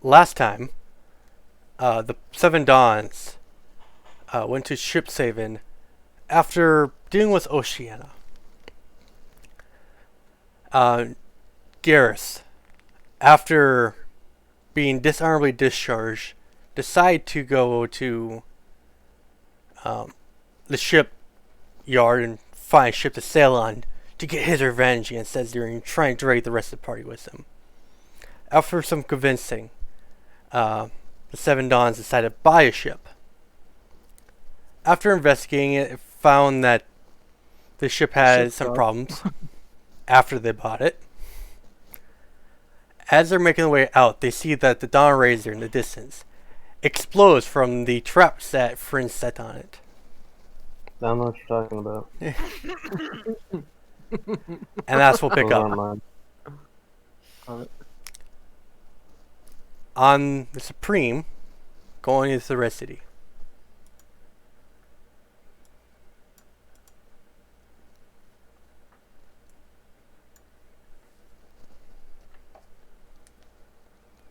last time, the Seven Dawns went to Shipshaven after dealing with Oceania. Garrus, after being dishonorably discharged, decide to go to the shipyard and find a ship to sail on to get his revenge against Ezir and try and drag the rest of the party with him. After some convincing, the Seven Dawns decided to buy a ship. After investigating it, it found that the ship had some problems after they bought it. As they're making their way out, they see that the Dawn Razor in the distance explodes from the traps that Friend set on it. I don't know what you're talking about. And that's what we'll pick up. On the Supreme, going into the Red City.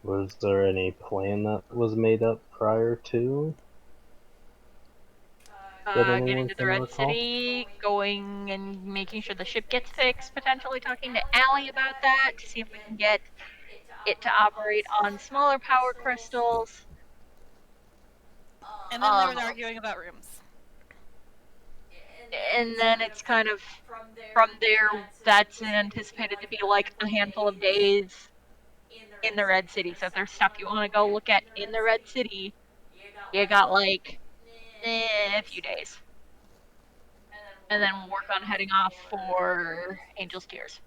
Was there any plan that was made up prior to? Getting to the Red City, going and making sure the ship gets fixed, potentially talking to Allie about that to see if we can get it to operate on smaller power crystals. And then there was arguing about rooms. And then it's kind of, from there, that's anticipated to be like a handful of days in the Red City. So if there's stuff you want to go look at in the Red City, you got like a few days. And then we'll work on heading off for Angel's Tears.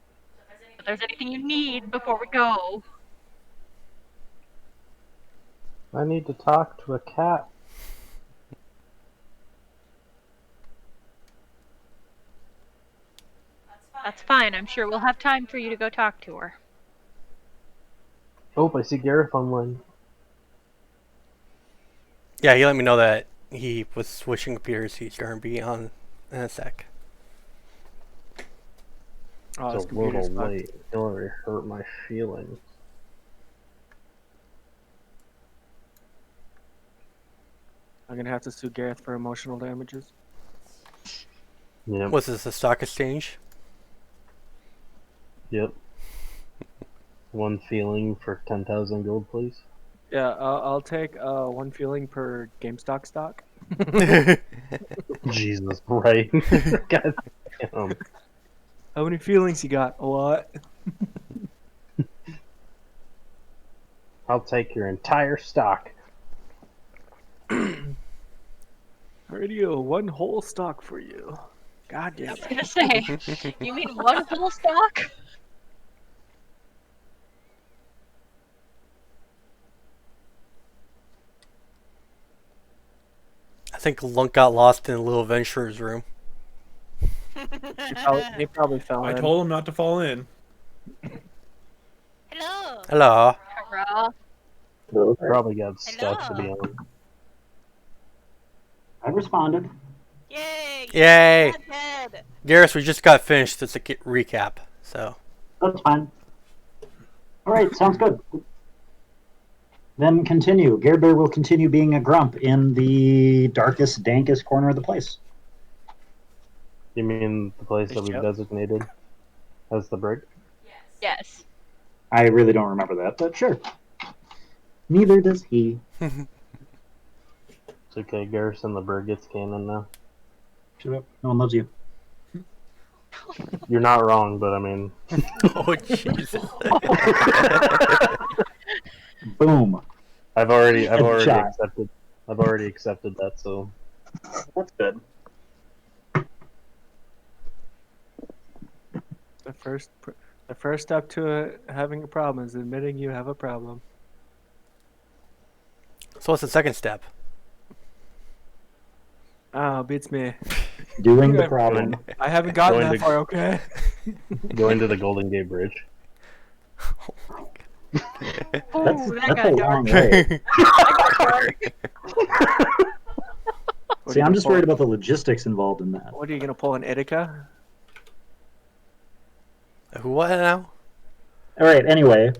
If there's anything you need before we go. I need to talk to a cat. That's fine. I'm sure we'll have time for you to go talk to her. Oh, I see Gareth online. Yeah, he let me know that he was switching computers. He's going to be on in a sec. Oh, It's a little late. Don't really hurt my feelings. I'm gonna have to sue Gareth for emotional damages. Yep. Was this a stock exchange? Yep. One feeling for 10,000 gold, please. Yeah, I'll take one feeling per GameStop stock. Jesus, right? God damn. How many feelings you got? A lot. I'll take your entire stock. Radio, one whole stock for you. God damn I was it. gonna say, you mean one whole stock? I think Lunk got lost in the little adventurer's room. He probably fell I in. told him not to fall in. Hello. Hello. Probably got stuck, to be Hello. honest. I responded. Yay. Yay. Not dead. Garrus, we just got finished. It's a recap. So. That's fine. All right, sounds good. Then continue. Gare Bear will continue being a grump in the darkest, dankest corner of the place. You mean the place that we've Yep. designated as the brig? Yes. I really don't remember that, but sure. Neither does he. It's okay, Garrison the brig gets canon now. Shut up. No one loves you. You're not wrong, but I mean... Oh, Jesus. Boom. I've already Headshot. accepted that, so... That's good. The first step to having a problem is admitting you have a problem. So what's the second step? Oh, beats me. Doing the problem. I haven't gotten Going that to- far, okay? Going to the Golden Gate Bridge. That's, Ooh, that that's got a dark. long way. What See, are you I'm gonna just pull? worried about the logistics involved in that. What are you gonna pull, an Etika? Who? What now? All right, anyway.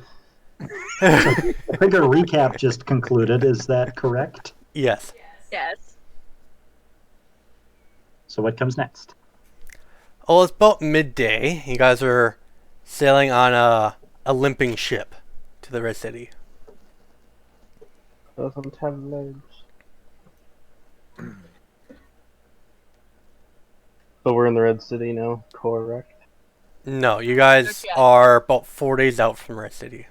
I think our recap just concluded. Is that correct? Yes. Yes. So what comes next? Well, it's about midday. You guys are sailing on a limping ship to the Red City. Doesn't have legs. So we're in the Red City now, correct? No, you guys Okay. are about 4 days out from Red City.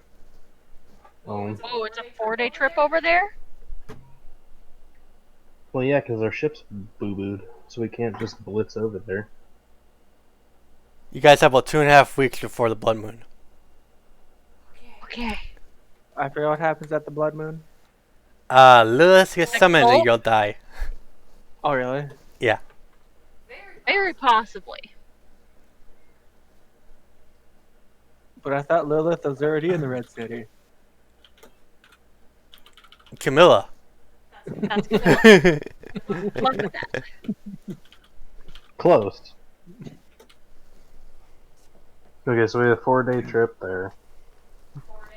Oh, it's a 4-day trip over there? Well, yeah, because our ship's boo-booed, so we can't just blitz over there. You guys have about 2.5 weeks before the blood moon. Okay. I forget what happens at the blood moon. Lilith gets summoned and you'll die. Oh, really? Yeah. Very possibly. But I thought Lilith was already in the Red City. Camilla. That's good. Look at that. Close. Okay, so we have a 4-day trip there.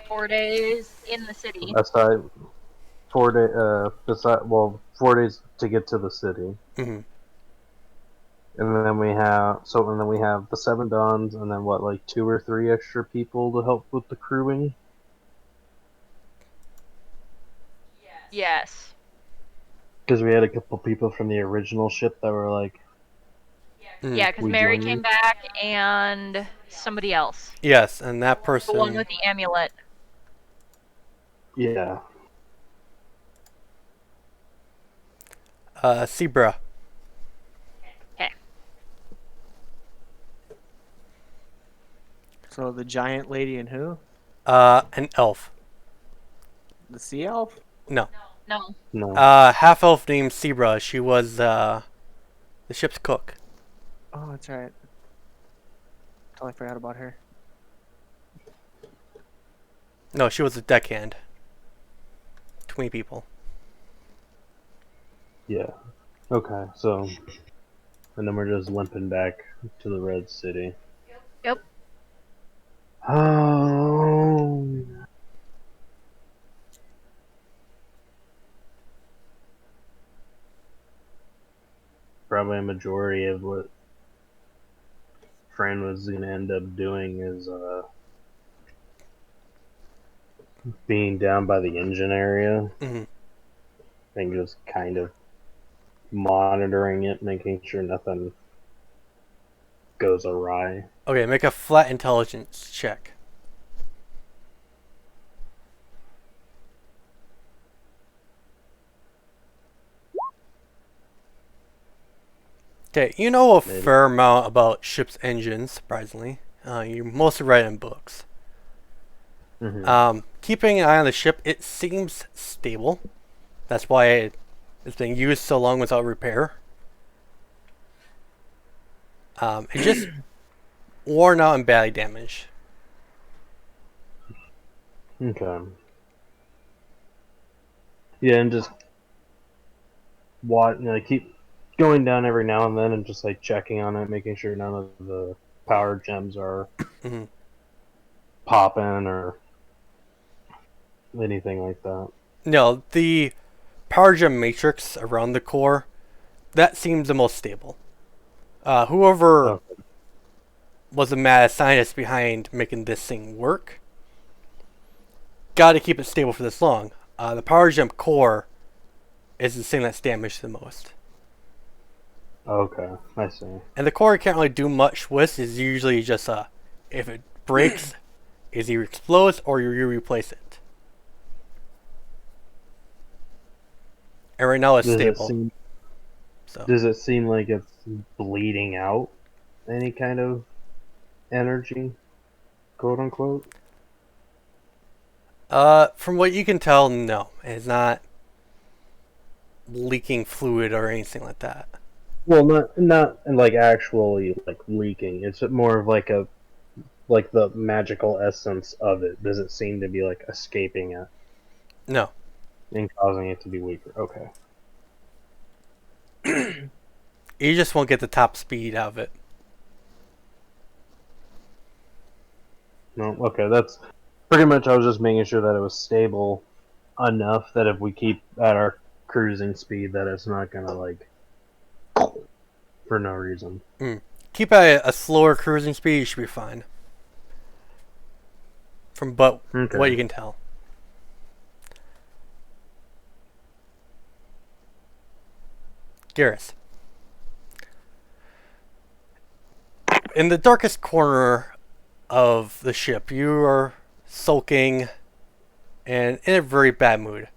4 days in the city. Aside, 4 days to get to the city. hmm And then we have the 7 Dons, and then what, like 2 or 3 extra people to help with the crewing? Yes. Because we had a couple people from the original ship that were like, Yeah, because We Mary join you? came back and somebody else. Yes, and that The one person. with the amulet. yeah. Zebra. So the giant lady and who? An elf. The sea elf? No. No. Half elf named Zebra. She was the ship's cook. Oh, that's right. Totally forgot about her. No, she was a deckhand. 20 people. Yeah. Okay, so. And then we're just limping back to the Red City. Yep. Oh. Probably a majority of what Fran was gonna end up doing is being down by the engine area hmm and just kind of monitoring it, making sure nothing goes awry. Okay, make a flat intelligence check. Okay, you know a Maybe. fair amount about ship's engines, surprisingly. You mostly read it in books. Mm-hmm. Keeping an eye on the ship, it seems stable. That's why it's been used so long without repair. It's just worn out and badly damaged. Okay. Yeah, and just keep going down every now and then and just like checking on it, making sure none of the power gems are hmm popping or anything like that. No, the power gem matrix around the core, that seems the most stable. Whoever Okay. was the mad scientist behind making this thing work, got to keep it stable for this long. The power gem core is the thing that's damaged the most. Okay, I see. And the core you can't really do much with. Is usually just if it breaks, is either explodes or you replace it. And right now it's stable. So Does it seem like it's bleeding out any kind of energy, quote unquote? from what you can tell, no, it's not leaking fluid or anything like that. Well, not like actually like leaking. It's more of like the magical essence of it. Does it seem to be like escaping it No. and causing it to be weaker? Okay. You just won't get the top speed out of it. No. Okay. That's Pretty much, I was just making sure that it was stable enough that if we keep at our cruising speed, that it's not gonna like for no reason. Keep at a slower cruising speed, you should be fine. From what you can tell. Garrus. In the darkest corner of the ship, you are sulking and in a very bad mood.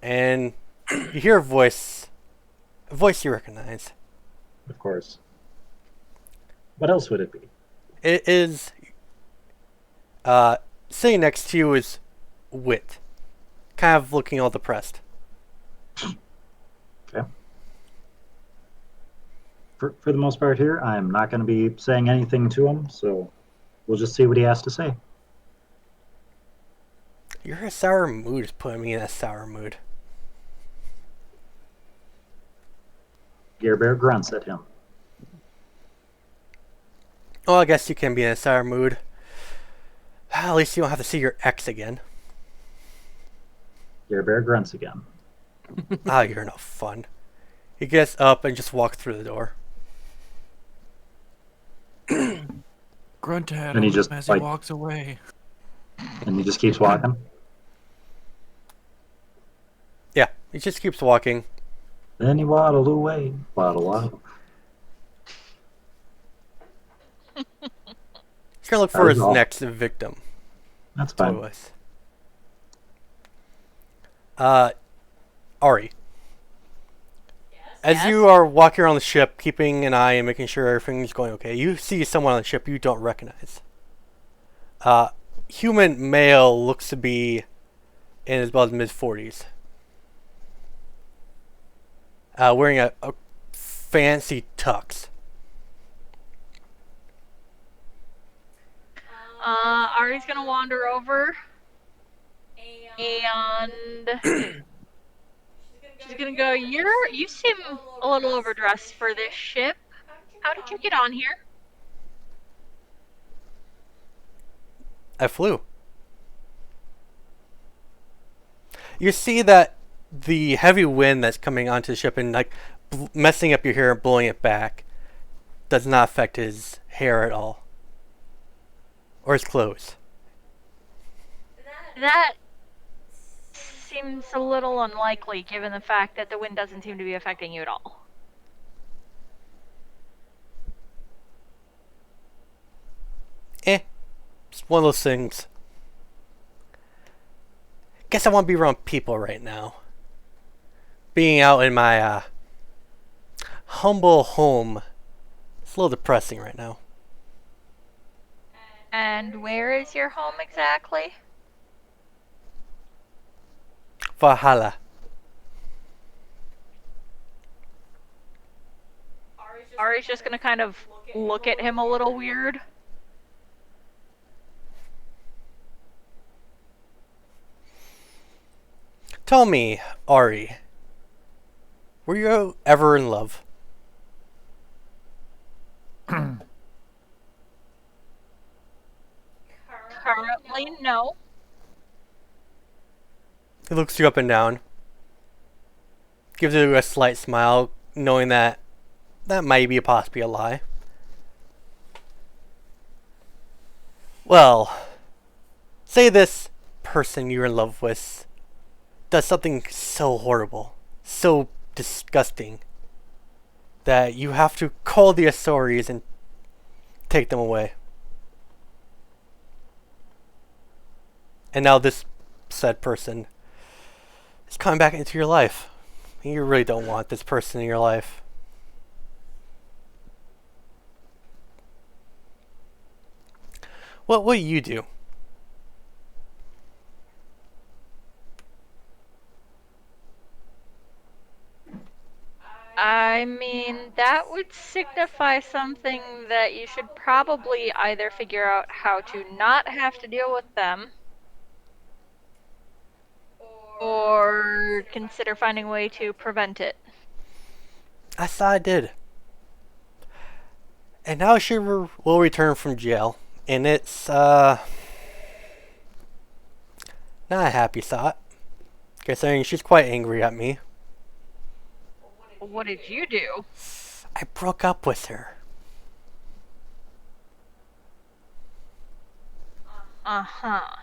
And you hear a voice you recognize. Of course. What else would it be? It is sitting next to you is Wit, kind of looking all depressed. Okay. For the most part here, I'm not going to be saying anything to him, so we'll just see what he has to say. Your sour mood is putting me in a sour mood. Gear Bear grunts at him. Well, I guess you can be in a sour mood. At least you don't have to see your ex again. Gear Bear grunts again. You're no fun. He gets up and just walks through the door. Grunt at And he him just, as like- he walks away. And he just keeps walking. Yeah, he just keeps walking. Then he waddled away. Waddle, waddle. He's gonna look for That his is all. next victim. That's That's what fine. it was. Ari. As Yes? you are walking around the ship, keeping an eye and making sure everything's going okay, you see someone on the ship you don't recognize. Human male, looks to be in about his mid-40s. Wearing a fancy tux. Ari's gonna wander over and she's gonna go, you seem a little overdressed for this ship. How did you get on here? I flew. You see that the heavy wind that's coming onto the ship and like messing up your hair and blowing it back does not affect his hair at all. Or his clothes. That seems a little unlikely given the fact that the wind doesn't seem to be affecting you at all. It's one of those things. Guess I want to be around people right now. Being out in my humble home, it's a little depressing right now. And where is your home exactly? Valhalla. Ari's just gonna kind of look at him a little weird. Tell me, Ari, were you ever in love? Currently, no. He looks you up and down. Gives you a slight smile, knowing that might be possibly a lie. Well, say this person you're in love with does something so horrible, so disgusting, that you have to call the authorities and take them away. And now this said person is coming back into your life. And you really don't want this person in your life. What will you do? I mean, that would signify something that you should probably either figure out how to not have to deal with them, or consider finding a way to prevent it. I thought I did. And now she will return from jail. And it's, Not a happy thought, considering she's quite angry at me. What did you do? I broke up with her. Uh-huh.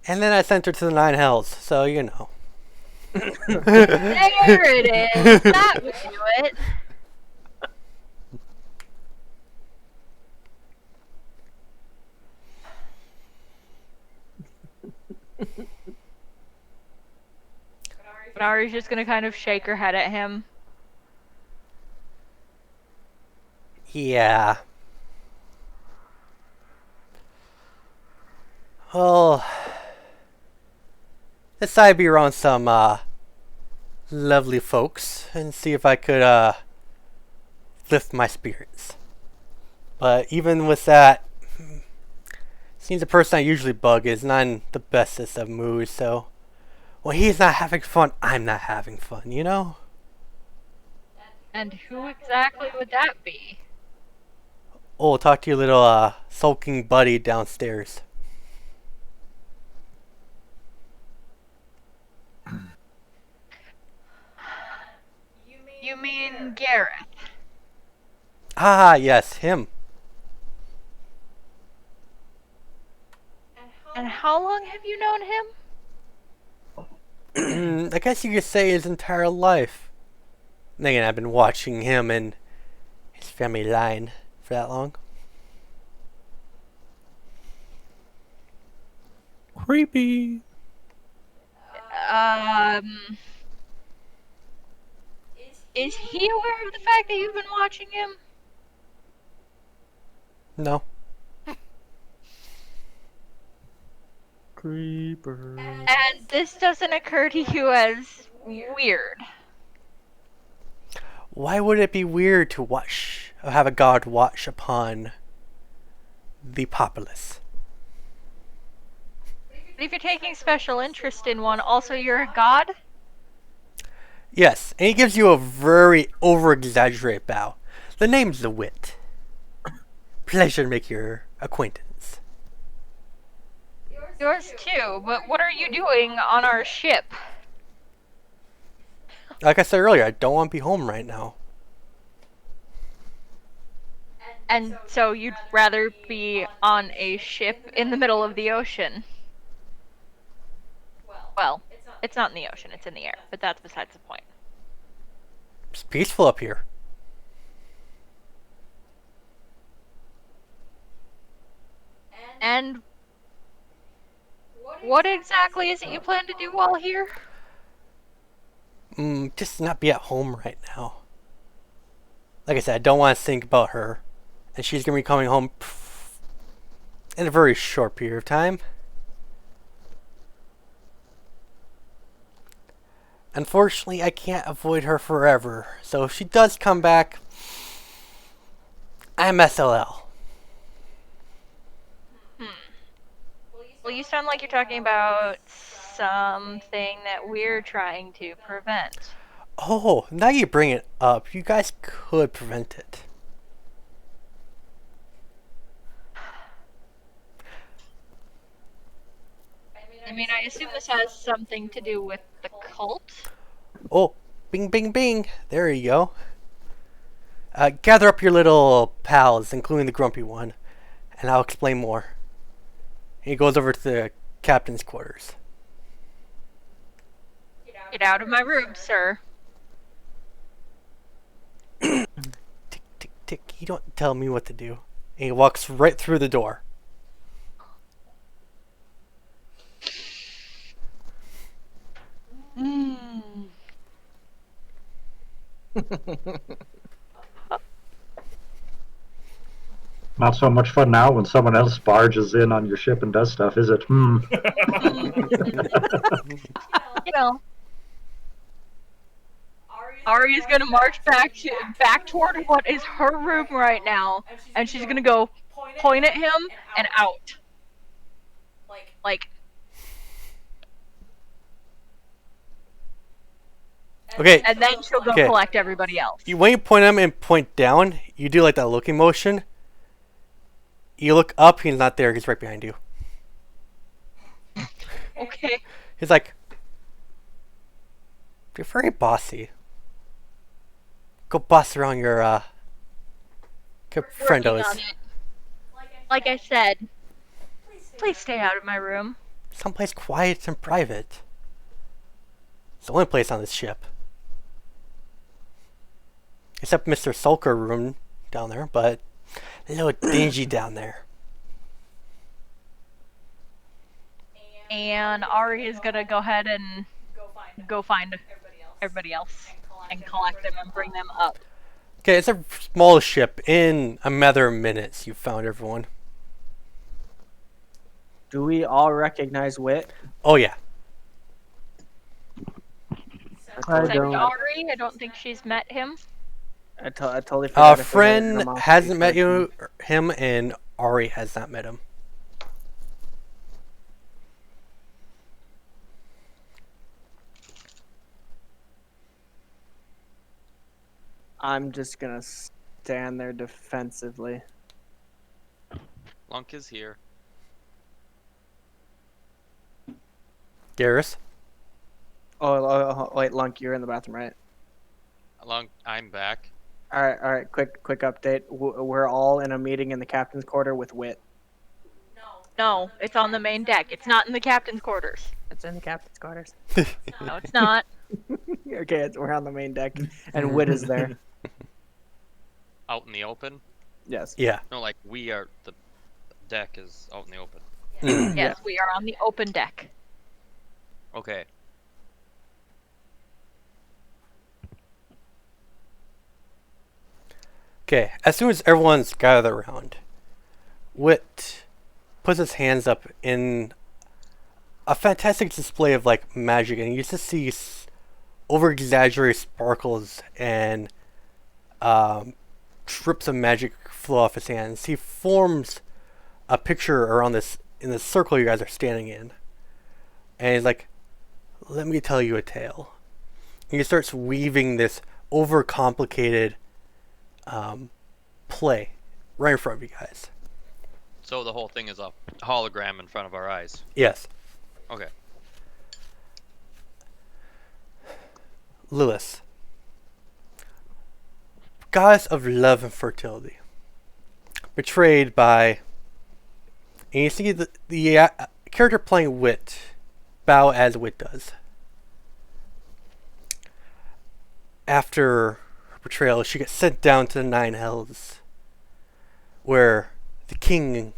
And then I sent her to the nine hells, so you know. There it is! That would do it. But Ari's just gonna kind of shake her head at him. Yeah. Well, decided to be around some lovely folks and see if I could lift my spirits. But even with that, seems the person I usually bug is not in the bestest of moods, so when he's not having fun, I'm not having fun, you know? And who exactly would that be? Oh, talk to your little sulking buddy downstairs. You mean Gareth? Ah, yes, him. And how long have you known him? I guess you could say his entire life. Then again, I've been watching him and his family line for that long. Creepy. Is he aware of the fact that you've been watching him? No. Creeper. And this doesn't occur to you as weird? Why would it be weird to watch, or have a god watch upon the populace? But if you're taking special interest in one, also you're a god? Yes, and he gives you a very over-exaggerated bow. The name's the Wit. Pleasure to make your acquaintance. Yours too, but what are you doing on our ship? Like I said earlier, I don't want to be home right now. And so you'd rather be on a ship in the middle of the ocean? Well, it's not in the ocean, it's in the air, but that's besides the point. It's peaceful up here. And what exactly is it you plan to do while here? Just not be at home right now. Like I said, I don't want to think about her. And she's going to be coming home in a very short period of time. Unfortunately, I can't avoid her forever. So if she does come back, I'm SLL. Well, you sound like you're talking about something that we're trying to prevent. Oh, now you bring it up. You guys could prevent it. I mean, I assume this has something to do with the cult? Oh, bing, bing, bing. There you go. Gather up your little pals, including the grumpy one, and I'll explain more. He goes over to the captain's quarters. Get out of my room, sir. Tick, tick, tick. You don't tell me what to do. And he walks right through the door. Not so much fun now when someone else barges in on your ship and does stuff, is it? You know, Ari's gonna march back toward what is her room right now, and she's gonna go point at him and out. Like, Okay, and then she'll go Okay. collect everybody else. when you point at him and point down, you do like that looking motion. You look up, he's not there, he's right behind you. Okay. He's like, you're very bossy. Go boss around your Working friendos. on it. Like I said, please stay out of my room. Someplace quiet and private. It's the only place on this ship. Except Mr. Sulker room down there, but a little dingy down there. And Ari is gonna go ahead and go find everybody else and collect them and bring them up. Okay, it's a small ship. In a matter of minutes, you found everyone. Do we all recognize Wit? Oh yeah. I Except don't. Ari, I don't think she's met him. I totally forgot. if we had Friend animosity hasn't met towards him, and Ari has not met him. I'm just gonna stand there defensively. Lunk is here. Garrus? Oh, wait, Lunk, you're in the bathroom, right? Lunk, I'm back. All right. Quick update. We're all in a meeting in the captain's quarter with Wit. No, it's on the main deck. It's not in the captain's quarters. It's in the captain's quarters. No, it's not. Okay, we're on the main deck, and Wit is there. Out in the open? Yes. Yeah. No, like we are. The deck is out in the open. Yes, we are on the open deck. Okay. Okay, as soon as everyone's gathered around, Wit puts his hands up in a fantastic display of like magic, and you just see over-exaggerated sparkles and strips of magic flow off his hands. He forms a picture around this in the circle you guys are standing in, and he's like, "Let me tell you a tale." And he starts weaving this overcomplicated play right in front of you guys. So the whole thing is a hologram in front of our eyes. Yes. Okay. Lilith, goddess of love and fertility, betrayed by, and you see the character playing Wit bow as Wit does. After her betrayal, she gets sent down to the Nine Hells, where the king,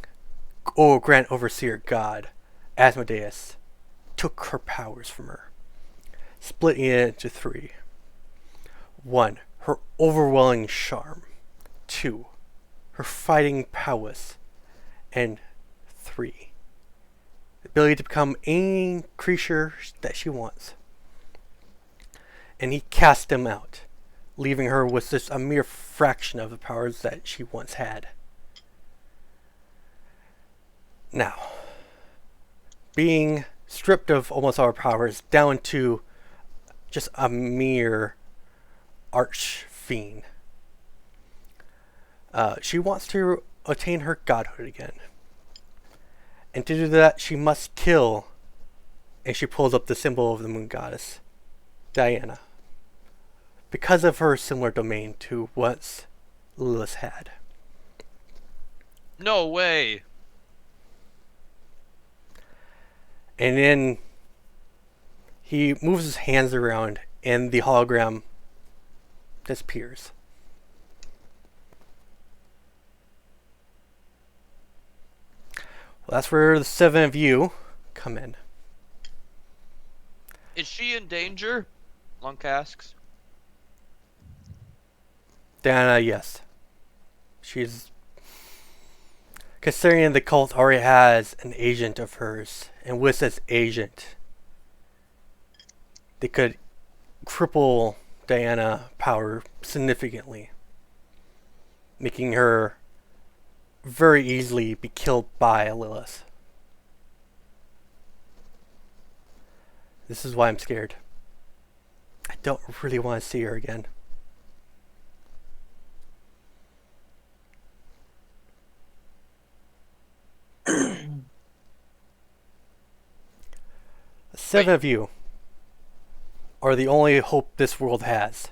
or Grand Overseer God, Asmodeus, took her powers from her, splitting it into three. 1. Her overwhelming charm. 2. Her fighting prowess. And 3. The ability to become any creature that she wants. And he cast them out, leaving her with just a mere fraction of the powers that she once had. Now, being stripped of almost all her powers down to just a mere arch fiend, she wants to attain her godhood again. And to do that, she must kill, and she pulls up the symbol of the moon goddess, Diana, because of her similar domain to what Lilith had. No way. And then he moves his hands around and the hologram disappears. Well, that's where the 7 of you come in. Is she in danger? Lunk asks. Diana, yes. She's... Considering the cult already has an agent of hers, and with this agent, they could cripple Diana power significantly, making her very easily be killed by Lilith. This is why I'm scared. I don't really want to see her again. 7 of you are the only hope this world has.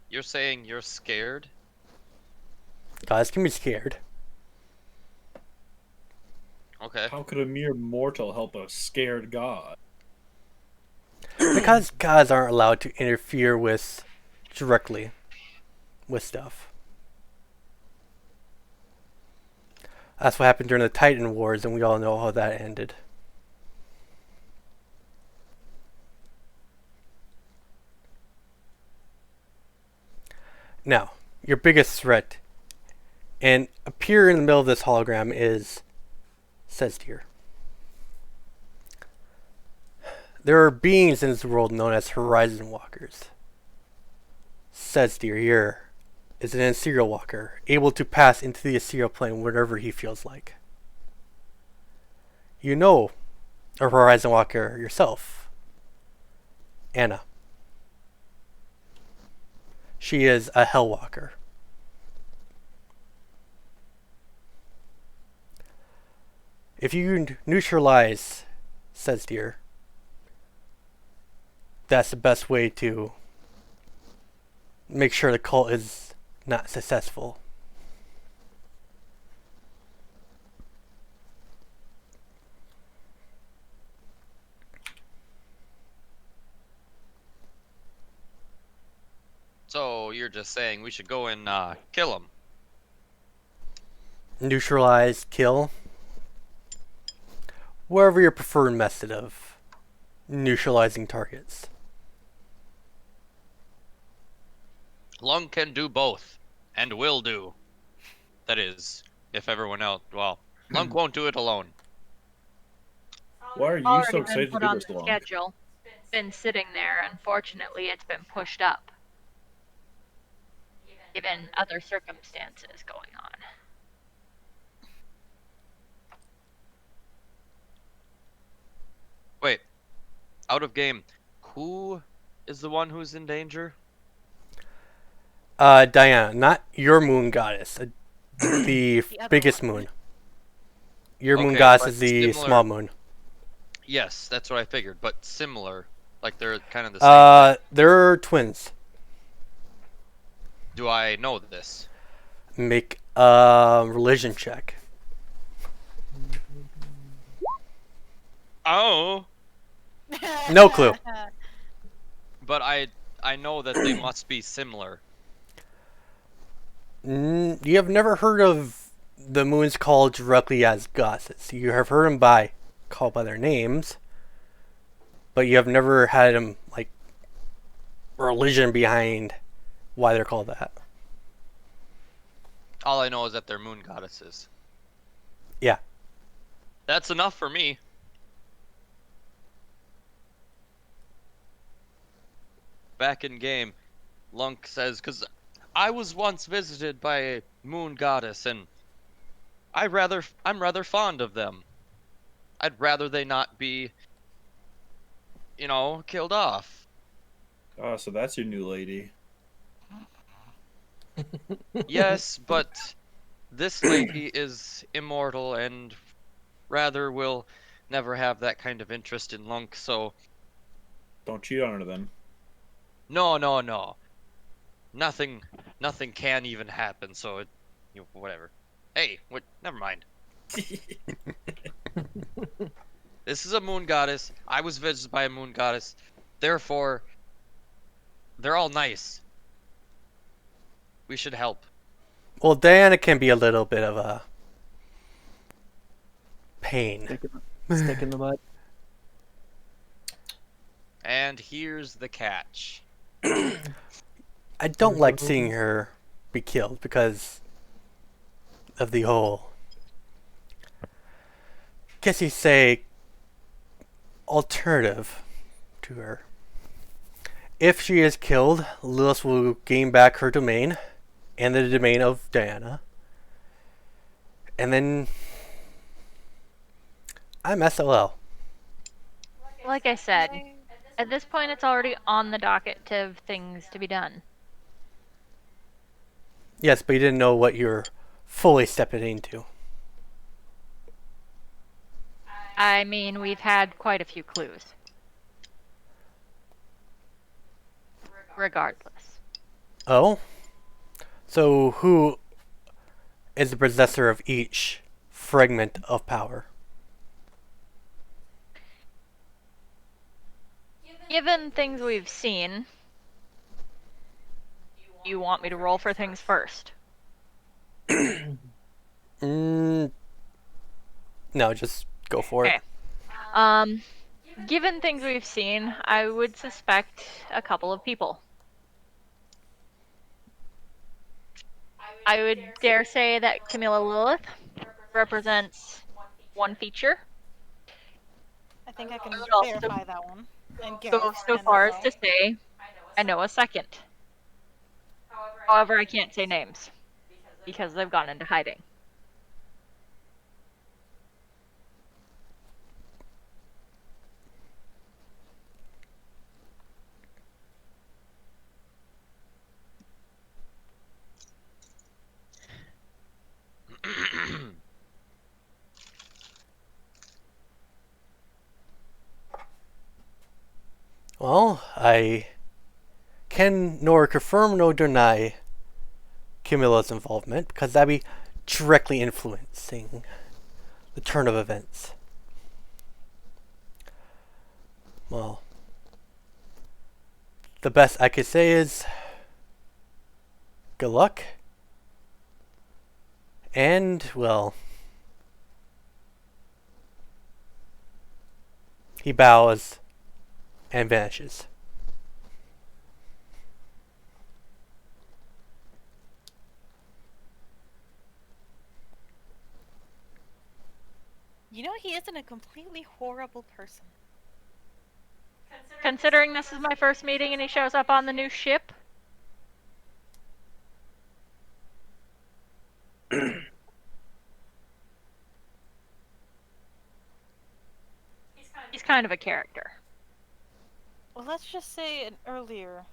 You're saying you're scared? Guys can be scared. Okay. How could a mere mortal help a scared god? Because gods aren't allowed to interfere with directly with stuff. That's what happened during the Titan Wars, and we all know how that ended. Now, your biggest threat, and appear in the middle of this hologram, is Sesdir. There are beings in this world known as Horizon Walkers. Sesdir here is an ethereal walker, able to pass into the ethereal plane whenever he feels like. You know a Horizon Walker yourself, Anna. She is a Hell Walker. If you neutralize Sesdir, that's the best way to make sure the cult is not successful. So you're just saying we should go and kill him? Neutralize, kill. Whatever your preferred method of neutralizing targets. Lung can do both, and will do. That is, if everyone else. Well, Lunk won't do it alone. Why are you Already so been excited to put do on this, the Long? schedule. Been sitting there. Unfortunately, it's been pushed up, given other circumstances going on. Wait, out of game. Who is the one who's in danger? Diana, not your moon goddess. The other biggest one. moon. Your moon Okay, goddess but is the similar- small moon. Yes, that's what I figured, but similar. Like they're kind of the same. Thing. They're twins. Do I know this? Make a religion check. Oh. No clue. But I know that they must be similar. You have never heard of the moons called directly as goddesses. You have heard them called by their names, but you have never had them like religion behind why they're called that. All I know is that they're moon goddesses. Yeah. That's enough for me. Back in game, Lunk says, because I was once visited by a moon goddess, and I'm rather fond of them. I'd rather they not be, killed off. Oh, so that's your new lady. Yes, but this lady is immortal and rather will never have that kind of interest in Lunk, so Don't cheat on her then. no. Nothing can even happen, so whatever. Hey, what? Never mind. This is a moon goddess. I was visited by a moon goddess. Therefore, they're all nice. We should help. Well, Diana can be a little bit of a pain. Stick in the mud. And here's the catch. I don't like seeing her be killed because of the whole, guess you say, alternative to her. If she is killed, Lilith will gain back her domain and the domain of Diana. And then I'm SLL. Like I said, at this point, it's already on the docket of things to be done. Yes, but you didn't know what your fully stepping into. I mean, we've had quite a few clues. Regardless. Oh? So who is the possessor of each fragment of power? Given things we've seen, you want me to roll for things first? No, just go for it. Okay. Given things we've seen, I would suspect a couple of people. I would dare say that Camilla Lilith represents one feature. I think I can I would also verify that one. And go Gareth so can far as as well. to say I know a second. However, I can't say names because they've gone into hiding. Well, I can nor confirm nor deny Camilla's involvement because that'd be directly influencing the turn of events. Well, the best I could say is good luck. And, well, he bows and vanishes. You know, he isn't a completely horrible person. Considering this is my first meeting and he shows up on the new ship, he's kind of a character. Well, let's just say in earlier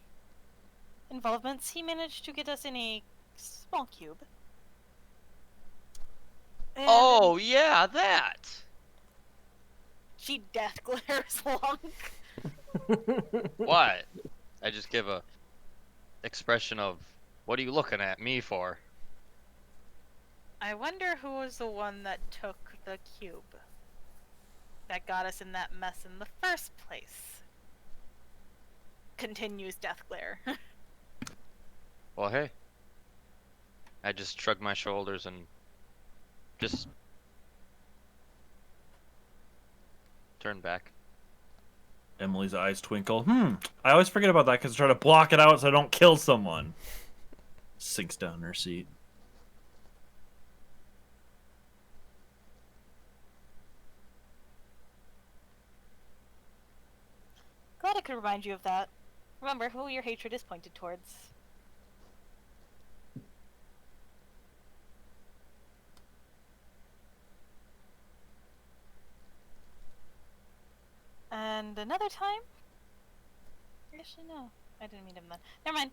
involvements, he managed to get us in a small cube. And Oh, yeah, that. she death glares Lunk. What? I just give a expression of, what are you looking at me for? I wonder who was the one that took the cube. That got us in that mess in the first place. Continues death glare. Well, hey. I just shrug my shoulders and just turn back. Emily's eyes twinkle. I always forget about that because I try to block it out so I don't kill someone. Sinks down in her seat. Glad I could remind you of that. Remember who your hatred is pointed towards. And another time? Actually, no. I didn't mean him then. Never mind.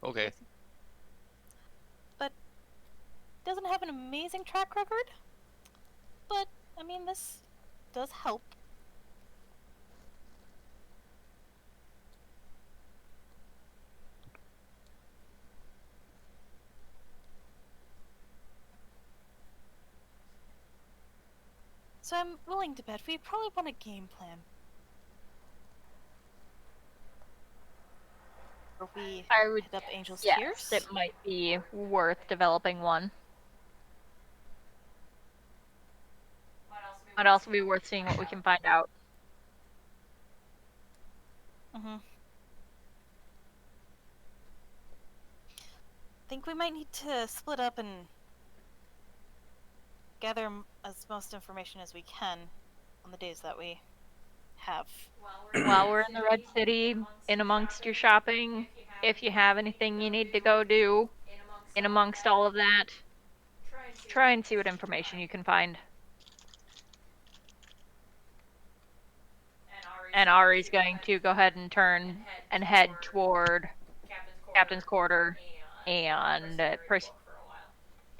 Okay. But doesn't have an amazing track record. But, I mean, this does help. So I'm willing to bet we probably want a game plan. Or we I would, hit up Angel's yes, Tears. it might be worth developing one. Might also be worth seeing what we can find out. Think we might need to split up and gather as most information as we can on the days that we have. While we're in the Red City, in amongst your shopping, if you have anything you need to go do, in amongst all of that, try and see what information you can find. And Ari's going to go ahead and turn and head toward Captain's Quarter and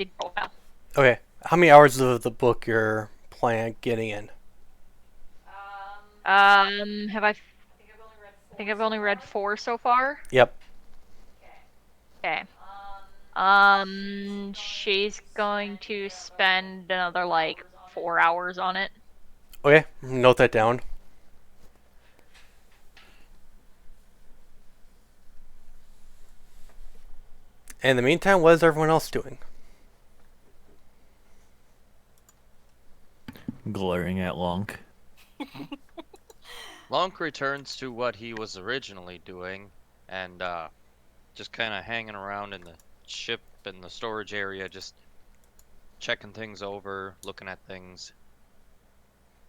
Oh, wow. Okay. How many hours of the book you're planning on getting in? Have I think I've only read 4 so far. Yep. Okay. She's going to spend another like 4 hours on it. Okay. Note that down. In the meantime, what is everyone else doing? Glaring at Lonk. Lonk returns to what he was originally doing, and just kind of hanging around in the ship in the storage area, just checking things over, looking at things.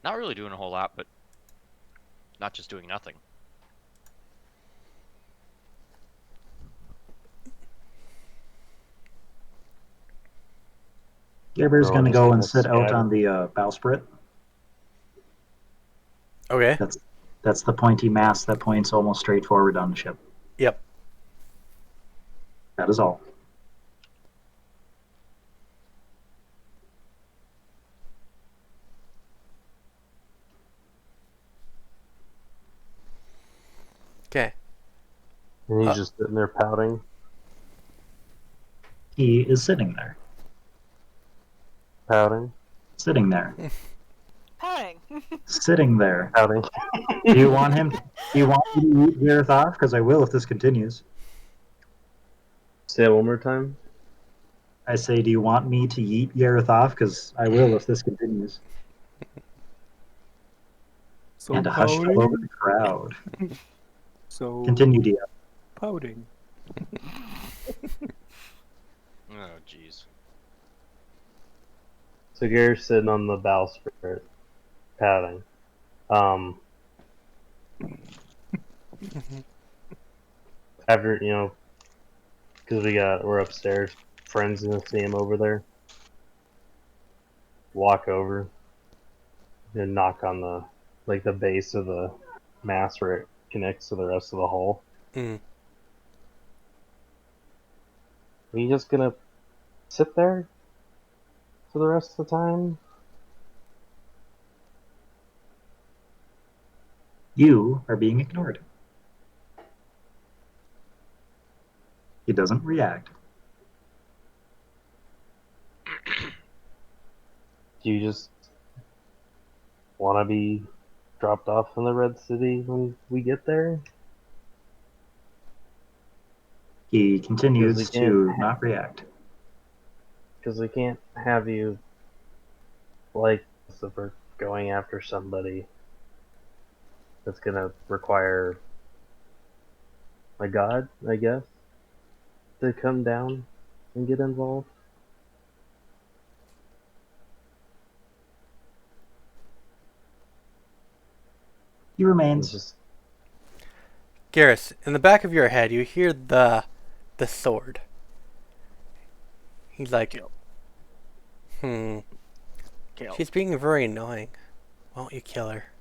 Not really doing a whole lot, but not just doing nothing. Gabriel's We're all going to just go gonna and sit out scatter. on the bowsprit. Okay. That's the pointy mast that points almost straight forward on the ship. Yep. That is all. Okay. And he's just sitting there pouting. He is sitting there. Pouting. Sitting there. Pouting. Sitting there. Pouting. Do you want him? Do you want me to eat Gareth off? Because I will if this continues. Say it one more time. I say, do you want me to yeet Gareth off? Because I will if this continues. So And a hush fell over pouting. the crowd. So Continue, DM. pouting. Oh, jeez. So Gary's sitting on the bowsprit, pouting. After, because we're upstairs, friends gonna see him over there. Walk over and knock on the base of the mast where it connects to the rest of the hull. Mm. Are you just gonna sit there for the rest of the time? You are being ignored. He doesn't react. Do you just want to be dropped off in the Red City when we get there? He Because continues to not react. we can't have you like if we're going after somebody that's gonna require a god, I guess, to come down and get involved. He It's remains. just Garrus, in the back of your head, you hear the sword. He's like, Kill. she's being very annoying. Why don't you kill her?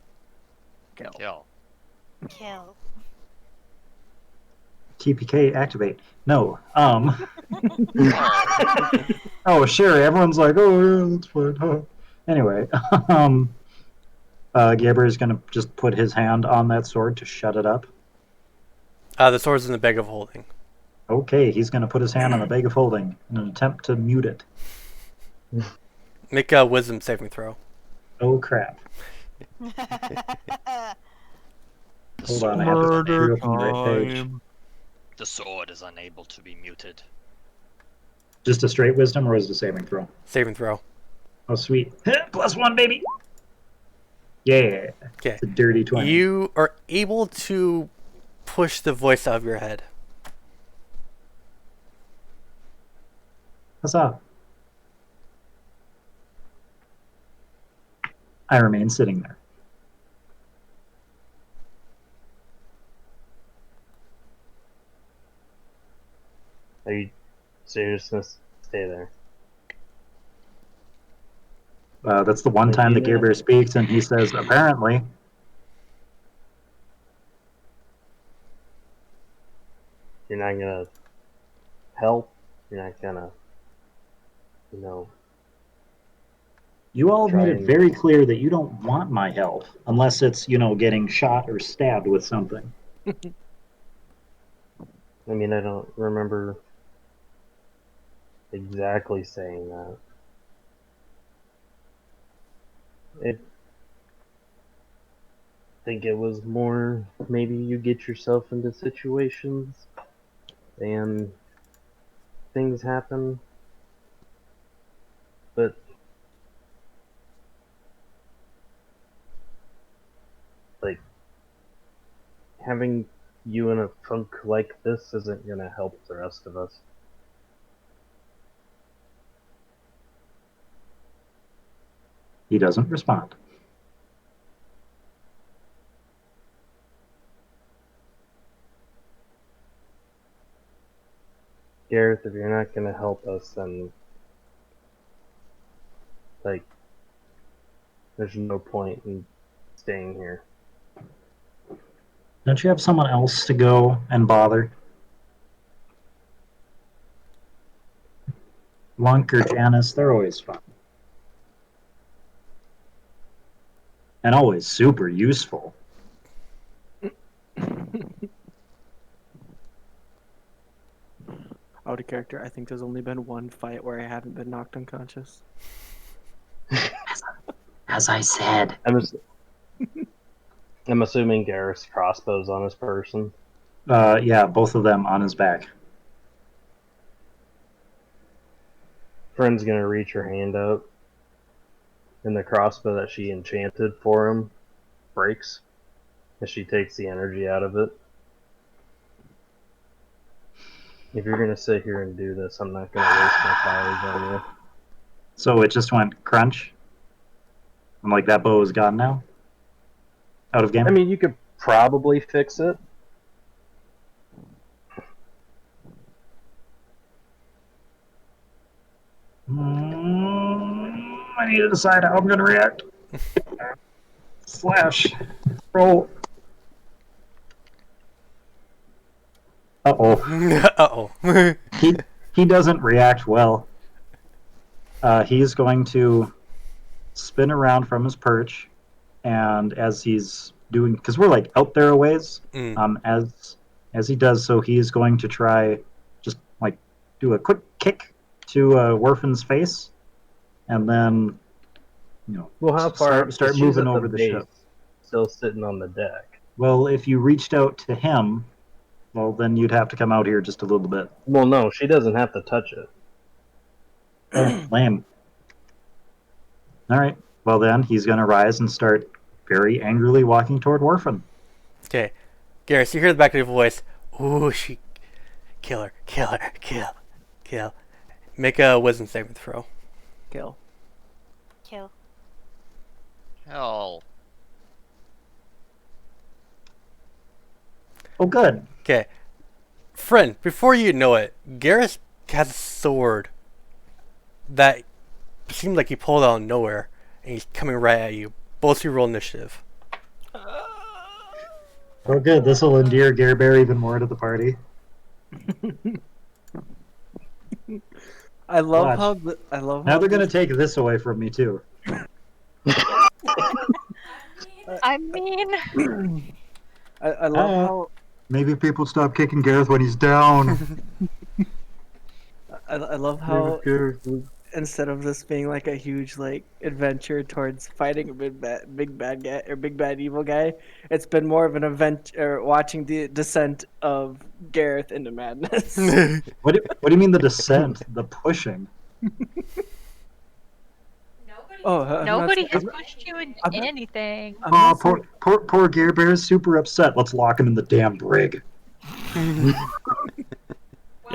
Kill. Kill. Kill. TPK activate. No. Oh, Oh, sure. Everyone's like, oh, yeah, that's fine. Huh. Anyway, Gabriel is going to just put his hand on that sword to shut it up. The sword's in the bag of holding. Okay, he's going to put his hand on the bag of holding in an attempt to mute it. Make a wisdom saving throw. Oh, crap. the Hold on, sword, I have to Murder screw up on the right page. time. the sword is unable to be muted. Just a straight wisdom, or is it a saving throw? Saving throw. Oh, sweet. +1, baby! Yeah. Okay. It's a dirty 20. You are able to push the voice out of your head. Huzzah. I remain sitting there. Are you serious? Gonna stay there? That's the one time that Gabriel speaks, and he says, apparently. You're not gonna help. You're not gonna you know, You all Try made it and- very clear that you don't want my help unless it's, getting shot or stabbed with something. I mean, I don't remember exactly saying that. I think it was more maybe you get yourself into situations and things happen. But like having you in a funk like this isn't gonna help the rest of us. He doesn't respond. Gareth, if you're not gonna help us, then like there's no point in staying here. Don't you have someone else to go and bother? Lunk or Janice, they're always fun. And always super useful. Out of character, I think there's only been one fight where I haven't been knocked unconscious. As I said. I'm assuming Gareth's crossbow's on his person. Yeah, both of them on his back. Friend's gonna reach her hand out, and the crossbow that she enchanted for him breaks as she takes the energy out of it. If you're gonna sit here and do this, I'm not gonna waste my powers on you. So it just went crunch. I'm like, that bow is gone now? Out of game? I mean, you could probably fix it. I need to decide how I'm going to react. Slash. Roll. Uh-oh. Uh-oh. He doesn't react well. He's going to spin around from his perch, and as he's doing, because we're like out there a ways, as he does so, he's going to try just like do a quick kick to Werfen's face, and then Well, how far? start moving over the ship. Still sitting on the deck. Well, if you reached out to him, well, then you'd have to come out here just a little bit. Well, no, she doesn't have to touch it. Lame. All right. Well, then he's going to rise and start very angrily walking toward Werfen. Okay. Garrus, you hear the back of your voice. Ooh, she... Kill her. Kill. Make a wisdom saving throw. Kill. Hell. Oh, good. Okay. Friend, before you know it, Garrus has a sword that seemed like he pulled out of nowhere, and he's coming right at you. Both of you roll initiative. Oh, good. This will endear Gare Bear even more to the party. I love Watch. how Now they're going to take this away from me, too. I mean, I love how Maybe people stop kicking Gareth when he's down. I love how instead of this being like a huge like adventure towards fighting a big bad guy or big bad evil guy, it's been more of an event or watching the descent of Gareth into madness. What do you mean the descent? The pushing? nobody has pushed you into anything. Oh, poor Gare Bear is super upset. Let's lock him in the damn brig. Yeah,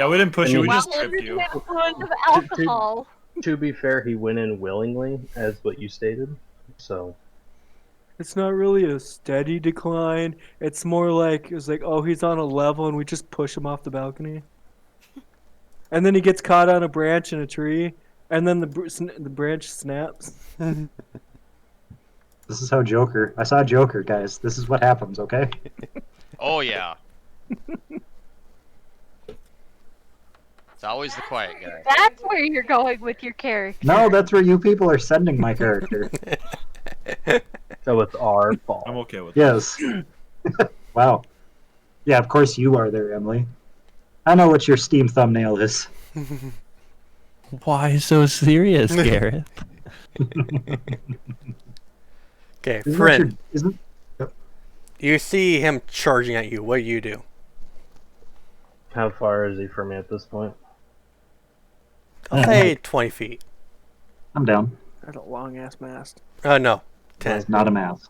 we didn't push you. We While just under tripped the you. influence of alcohol. To be fair, he went in willingly, as what you stated. So It's not really a steady decline. It's more like it's like, oh, he's on a level and we just push him off the balcony. And then he gets caught on a branch in a tree, and then the branch snaps. This is how Joker. I saw Joker, guys. This is what happens, okay? Oh yeah. It's always the quiet guy. That's where you're going with your character. No, that's where you people are sending my character. So it's our fault. I'm okay with Yes. Wow. Yeah, of course you are there, Emily. I know what your Steam thumbnail is. Why so serious, Gareth? Okay, Isn't friend. isn't You see him charging at you. What do you do? How far is he from me at this point? I'll say 20 feet. I'm down. That's a long ass mast. No. 10. It's not a math.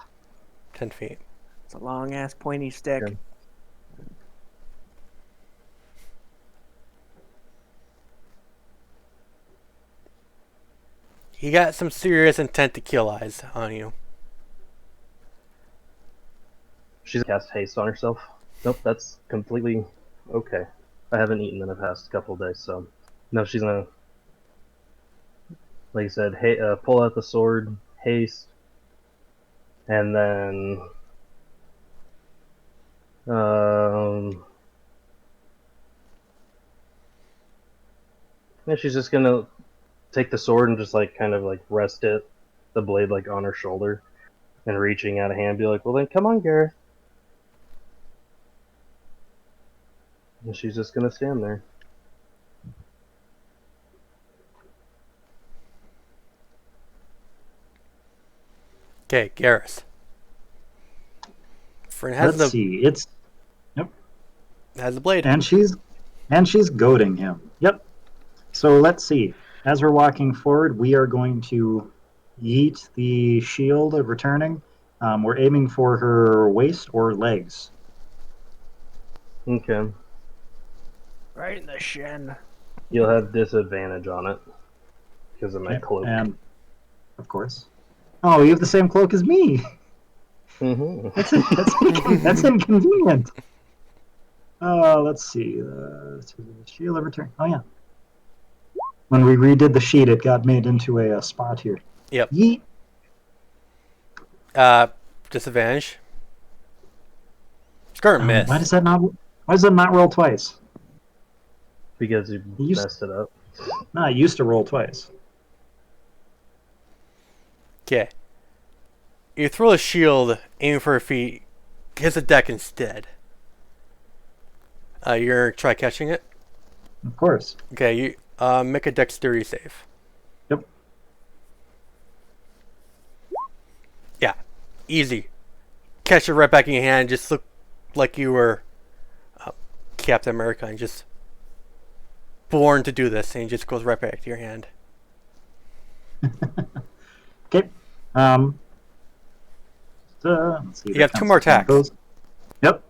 10 feet. It's a long ass pointy stick. Okay. He got some serious intent to kill eyes on you. She's cast haste on herself. Nope, that's completely okay. I haven't eaten in the past couple of days, so no, she's gonna, like you said, pull out the sword, haste, and then yeah, she's just gonna take the sword and just like kind of like rest the blade like on her shoulder, and reaching out a hand, be like, "Well then, come on, Gareth." And she's just gonna stand there. Okay, Garrus. Friend has Let's see. It's has the blade. and she's goading him. Yep. So let's see. As we're walking forward, we are going to yeet the shield of returning. We're aiming for her waist or legs. Okay. Right in the shin. You'll have disadvantage on it because of my Okay, cloak. and of course. Oh, you have the same cloak as me. Mm-hmm. That's inconvenient. Let's see. Shield of return. Oh yeah. When we redid the sheet, it got made into a spot here. Yep. Yeet. Disadvantage. It's gonna miss. Why does that not roll twice? Because you used- messed it up. No, I used to roll twice. Okay. You throw a shield, aiming for her feet, hits the deck instead. You're gonna try catching it? Of course. Okay, you make a dexterity save. Yep. Yeah, easy. Catch it right back in your hand. Just look like you were Captain America and just born to do this, and it just goes right back to your hand. Okay. Let's see. You have 2 more attacks. Yep.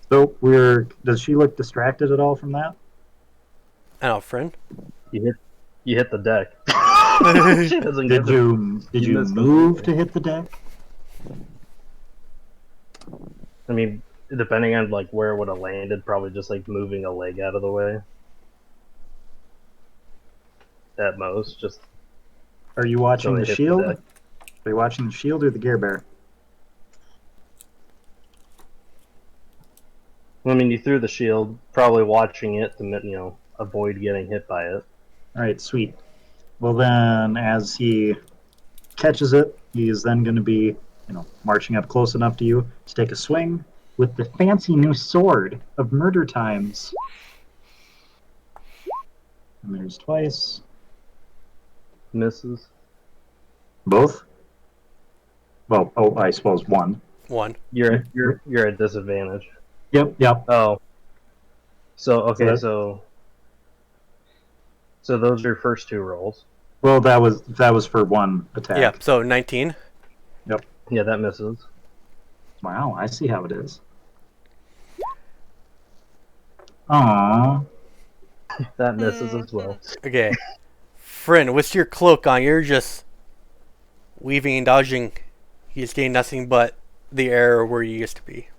So does she look distracted at all from that? I know, friend. You hit the deck. She doesn't Did get it. you missed move it. to hit the deck? I mean, depending on like where it would have landed, probably just like moving a leg out of the way. At most, just Are you watching so the it hit shield? deck. Are you watching the shield or the gear bear? I mean, you threw the shield, probably watching it to avoid getting hit by it. All right, sweet. Well then, as he catches it, he is then going to be, marching up close enough to you to take a swing with the fancy new sword of murder times. And there's twice. Misses. Both? Well, I suppose one. 1. You're at disadvantage. Yep. Oh. So okay, So so those are your first 2 rolls. Well, that was for one attack. Yeah, so 19. Yeah, that misses. Wow, I see how it is. Aww. That misses as well. Okay. Friend, with your cloak on, you're just weaving and dodging. He's getting nothing but the air where you used to be.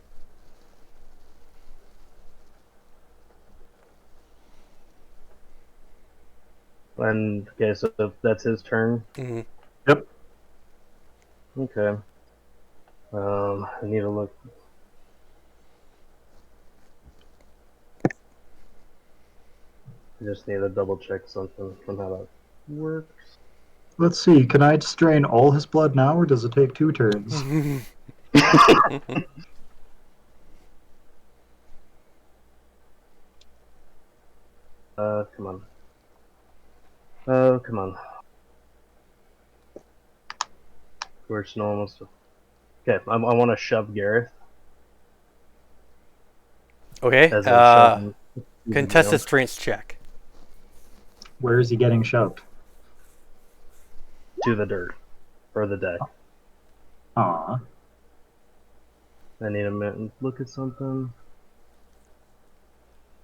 And okay, so that's his turn. Mm-hmm. Yep. Okay. I need to look. I just need to double check something from how that works. Let's see. Can I just drain all his blood now, or does it take 2 turns? Come on. Oh, come on. Where's no almost. Okay, I want to shove Gareth. Okay. As in shove him. Contested strength check. Where is he getting shoved? To the dirt. Or the deck. Aw. I need a minute and look at something.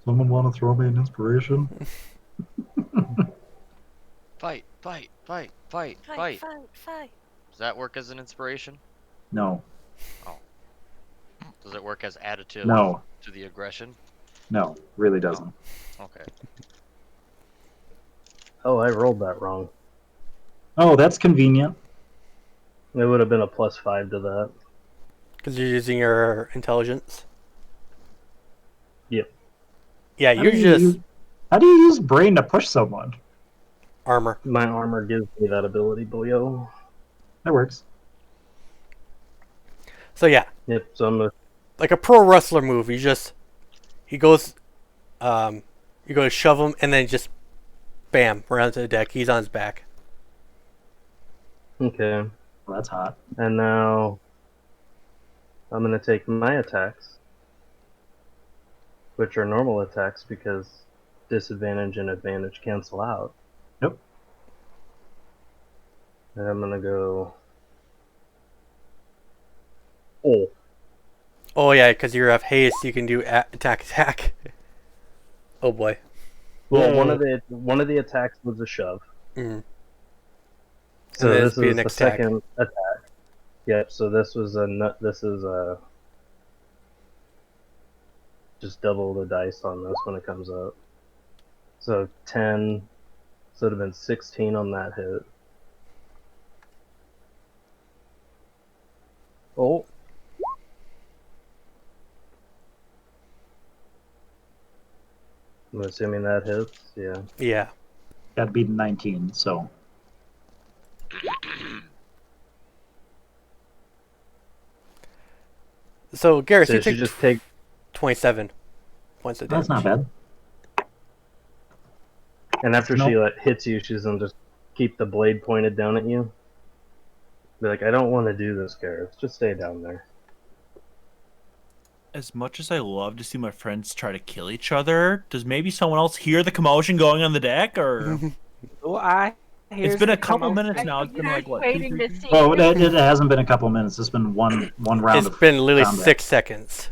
Someone want to throw me an inspiration? Fight, fight, fight, fight, fight. Does that work as an inspiration? No. Does it work as additive No. to the aggression? No, really doesn't. Okay. Oh, I rolled that wrong. Oh, that's convenient. It would have been a +5 to that. Because you're using your intelligence. Yep. Yeah, How you're do you just use- How do you use brain to push someone? armor. My armor gives me that ability, boyo. That works. So yeah, Yep, so I'm gonna... like a pro wrestler move. You goes to shove him and then just bam, around to the deck. He's on his back. Okay. Well, that's hot. And now I'm gonna take my attacks, which are normal attacks because disadvantage and advantage cancel out. Nope. And I'm gonna go. Oh. Oh yeah, because you have haste, you can do attack. Oh boy. Well, Yay. one of the attacks was a shove. Mm. So then this it'd be is the the next attack. second attack. Yep. So this was just double the dice on this when it comes up. So 10. So it'd have been 16 on that hit. Oh. I'm assuming that hits. Yeah. Yeah. Got beaten 19, so. So Garrett, So you she take just take. 27 points of damage. That's not bad. And after Nope. she hits you, she's gonna just keep the blade pointed down at you. Be like, I don't want to do this, Gareth. Just stay down there. As much as I love to see my friends try to kill each other, does maybe someone else hear the commotion going on the deck, or Well, I. it's been a couple minutes now? It's been like what? Waiting to see. Oh, it hasn't been a couple minutes. It's been one round It's of been literally combat. 6 seconds.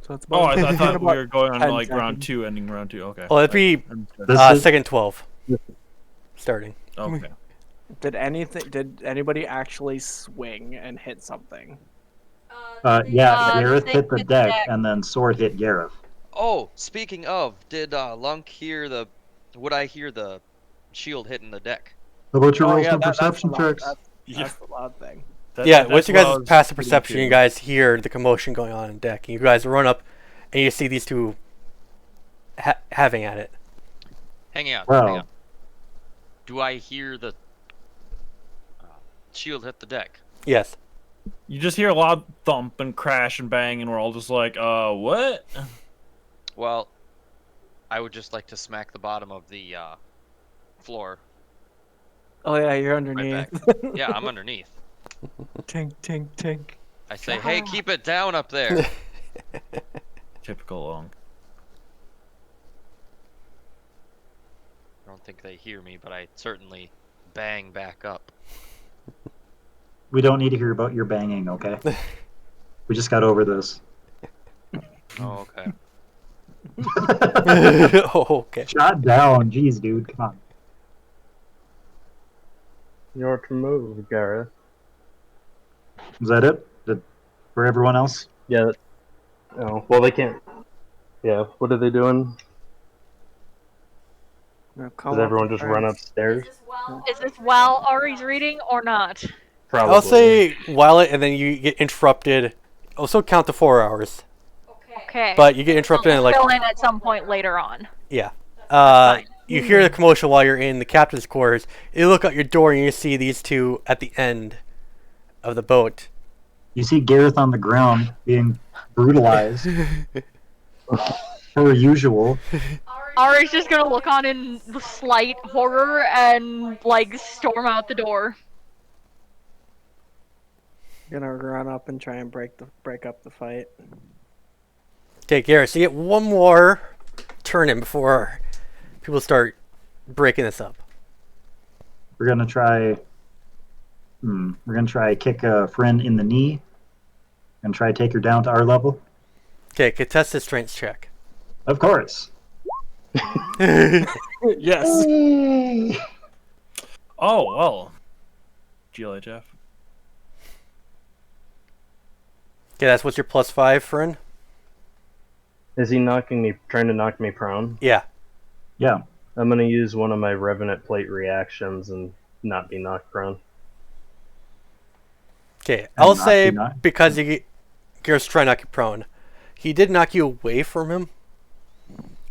So it's Oh, about, I thought we about were going on 10 like round seconds. 2, ending round 2. Okay. Oh, it'd be This is- second 12. Starting. Okay. Did anybody actually swing and hit something? Yeah, Gareth they hit the hit the deck, deck. and then Sword hit Gareth. Oh, speaking of, did Lunk hear the? Would I hear the shield hitting the deck? How about your Oh, rolls yeah, for that's perception the checks? That's the loud thing. Yeah, once that's you what I guys was pass the getting perception, to. you guys hear the commotion going on in deck. And you guys run up, and you see these two having at it. Hang on. Well. Hang on. Do I hear the shield hit the deck? Yes. You just hear a loud thump and crash and bang, and we're all just like, what? Well, I would just like to smack the bottom of the floor. Oh yeah, you're Right underneath. back. Yeah, I'm underneath. Tink, tink, tink. I say, hey, keep it down up there. Typical Long. I don't think they hear me, but I certainly bang back up. We don't need to hear about your banging, okay? We just got over this. Oh, okay. Oh, okay. Shot down. Jeez, dude. Come on. Your turn move, Gareth. Is that it? For everyone else? Yeah. Oh, well, they can't. Yeah, what are they doing? Now Does come up everyone with just run friends. upstairs? Is this while Ari's reading or not? Probably. I'll say while it, and then you get interrupted. Also count to 4 hours. Okay. But you get interrupted in like Fill in at some point later on. yeah. Fine. you hear the commotion while you're in the captain's quarters. You look out your door and you see these two at the end of the boat. You see Gareth on the ground being brutalized per usual. Ari's just gonna look on in slight horror and like storm out the door. Gonna run up and try and break up the fight. Okay, Garrett, so you get one more turn in before people start breaking this up. We're gonna try. We're gonna try kick a friend in the knee, and try take her down to our level. Okay, contest the strength check. Of course. Yes. Oh, well. GLHF. Okay, that's what's your +5, friend? Is he trying to knock me prone? Yeah. Yeah. I'm gonna use one of my Revenant Plate reactions and not be knocked prone. Okay, I'll not say be knocked? because Garrett's trying to knock you prone. He did knock you away from him.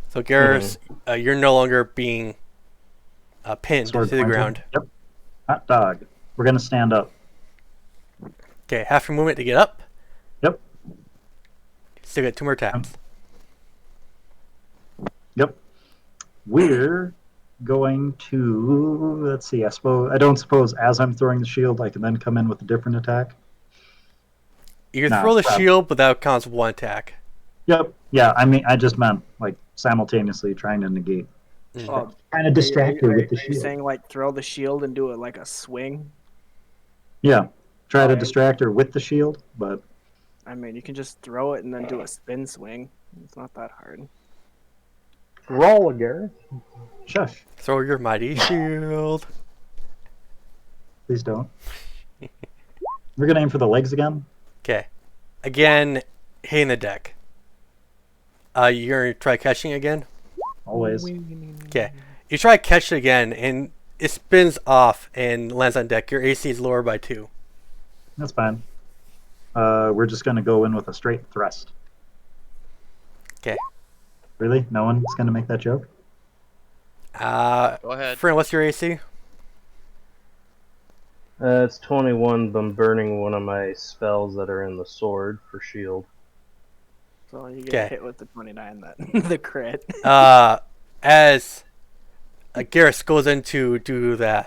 So Garrett, you're no longer being pinned Sword to the pointer. ground. Yep. Hot dog. We're gonna stand up. Okay, half your movement to get up. Yep. Still got 2 more attacks. Yep. We're going to, let's see, I don't suppose as I'm throwing the shield I can then come in with a different attack. You can Nah, throw the crap. shield, but that counts 1 attack. Yep. Yeah, I just meant like simultaneously trying to negate. Oh, Trying to distract her with the Are you shield. saying like throw the shield and do it like a swing? Yeah. Try to Okay. distract her with the shield, but I mean, you can just throw it and then do a spin swing. It's not that hard. Roll, Gareth. shush. Throw your mighty shield. Please don't. We're gonna aim for the legs again. Okay. Again, hitting the deck. You're going to try catching again? Always. Okay. You try to catch it again, and it spins off and lands on deck. Your AC is lower by 2. That's fine. We're just gonna go in with a straight thrust. Okay. Really? No one's gonna make that joke? Go ahead. Friend, what's your AC? It's 21, but I'm burning one of my spells that are in the sword for shield. So you get Okay. hit with the 29, that the crit. As Garrus goes in to do the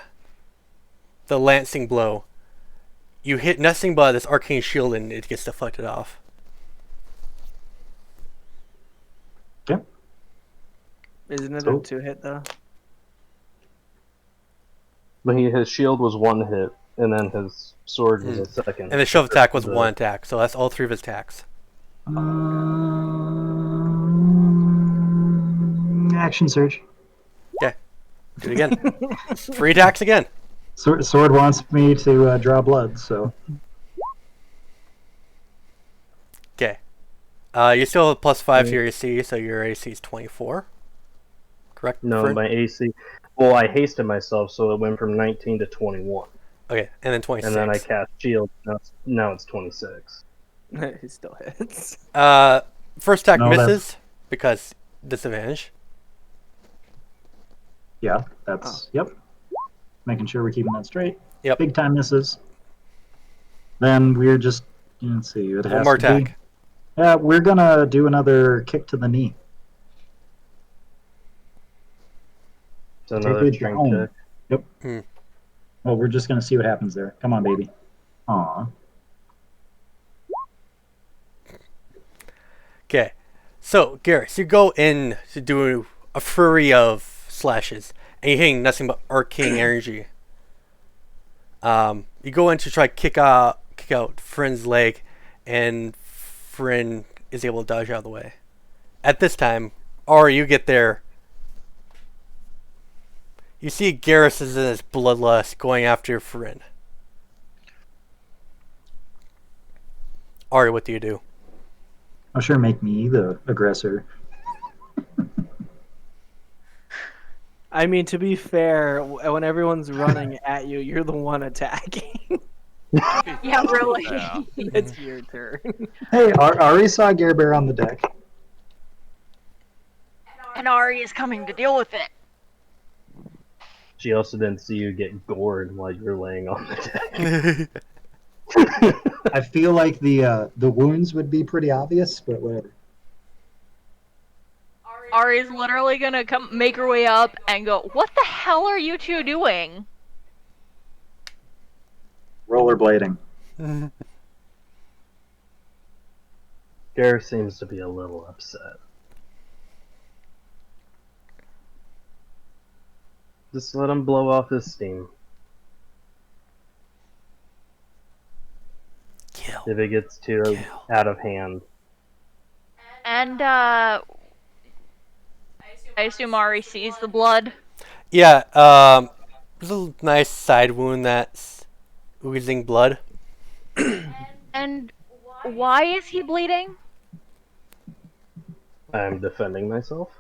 lancing blow, you hit nothing but this arcane shield and it gets deflected off. Okay. Isn't it So- a 2-hit though? But his shield was 1 hit, and then his sword was a second. And the shove attack was 1 attack, so that's all 3 of his attacks. Action surge. Okay. Do it again. 3 attacks again. Sword wants me to draw blood, so Okay. You still have +5 to your AC, so your AC is 24. Correct? No, friend? my AC. Well, I hasted myself, so it went from 19 to 21. Okay, and then 26. And then I cast shield. Now it's 26. He still hits. First attack No, misses because disadvantage. yeah, that's yep. Making sure we're keeping that straight. Yep. Big time misses. Then we're just let's see. It One has more to be- attack. Yeah, we're gonna do another kick to the knee. It's another it strength down. check. Yep. Hmm. Well, we're just gonna see what happens there. Come on, baby. Aw. Okay, so Garrus, you go in to do a flurry of slashes, and you're hitting nothing but arcane energy. You go in to try kick out Friend's leg, and Friend is able to dodge out of the way. At this time, or you get there, you see Garrus is in his bloodlust going after Friend. Ari, what do you do? Oh, sure, make me the aggressor. I mean, to be fair, when everyone's running at you, you're the one attacking. Yeah, really. Yeah. It's your turn. Hey, Ari saw Gare Bear on the deck. And Ari is coming to deal with it. She also didn't see you get gored while you were laying on the deck. I feel like the wounds would be pretty obvious, but whatever. Ari's literally gonna come make her way up and go, "What the hell are you two doing?" Rollerblading. Gareth seems to be a little upset. Just let him blow off his steam. Kill. If it gets too out of hand. And I assume Ari sees the blood. Yeah, there's a nice side wound that's oozing blood. And why is he bleeding? I'm defending myself.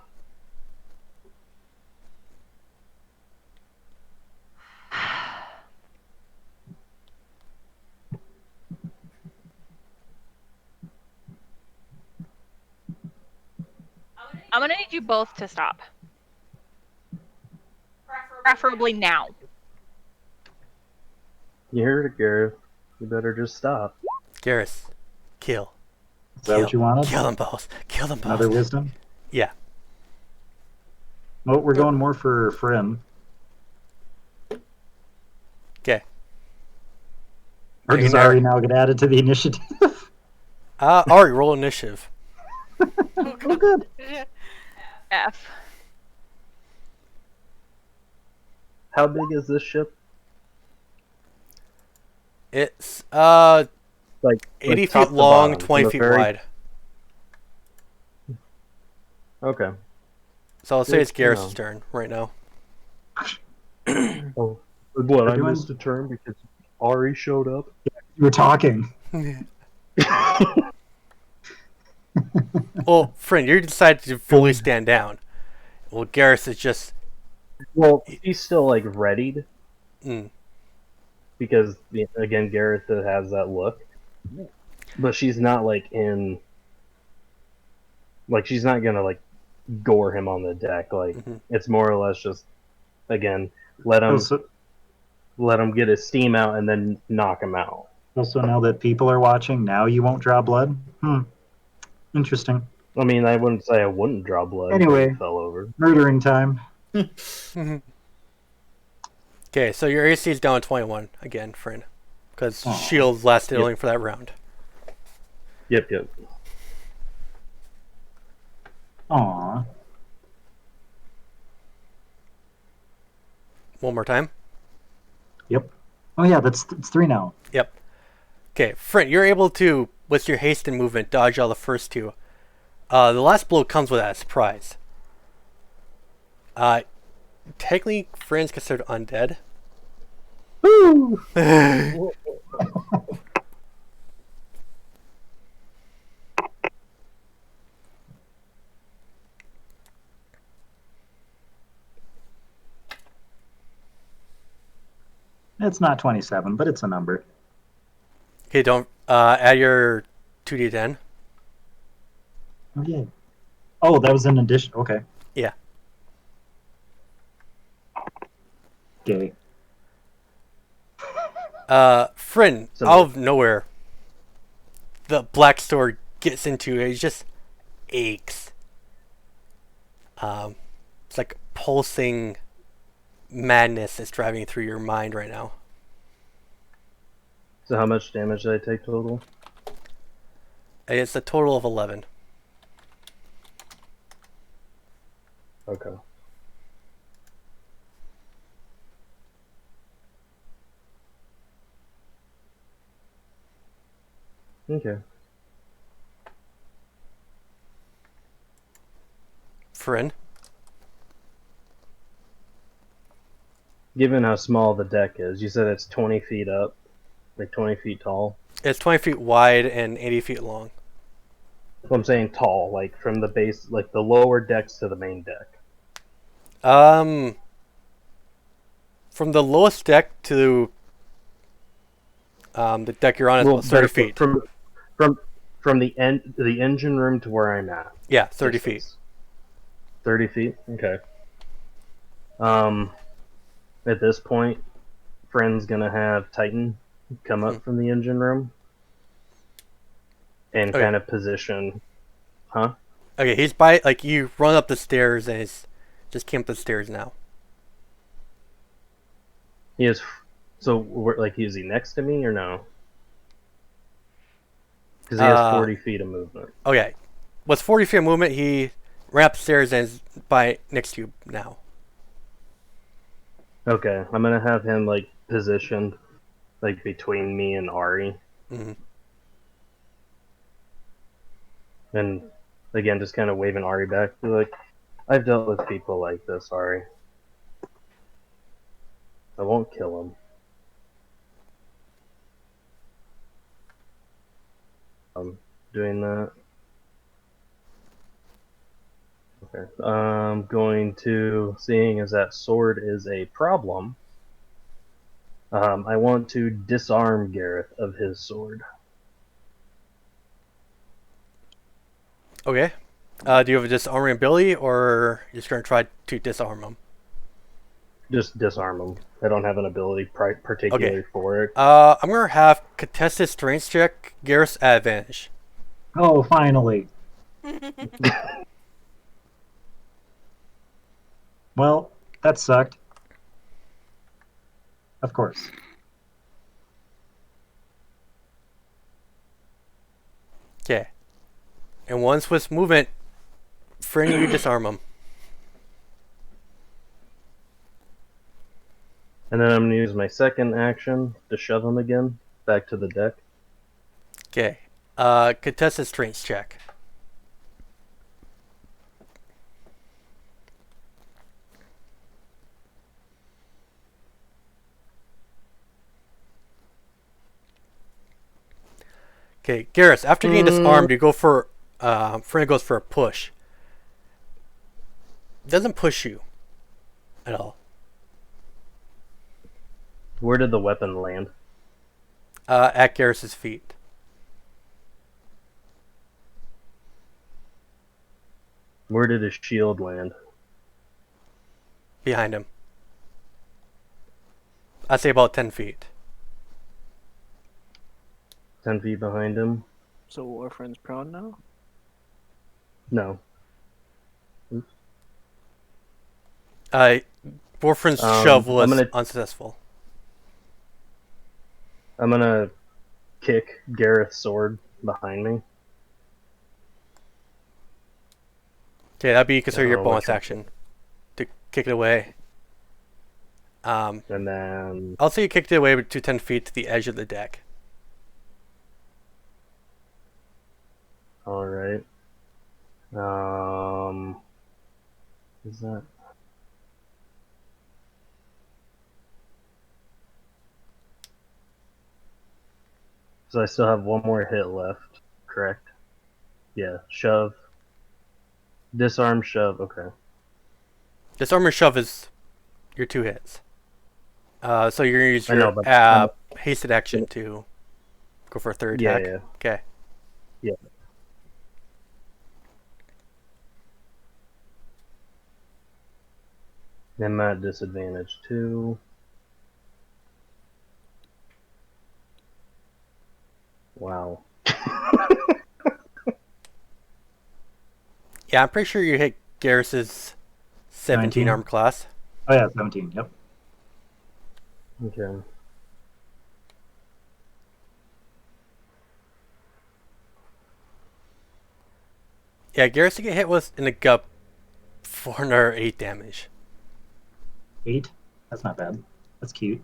I'm gonna need you both to stop. Preferably now. You heard it, Gareth. You better just stop. Garrus, kill. Is that what you wanted? Kill them both. Kill them both. Another wisdom? Yeah. Well, we're going more for Fryn. Okay. Or does Ari now get added to the initiative? Ari, roll initiative. Oh, good. F. How big is this ship? It's Like 80 top feet to long, bottom, 20 from the feet very- wide. Okay. So I'll say it's Good to Garrus' know. turn right now. Oh, what? I doing- missed a turn because Ari showed up. You were talking. Well, friend, you decided to fully stand down. Well, Garrus is just... Well, he's still like readied Mm. because again, Gareth has that look, but she's not like in. Like she's not gonna like gore him on the deck. Like it's more or less just again let him get his steam out and then knock him out. Also, now that people are watching, now you won't draw blood? Interesting. I mean, I wouldn't say I wouldn't draw blood. Anyway. If he fell over. Murdering time. Okay, so your AC is down to 21 again, friend. Because shields lasted only for that round. Yep. Aww. One more time. Yep. Oh yeah, it's 3 now. Yep. Okay, friend, you're able to, with your haste and movement, dodge all the first two. The last blow comes with that surprise. Technically, friend's considered undead. Woo! It's not 27, but it's a number. Okay, don't add your 2d10. Okay. Oh, that was an addition. Okay. Yeah. Okay. Friend, out of nowhere, the black sword gets into it. It just aches. It's like pulsing madness that's driving through your mind right now. So how much damage did I take total? It's a total of 11. Okay. Okay. Friend? Given how small the deck is, you said it's 20 feet up, like 20 feet tall. It's 20 feet wide and 80 feet long. So I'm saying tall, like from the base, like the lower decks to the main deck. From the lowest deck to the deck you're on is about 30 feet. From the engine room to where I'm at. Yeah, 30 feet. 30 feet. Okay. at this point, Friend's gonna have Titan come up from the engine room and Okay. kind of position. Huh? Okay, he's by, like, you run up the stairs and he's just came up the stairs now. He is. So, like, is he next to me or no? Because he has 40 feet of movement. Okay. What's 40 feet of movement? He ran up the stairs and is by next to you now. Okay, I'm gonna have him like positioned, like between me and Ari, Mm-hmm. and again, just kind of waving Ari back. Be like, I've dealt with people like this, Ari. I won't kill him. I'm doing that. Okay. I'm going to, seeing as that sword is a problem, I want to disarm Gareth of his sword. Okay. Do you have a disarming ability, or you're just going to try to disarm him? Just disarm him. I don't have an ability particularly for it. I'm going to have contested strength check, Garrus at advantage. Oh, finally. Well, that sucked. Of course. Okay. And one swift movement, friend, you disarm him. And then I'm going to use my second action to shove him again back to the deck. Okay. Contested strength check. Okay, Garrus, after getting disarmed, you go for, friend goes for a push. Doesn't push you at all. Where did the weapon land? At Garrus's feet. Where did his shield land? Behind him. I'd say about 10 feet. 10 feet behind him? So Warfriend's prone now? No. Warfriend's shove was I'm gonna- unsuccessful. I'm gonna kick Gareth's sword behind me. Okay, that'd be considered your Oh, bonus which one? action. To kick it away. And then I'll say you kicked it away to 10 feet to the edge of the deck. alright. Is that so I still have one more hit left, correct? Yeah, shove. Disarm, shove, okay. Disarm and shove is your 2 hits. So you're going to use I know, your but hasted action to go for a third Yeah, attack. yeah. Okay. Yeah. I'm at disadvantage too. Wow. Yeah, I'm pretty sure you hit Garrus's 17 19. arm class. Oh, yeah, 17. Yep. Okay. Yeah, Garrus to get hit with in the gut for another 8 damage. 8? That's not bad. That's cute.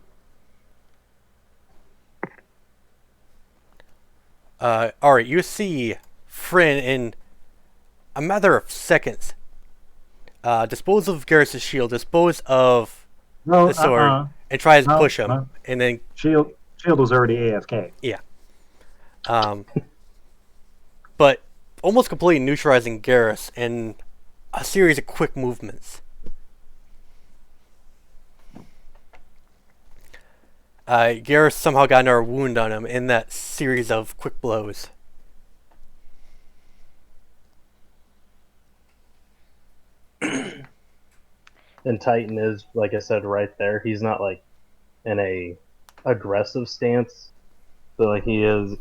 Alright, you see Fryn in a matter of seconds dispose of Garrus's shield, dispose of No, the sword, and tries to push him. And then, Shield was already AFK. yeah. But almost completely neutralizing Garrus in a series of quick movements. Garrus somehow got another wound on him in that series of quick blows. And Titan is, like I said, right there. He's not like in a aggressive stance, but like he is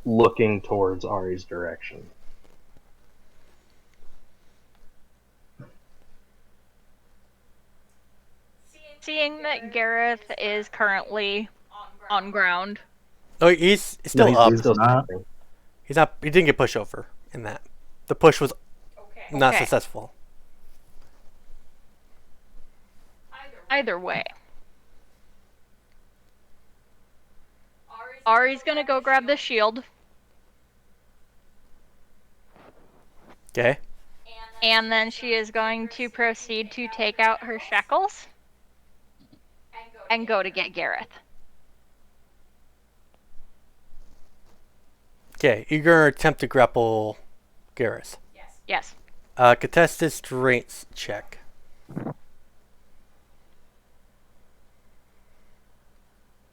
looking towards Ari's direction. Seeing that Gareth is currently on ground. Oh, he's still No, up. he's still not. standing. He's not. He didn't get pushed over in that. The push was not Okay. successful. Either way. Ari's gonna go grab the shield. Okay. And then she is going to proceed to take out her shackles and go to get Gareth. Okay. You're gonna attempt to grapple Garrus. Yes. Contested strength check.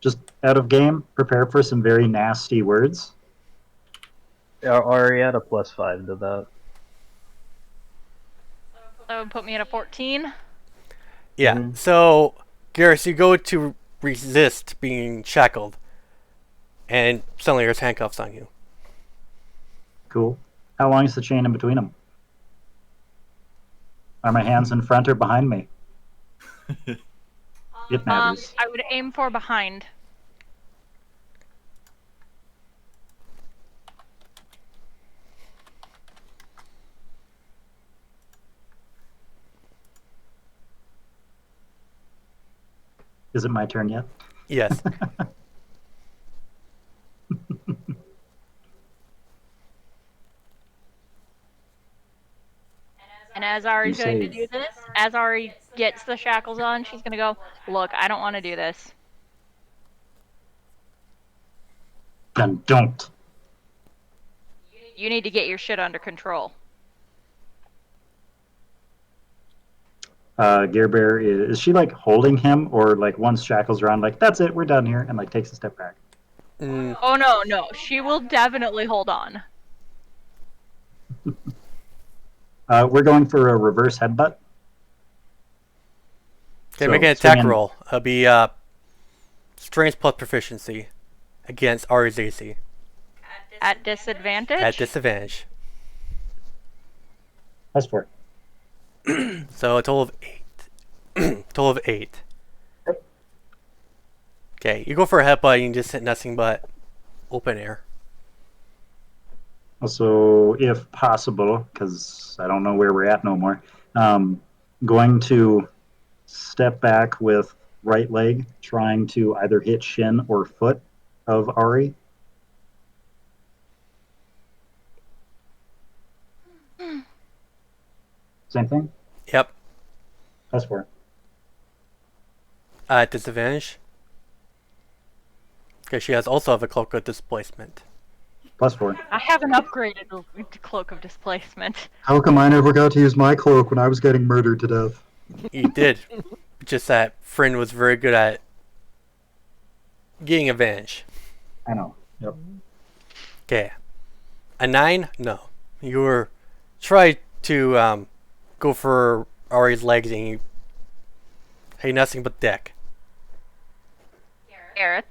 Just out of game, prepare for some very nasty words. Ari had a +5 to that. That would put me at a 14. Yeah. Mhm. So, Garrus, you go to resist being shackled, and suddenly there's handcuffs on you. Cool. How long is the chain in between them? Are my hands in front or behind me? It matters. I would aim for behind. Is it my turn yet? Yes. And as Ari's You going to save. do this, as Ari gets the shackles on, she's going to go, look, I don't want to do this. Then don't. You need to get your shit under control. Gear Bear is she like holding him, or like once shackles around, like that's it, we're done here, and like takes a step back? Mm, Oh, no. She will definitely hold on. We're going for a reverse headbutt. okay, So, make an attack swinging- roll. It'll be strength plus proficiency against Ari's AC At disadvantage? at disadvantage. That's four. So a total of 8. Total of 8. Yep. Okay, you go for a headbutt, you can just hit nothing but open air. Also, if possible, because I don't know where we're at no more, going to step back with right leg, trying to either hit shin or foot of Ari. Same thing? Yep. That's four. At disadvantage. Okay, she has also have a cloak of displacement. Plus four. I haven't upgraded to Cloak of Displacement. How come I never got to use my cloak when I was getting murdered to death? You did. Just that Friend was very good at getting advantage. I know. Yep. Okay. A 9? No. You were try to go for Ari's legs and you hey nothing but deck. Gareth,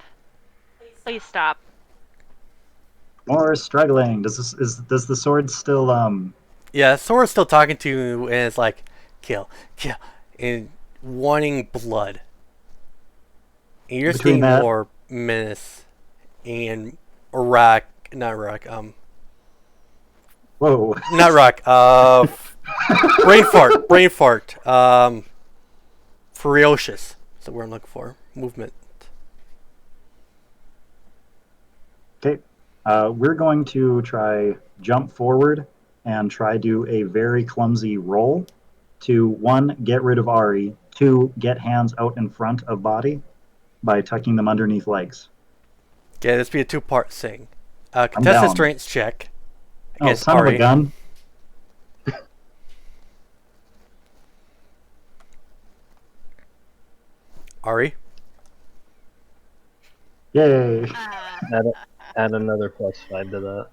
please stop. More struggling. Does the sword still Yeah, Sora's still talking to you and it's like kill, and wanting blood. And you're Between seeing that- more menace and Iraq, not Iraq, whoa. not Iraq, brain fart, ferocious. That's the word I'm looking for. Movement. Okay. We're going to try jump forward and try do a very clumsy roll to 1, get rid of Ari, 2, get hands out in front of body by tucking them underneath legs. Okay, this be a 2-part thing. down. Contested strength check Oh, against son of Ari. a gun. Ari. Yay. Add another +5 to that.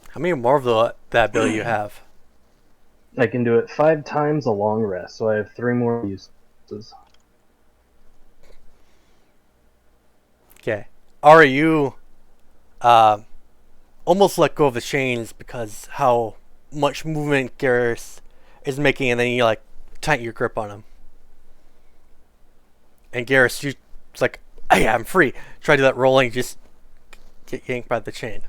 How many more of that ability you have? I can do it 5 times a long rest, so I have 3 more uses. Okay. Ari, you almost let go of the chains because how much movement Garrus is making, and then you like tighten your grip on him. And Garrus, you it's like, hey, I'm free. Try to do that rolling, just get yanked by the chain.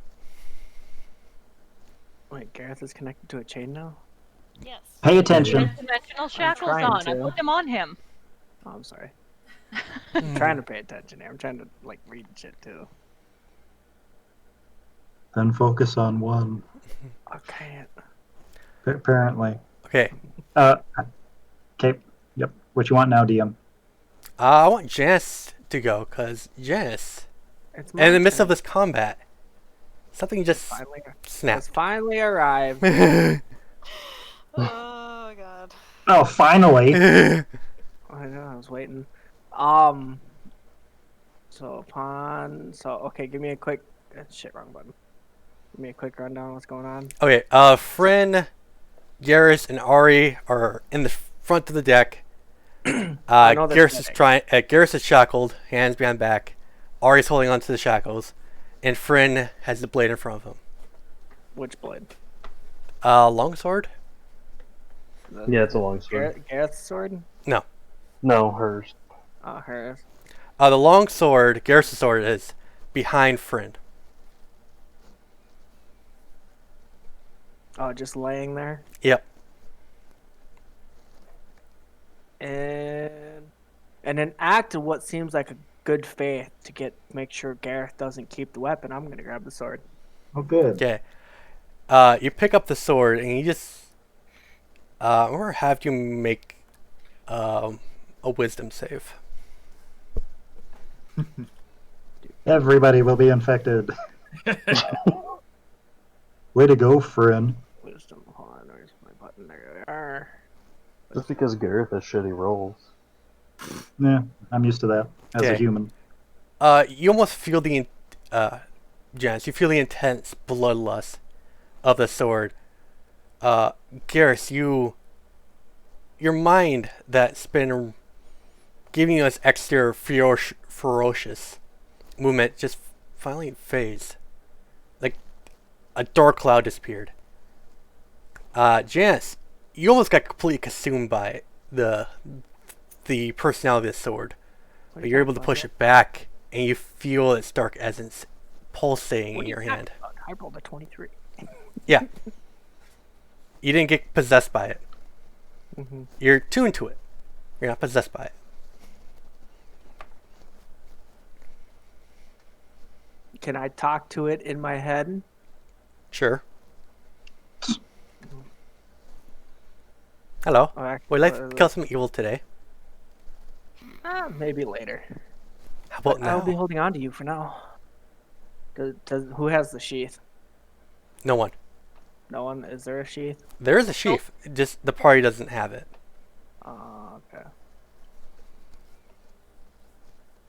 Wait, Gareth is connected to a chain now? Yes. Pay He attention. has dimensional shackles trying on. I to. put them on him. Oh, I'm sorry. I'm trying to pay attention here. I'm trying to like read shit too. Then focus on one. I can't. Apparently. Okay. Okay. Yep. What you want now, DM? I want Janice to go, because Janice, It's in the midst turn. of this combat, something just Finally, it's snapped. finally arrived. Oh god. Oh, finally. I know. I was waiting. So okay. Give me a quick. Shit, wrong button. Give me a quick rundown of what's going on. Okay, Fryn, Garrus, and Ari are in the front of the deck. I know they're Garrus is shackled, hands behind back. Ari's holding onto the shackles, and Fryn has the blade in front of him. Which blade? Longsword? Yeah, it's a long sword. Gareth's sword? No, hers. Oh, hers. The longsword, Garrus' sword, is behind Fryn. Oh, just laying there. Yep. And an act of what seems like a good faith to make sure Gareth doesn't keep the weapon, I'm gonna grab the sword. Oh, good. Okay. You pick up the sword, and you just... I'm going to have you make a wisdom save. Everybody will be infected. Way to go, friend. Wisdom. Hold on, where's my button? There we are. Just because Gareth has shitty rolls. Yeah, I'm used to that as a Okay. human. You almost feel the... Janice, you feel the intense bloodlust of the sword. Garrus, your mind that's been giving you this extra ferocious movement just finally fades. Like a dark cloud disappeared. Janice, you almost got completely consumed by the personality of the sword. But you're able to push it back, and you feel its dark essence pulsating in your hand. I rolled a 23. Yeah. You didn't get possessed by it. Mm-hmm. You're tuned to it. You're not possessed by it. Can I talk to it in my head? Sure. Hello. Or Would you like to kill some evil today? Maybe later. How about But I'll be now? holding on to you for now. Who has the sheath? No one. No one? Is there a sheath? There is a sheath. Just the party doesn't have it. Okay.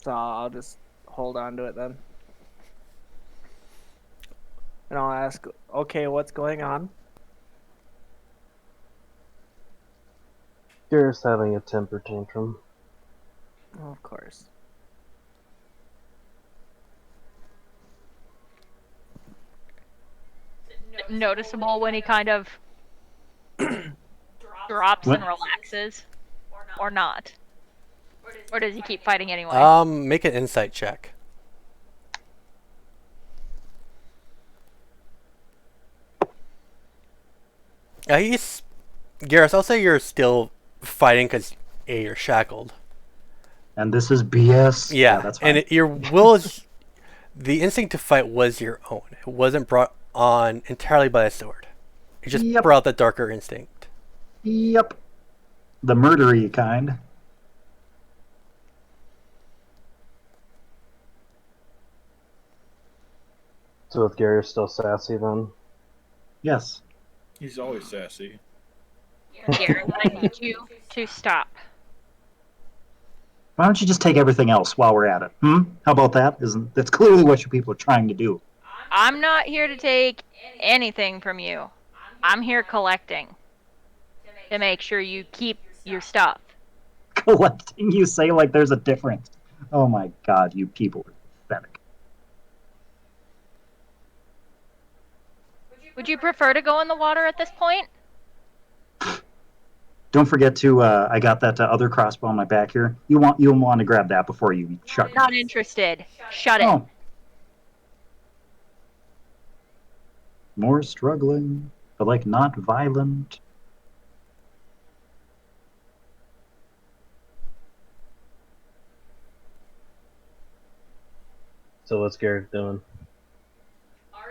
So I'll just hold on to it then. And I'll ask, okay, what's going on? Gareth's having a temper tantrum. Oh, of course. Noticeable when he kind of drops What? and relaxes, or not? Or does he keep fighting anyway? Make an insight check. Garrus, I'll say you're still fighting because you're shackled. And this is BS. Yeah, that's fine. and your will is... The instinct to fight was your own. It wasn't brought on entirely by the sword. It just Yep. brought the darker instinct. Yep. The murdery kind. So is Gareth still sassy then? Yes. He's always sassy. Garrett, I need you to stop. Why don't you just take everything else while we're at it? How about that? That's clearly what you people are trying to do. I'm not here to take anything from you. I'm here collecting. to make sure you keep your stuff. Collecting, you say like there's a difference. Oh my god, you people are pathetic. Would you prefer to go in the water at this point? Don't forget to, I got that other crossbow on my back here. You'll want to grab that before you shut. Not interested. Shut it. Oh. More struggling, but like not violent. So what's Garrett doing?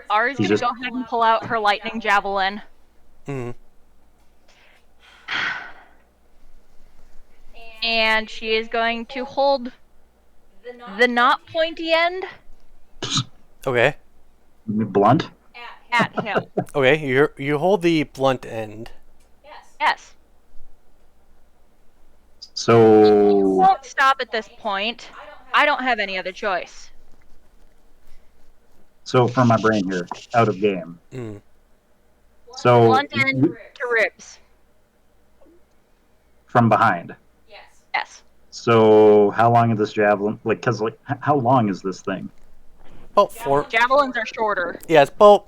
Ari's He's gonna just- go ahead and pull out her lightning javelin. Mm. And she is going to hold the not pointy end Okay. Blunt? at him. Okay, you hold the blunt end. Yes. So Won't stop at this point. I don't have any other choice. for my brain here, out of game. Mm. So Blunt end to ribs. from behind. Yes. So how long is this javelin? Like, cause like, how long is this thing? About 4. Javelins are shorter. Yeah, it's about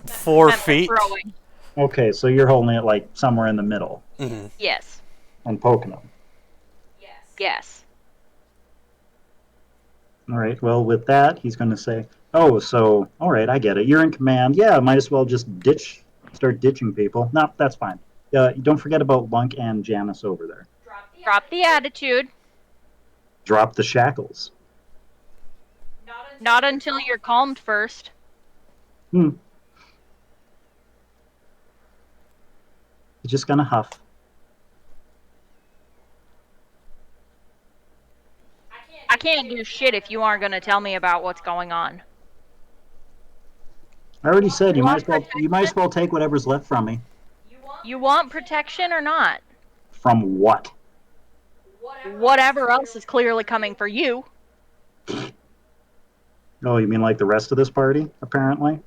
4 meant for feet. throwing. Okay, so you're holding it like somewhere in the middle Mm-hmm. Yes. and poking them. Yes. All right. Well, with that, he's going to say, "Oh, so all right, I get it. You're in command. Yeah, might as well just start ditching people. No, that's fine. Don't forget about Lunk and Janice over there. Drop the attitude. Drop the shackles. Not until you're calmed first. You're just gonna huff. I can't do shit if you aren't gonna tell me about what's going on. I already said you might as well take whatever's left from me. You want protection or not? From what? Whatever else is clearly coming for you. Oh, you mean like the rest of this party? Apparently.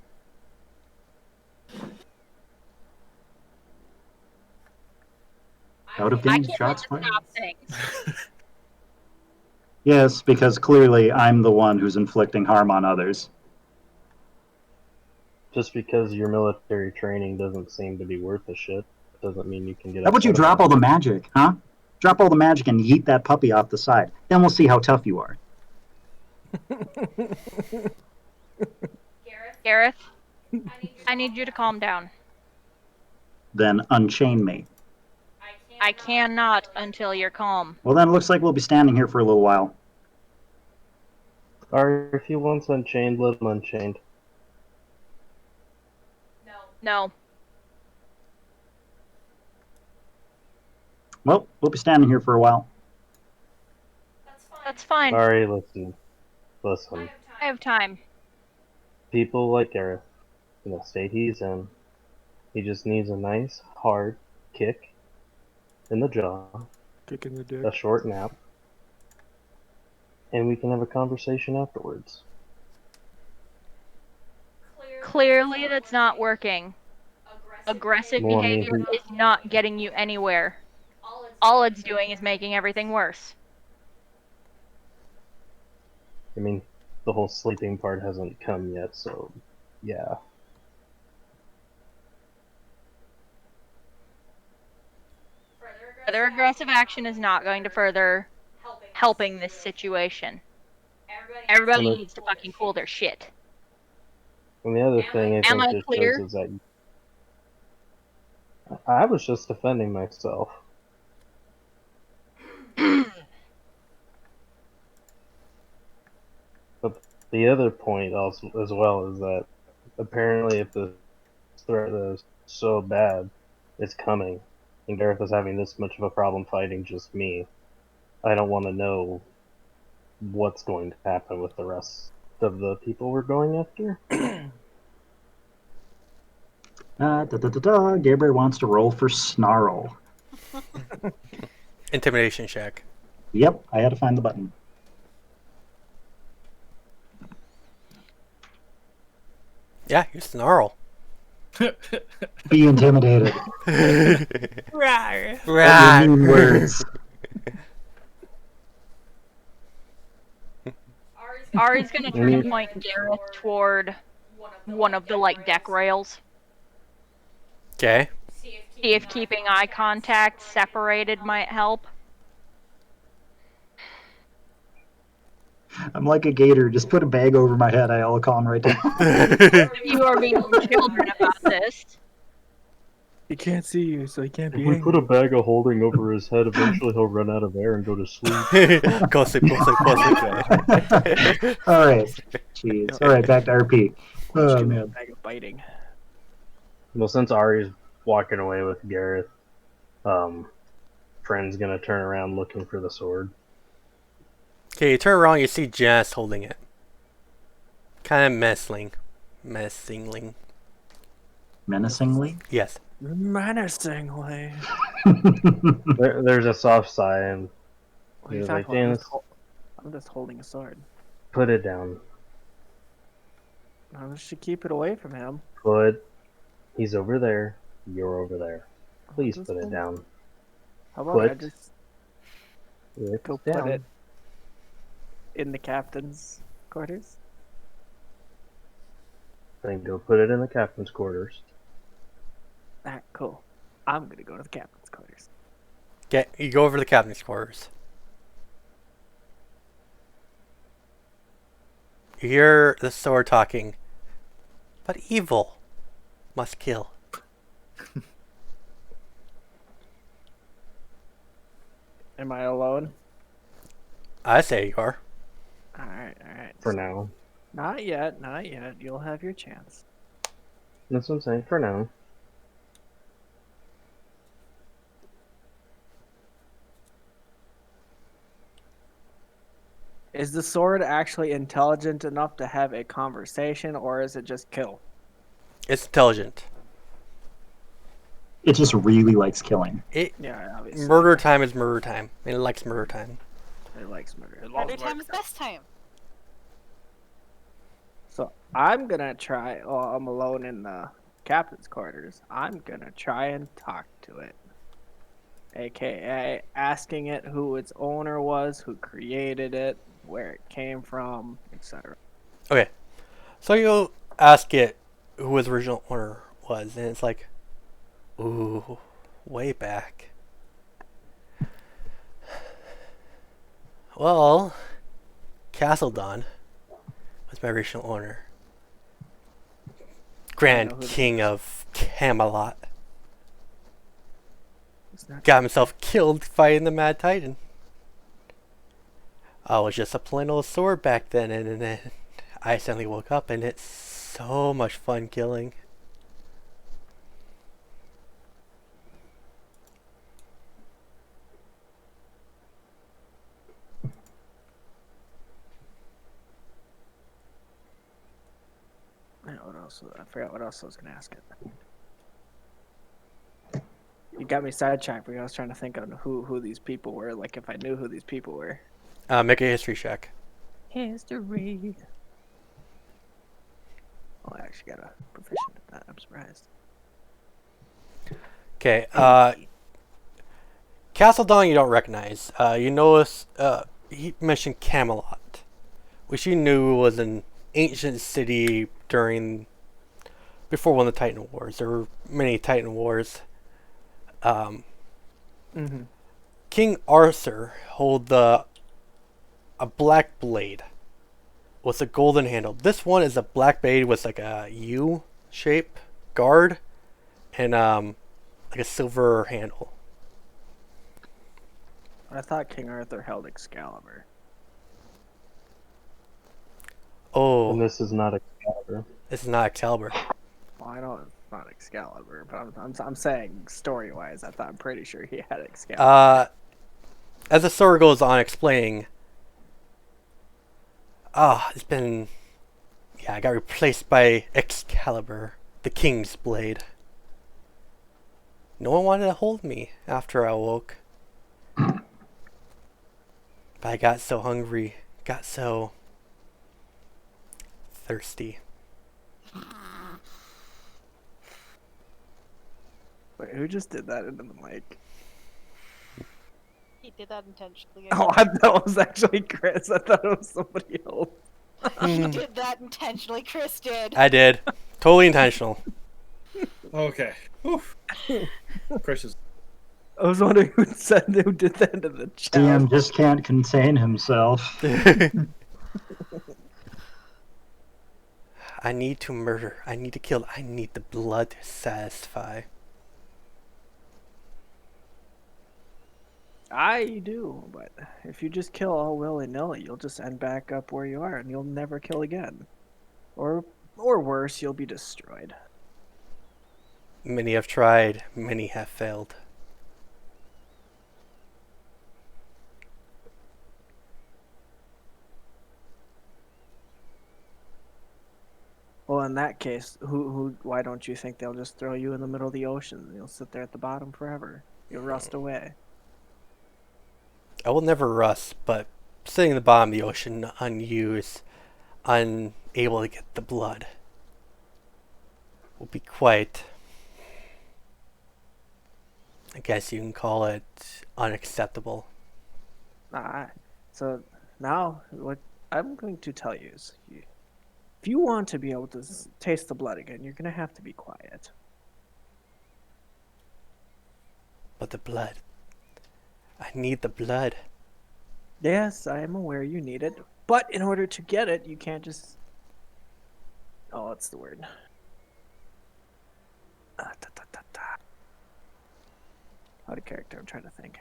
Out of I game, can't shots let fired. stop things. Yes, because clearly I'm the one who's inflicting harm on others. Just because your military training doesn't seem to be worth a shit doesn't mean you can get. How about you upset drop about all the it. magic, huh? Drop all the magic and yeet that puppy off the side. Then we'll see how tough you are. Gareth, I need you to calm down. Then unchain me. I cannot until you're calm. Well, then it looks like we'll be standing here for a little while. Or if he wants unchained, let him unchained. No. Well, we'll be standing here for a while. That's fine. Sorry, listen. I have time. People like Gareth, in the state he's in, he just needs a nice, hard kick in the jaw, Kick in the dick. a short nap, and we can have a conversation afterwards. Clearly that's not working. Aggressive Well, I mean, behavior is not getting you anywhere. All it's doing is making everything worse. I mean, the whole sleeping part hasn't come yet, so yeah. Further aggressive action is not going to further helping this situation. Everybody Well, needs to fucking cool their shit. And the other thing I Am I think it clear? shows is that I was just defending myself. But the other point also as well is that apparently if the threat is so bad, it's coming, and Gareth is having this much of a problem fighting just me, I don't want to know what's going to happen with the rest of the people we're going after. Gabriel wants to roll for snarl. Intimidation check. Yep, I had to find the button. Yeah, you snarl. Be intimidated. Rawr. At your mean words. Ari's gonna try to point Gareth toward one of the like deck rails. Okay. See if keeping eye contact separated might help. I'm like a gator. Just put a bag over my head. I'll calm right down. You are being children about this. He can't see you, so he can't If be we angry. put a bag of holding over his head, eventually he'll run out of air and go to sleep. Go sleep, go sleep, go sleep, go. All right. Jeez. All right, back to RP. Oh, man. Bag of biting. Well, since Ari's walking away with Gareth, Friend's gonna turn around looking for the sword. Okay, you turn around, you see Janice holding it. Kind of menacingly. Menacingly? Yes. Menacingly. There's a soft sigh, and What are you he's talking like, about? Janice, I'm just holding a sword. put it down. I should keep it away from him. He's over there. You're over there. Please Just put it hold- down. How about I Put just it go down. put it in the captain's quarters? Then go put it in the captain's quarters. Ah, cool. I'm gonna go to the captain's quarters. Okay, you go over to the captain's quarters. You hear the sword talking. But evil must kill. Am I alone? I say you are. Alright. For now. Not yet. You'll have your chance. That's what I'm saying. For now. Is the sword actually intelligent enough to have a conversation, or is it just kill? It's intelligent. It just really likes killing. Yeah, obviously. Murder time is murder time. And it likes murder time. It likes murder. It loves Murder time is murder. best time. So I'm gonna try. Oh, I'm alone in the captain's quarters. I'm gonna try and talk to it, aka asking it who its owner was, who created it, where it came from, etc. Okay. So you ask it who his original owner was, and it's like, ooh, way back. Well, Castledon was my original owner. Grand King of Camelot. Got himself killed fighting the Mad Titan. I was just a plain old sword back then, and then I suddenly woke up, and it's so much fun killing. I forgot what else I was gonna ask it. You got me sidetracked because I was trying to think on who these people were, like if I knew who these people were. Make a history check. History. Oh, I actually got a proficient at that. I'm surprised. Okay, Castledon you don't recognize. You notice he mentioned Camelot, which you knew was an ancient city before one of the Titan Wars. There were many Titan Wars. King Arthur held a black blade with a golden handle. This one is a black blade with like a U shape guard and like a silver handle. I thought King Arthur held Excalibur. Oh, And this is not Excalibur. this is not Excalibur. Well, I know it's not Excalibur, but I'm saying story-wise, I'm pretty sure he had Excalibur. As the story goes on explaining, it's been, I got replaced by Excalibur, the King's Blade. No one wanted to hold me after I awoke. But I got so hungry, got so thirsty. Wait, who just did that into the mic? He did that intentionally. Oh, I thought it was actually Chris. I thought it was somebody else. He did that intentionally. Chris did. I did. Totally intentional. Okay. Oof. Chris is. I was wondering who did that into the chat. DM just can't contain himself. I need to murder. I need to kill. I need the blood to satisfy. I do, but if you just kill all willy-nilly, you'll just end back up where you are, and you'll never kill again. Or worse, you'll be destroyed. Many have tried. Many have failed. Well, in that case, why don't you think they'll just throw you in the middle of the ocean? You'll sit there at the bottom forever. You'll rust away. I will never rust, but sitting in the bottom of the ocean unused, unable to get the blood, will be quite, I guess you can call it, unacceptable. So now, what I'm going to tell you is, if you want to be able to taste the blood again, you're going to have to be quiet. But the blood. I need the blood. Yes, I am aware you need it, but in order to get it, you can't just... Oh, what's the word? Out of character, I'm trying to think.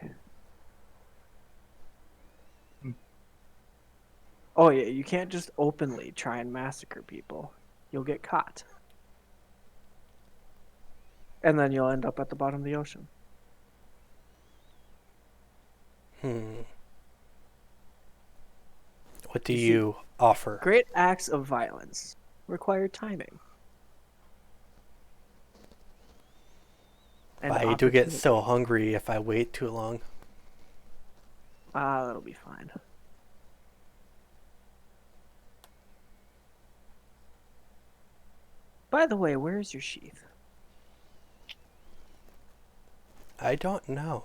Oh yeah, you can't just openly try and massacre people. You'll get caught. And then you'll end up at the bottom of the ocean. What do you offer? Great acts of violence require timing. And I do get opportunity. so hungry if I wait too long. That'll be fine. By the way, where's your sheath? I don't know.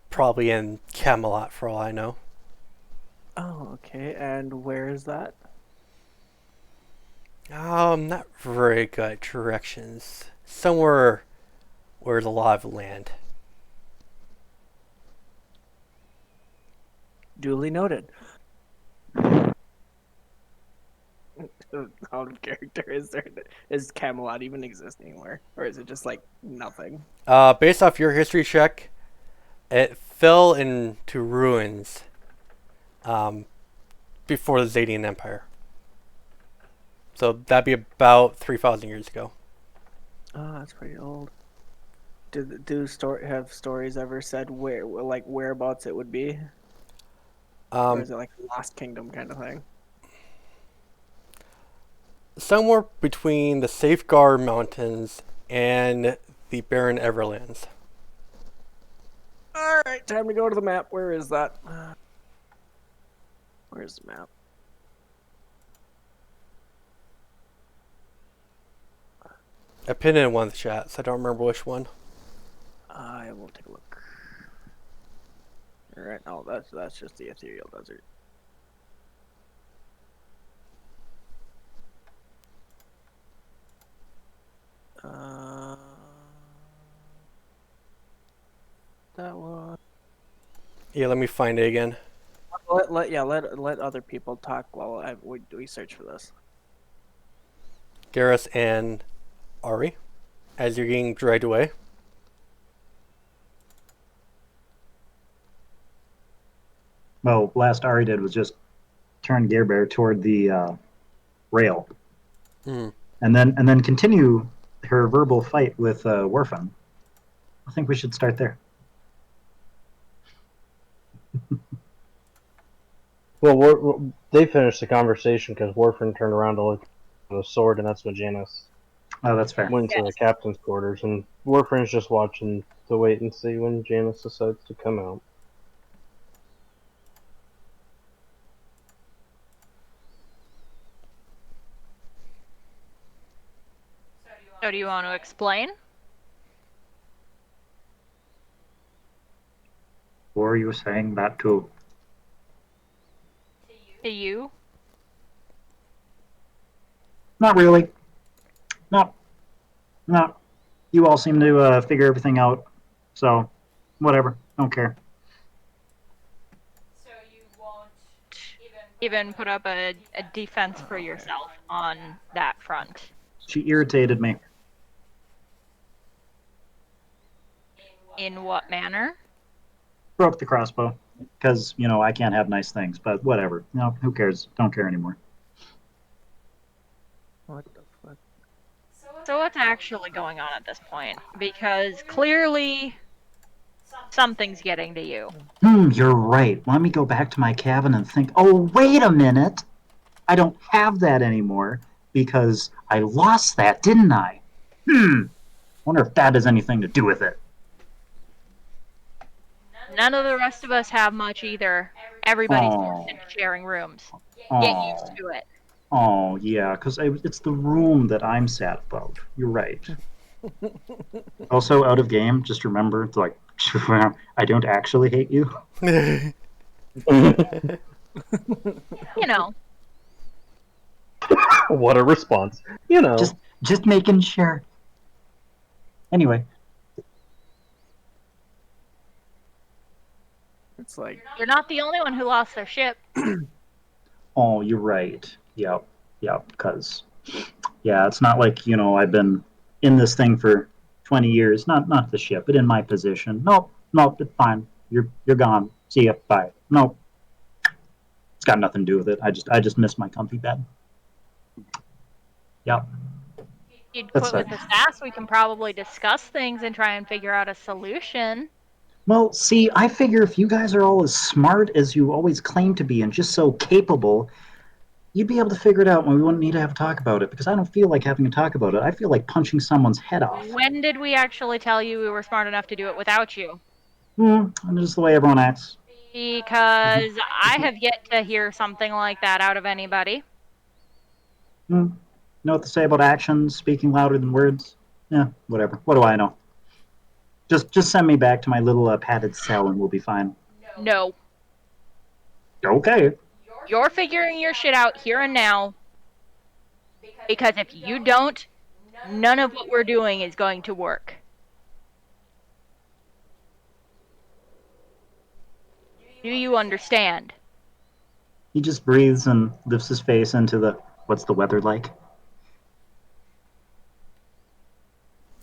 Probably in Camelot for all I know. Oh, okay. And where is that? I'm not very good at directions. Somewhere where there's a lot of land. Duly noted. Out of character, is Camelot even exist anymore, or is it just like nothing? Based off your history check, it fell into ruins before the Zadian Empire. So that'd be about 3,000 years ago. Oh, that's pretty old. Have stories ever said whereabouts it would be, or is it like a Lost Kingdom kind of thing? Somewhere between the Safeguard Mountains and the Barren Everlands. All right, time to go to the map. Where is that? Where's the map? I pinned it in one of the chats. I don't remember which one. I will take a look. All right, no, that's just the ethereal desert. That one. Yeah, let me find it again. Let other people talk while we search for this. Garrus and Ari, as you're getting dragged away. Well, last Ari did was just turn Gear Bear toward the rail, and then continue her verbal fight with Warfun. I think we should start there. Well, they finished the conversation because Warfrin turned around to look at the sword, and that's when Janice that's fair. went to the captain's quarters, and Warfrin's just watching to wait and see when Janice decides to come out. So do you want to explain? Or you were saying that too. To you? Not really. No. No. You all seem to figure everything out. So, whatever. Don't care. Even put up a defense for yourself on that front. She irritated me. In what manner? Broke the crossbow. Because, I can't have nice things. But whatever. Who cares? Don't care anymore. What the fuck? So what's actually going on at this point? Because clearly something's getting to you. You're right. Let me go back to my cabin and think, oh, wait a minute. I don't have that anymore because I lost that, didn't I? Wonder if that has anything to do with it. None of the rest of us have much either. Everybody's forced into sharing rooms. Get used to it. Oh, yeah, because it's the room that I'm sad about. You're right. Also, out of game, just remember, it's like, I don't actually hate you. You know. What a response. Just making sure. Anyway. It's like You're not the only one who lost their ship. Oh, you're right. Yep, because, it's not like, I've been in this thing for 20 years. Not the ship, but in my position. Nope, it's fine. You're gone. See ya, bye. Nope. It's got nothing to do with it. I just miss my comfy bed. Yep. You'd That's quit with the sass, we can probably discuss things and try and figure out a solution. Well, see, I figure if you guys are all as smart as you always claim to be and just so capable, you'd be able to figure it out and we wouldn't need to have a talk about it because I don't feel like having a talk about it. I feel like punching someone's head off. When did we actually tell you we were smart enough to do it without you? And just the way everyone acts. Because I have yet to hear something like that out of anybody. Know what to say about actions speaking louder than words? Yeah, whatever. What do I know? Just send me back to my little padded cell and we'll be fine. No. Okay. You're figuring your shit out here and now. Because if you don't, none of what we're doing is going to work. Do you understand? He just breathes and lifts his face into the, what's the weather like?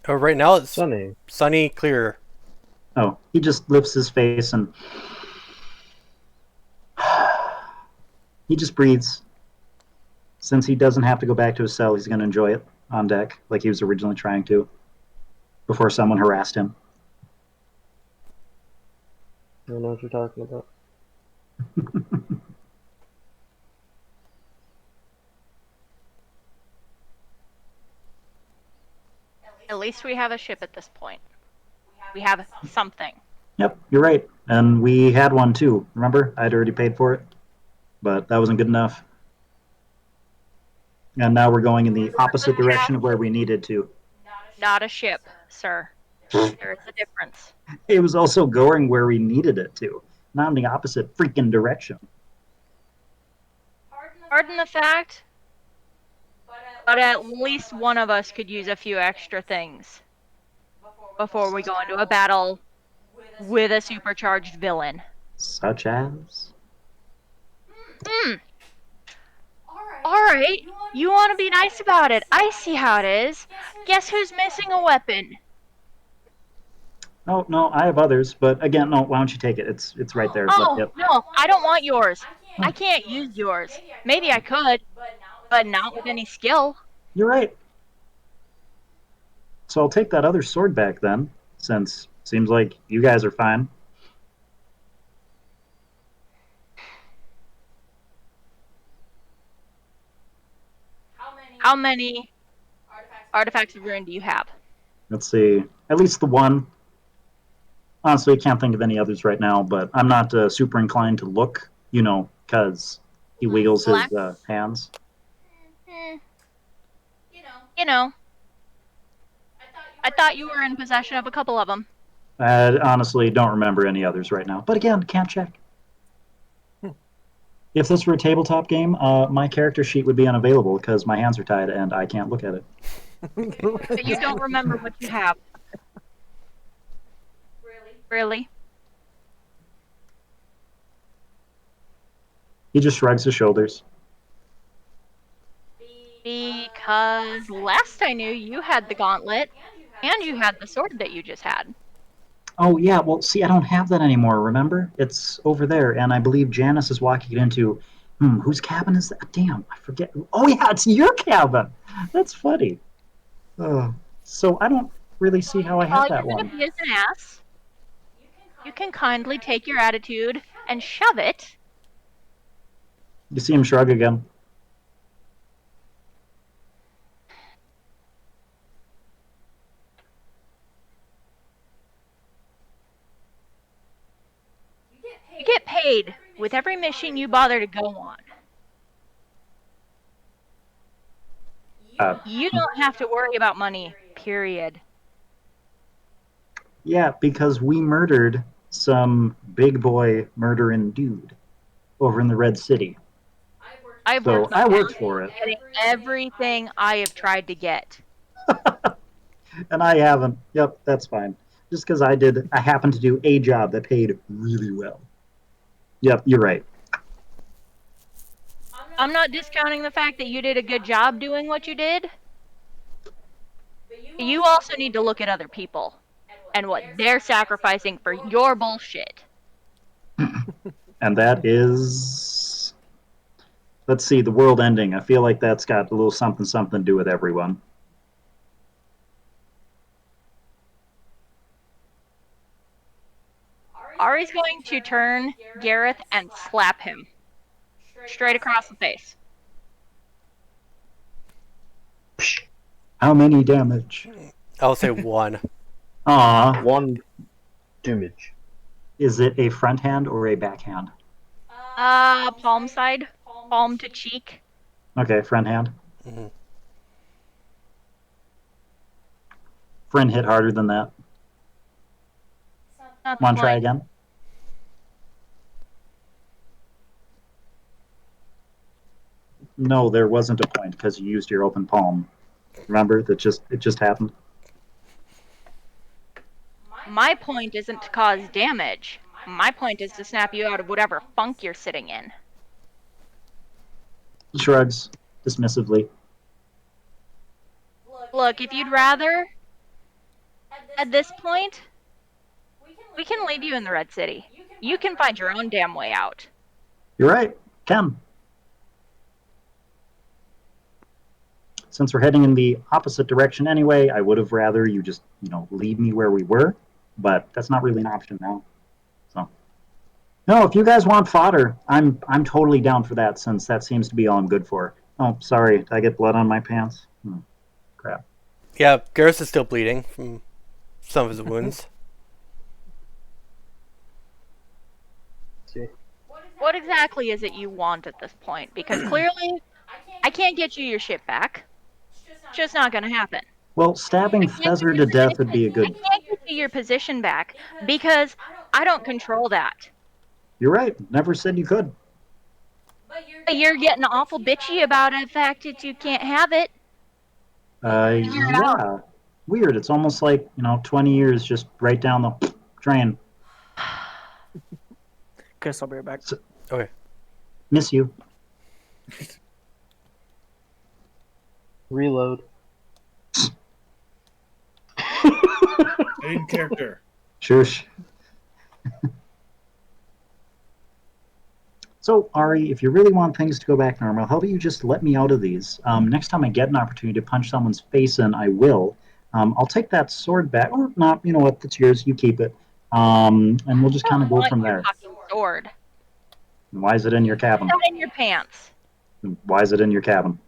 Oh, right now it's sunny, clear. Oh, he just lifts his face and he just breathes. Since he doesn't have to go back to his cell, he's going to enjoy it on deck like he was originally trying to before someone harassed him. I don't know what you're talking about. At least we have a ship at this point. We have something. Yep, you're right. And we had one too. Remember? I'd already paid for it. But that wasn't good enough. And now we're going in the opposite direction of where we needed to. Not a ship, sir. There is a difference. It was also going where we needed it to, not in the opposite freaking direction. Pardon the fact, but at least one of us could use a few extra things before we go into a battle with a supercharged villain. Such as? Alright, you want to be nice about it. I see how it is. Guess who's missing a weapon? Oh, no, I have others, but again, no, why don't you take it? It's right there. Oh, Yep. no, I don't want yours. I can't use yours. Maybe I could, but not with any skill. You're right. So I'll take that other sword back then, since it seems like you guys are fine. How many artifacts of ruin do you have? Let's see. At least the one. Honestly, I can't think of any others right now, but I'm not super inclined to look, because he wiggles his hands. You know. I thought you were in possession of a couple of them. I honestly don't remember any others right now. But again, can't check. If this were a tabletop game, my character sheet would be unavailable because my hands are tied and I can't look at it. But you don't remember what you have. Really? He just shrugs his shoulders. Because last I knew, you had the gauntlet, and you had the sword that you just had. Oh, yeah, well, see, I don't have that anymore, remember? It's over there, and I believe Janice is walking it into... whose cabin is that? Damn, I forget. Oh, yeah, it's your cabin! That's funny. So I don't really see how I If all have that you're going one. to be is an ass, you can kindly take your attitude and shove it. You see him shrug again. You get paid with every mission you bother to go on. You don't have to worry about money, period. Yeah, because we murdered some big boy murdering dude over in the Red City. I've So worked I on worked for it. getting everything I have tried to get. And I haven't. Yep, that's fine. Just because I happened to do a job that paid really well. Yep, you're right. I'm not discounting the fact that you did a good job doing what you did. You also need to look at other people and what they're sacrificing for your bullshit. And that is... Let's see, the world ending. I feel like that's got a little something something to do with everyone. Ari's going to turn Gareth and slap him straight across the face. How many damage? I'll say 1. Aw. 1 damage. Is it a front hand or a backhand? Palm side, palm to cheek. Okay, front hand. Mm-hmm. Friend hit harder than that. Not the Want to try point. again? No, there wasn't a point because you used your open palm. Remember that it just happened. My point isn't to cause damage. My point is to snap you out of whatever funk you're sitting in. He shrugs dismissively. Look, if you'd rather, at this point, we can leave you in the Red City. You can find your own damn way out. You're right, Ken. Since we're heading in the opposite direction anyway, I would have rather you just, leave me where we were, but that's not really an option now. So, no, if you guys want fodder, I'm totally down for that since that seems to be all I'm good for. Oh, sorry, did I get blood on my pants? Crap. Yeah, Garrus is still bleeding from some of his wounds. What exactly is it you want at this point? Because clearly, I can't get you your shit back. It's just not gonna happen. Well, stabbing Feather to death would be a I good... can't get you your position back because I don't control that. You're right, never said you could. But you're getting awful bitchy about the fact that you can't have it. Yeah. Weird, it's almost like, 20 years just right down the drain. Chris, I'll be right back. Okay. Miss you. Reload. In character. Shush. So, Ari, if you really want things to go back normal, how about you just let me out of these? Next time I get an opportunity to punch someone's face in, I will. I'll take that sword back, or not, you know what, that's yours, you keep it. And we'll just kind of go from there. Fucking sword. Why is it in your cabin? Not in your pants. Why is it in your cabin?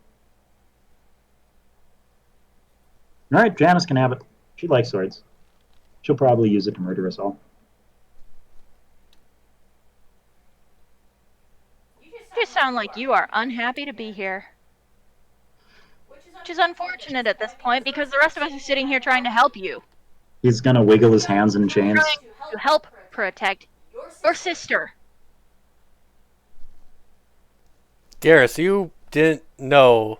All right, Janice can have it. She likes swords. She'll probably use it to murder us all. You just sound like you are unhappy to be here. Which is unfortunate at this point because the rest of us are sitting here trying to help you. He's gonna wiggle his hands in chains. Trying to help protect your sister. Garrus, you didn't know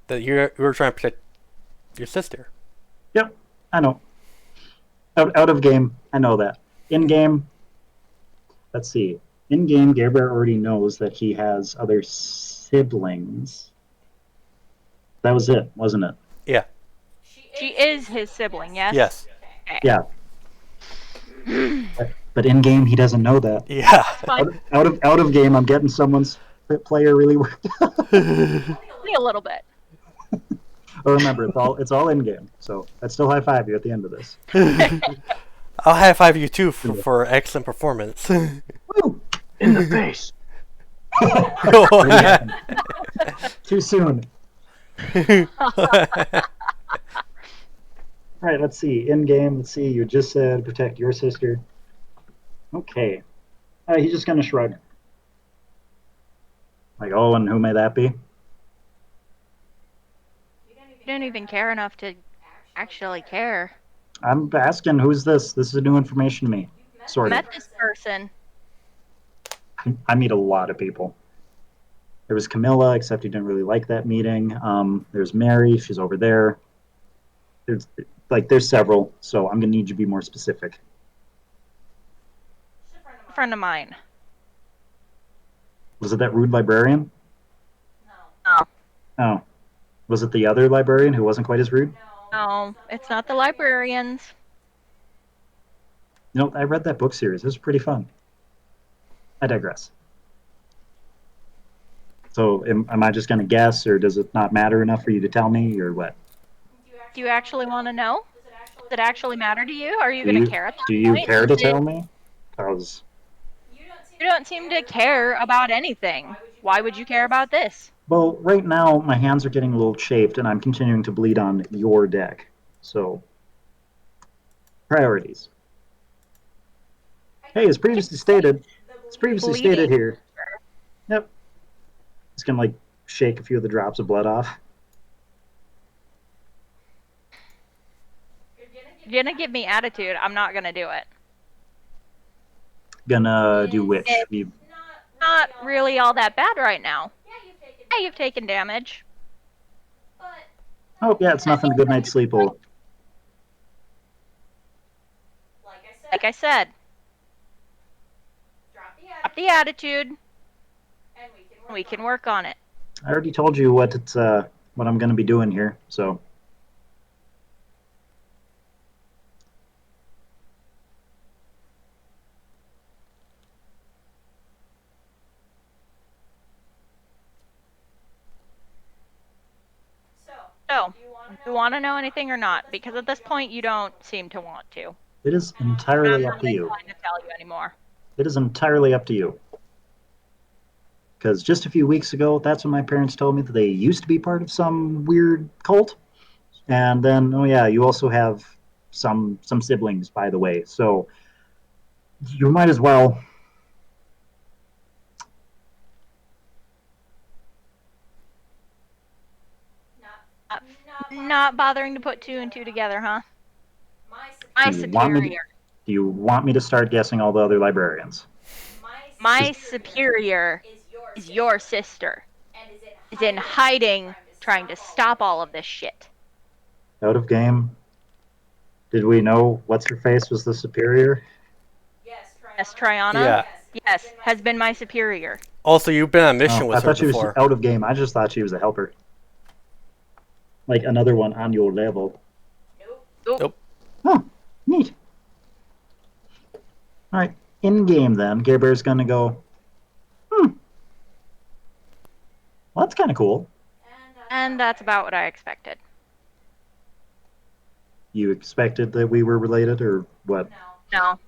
that you were trying to protect your sister. Yep, I know. Out of game, I know that. In game, let's see. In game, Gare Bear already knows that he has other siblings. That was it, wasn't it? Yeah. She is his sibling, yes? Yes. Okay. Yeah. But in game, he doesn't know that. Yeah. Out of game, I'm getting someone's player really worked up. Only a little bit. Oh, remember, it's all in game. So I'd still high five you at the end of this. I'll high five you too for excellent performance. Woo! In the face. Too soon. All right, let's see. In game, let's see. You just said protect your sister. Okay. He's just gonna shrug. Like, oh, and who may that be? You don't even care enough to actually care. I'm asking, who's this? This is new information to me. Sort of. Met this person. I meet a lot of people. There was Camilla, except he didn't really like that meeting. There's Mary, she's over there. There's several, so I'm gonna need you to be more specific. A friend of mine. Was it that rude librarian? No. Oh. Was it the other librarian who wasn't quite as rude? No, it's not the librarians. You know, I read that book series. It was pretty fun. I digress. So am I just going to guess, or does it not matter enough for you to tell me, or what? Do you actually want to know? Does it actually matter to you? Are you going to care at that Do you point? care to tell me? Because You don't seem to care about anything. Why would you care about this? well, right now my hands are getting a little chafed, and I'm continuing to bleed on your deck. So priorities. Hey, as previously stated here. Yep. Just gonna like shake a few of the drops of blood off. You're going to give me attitude. I'm not going to do it. Gonna do which? You Not really all that bad right now. Yeah, you've taken damage. Oh yeah, it's nothing. A good night's sleep will. Like I said, drop the attitude, and we can work on it. I already told you what I'm gonna be doing here. So So, do you want to know anything or not? Because at this point, you don't seem to want to. it is I'm entirely not up to really you. inclined to tell you anymore. It is entirely up to you. Because just a few weeks ago, that's when my parents told me that they used to be part of some weird cult. And then, oh yeah, you also have some siblings, by the way. So you might as well. Not bothering to put two and two together, huh? My Do you want me to- superior. Do you want me to start guessing all the other librarians? My superior is your sister. Is in hiding, trying to stop all of this shit. Out of game? Did we know what's her face was the superior? Yes, Triana? Yeah. Yes, has been my superior. Also, you've been on a mission Oh, I with her thought she was before. out of game. I just thought she was a helper. Like another one on your level. Nope. Oh, neat. All right, in game then, Gare Bear's gonna go. Well, that's kind of cool. And that's about what I expected. You expected that we were related, or what? No.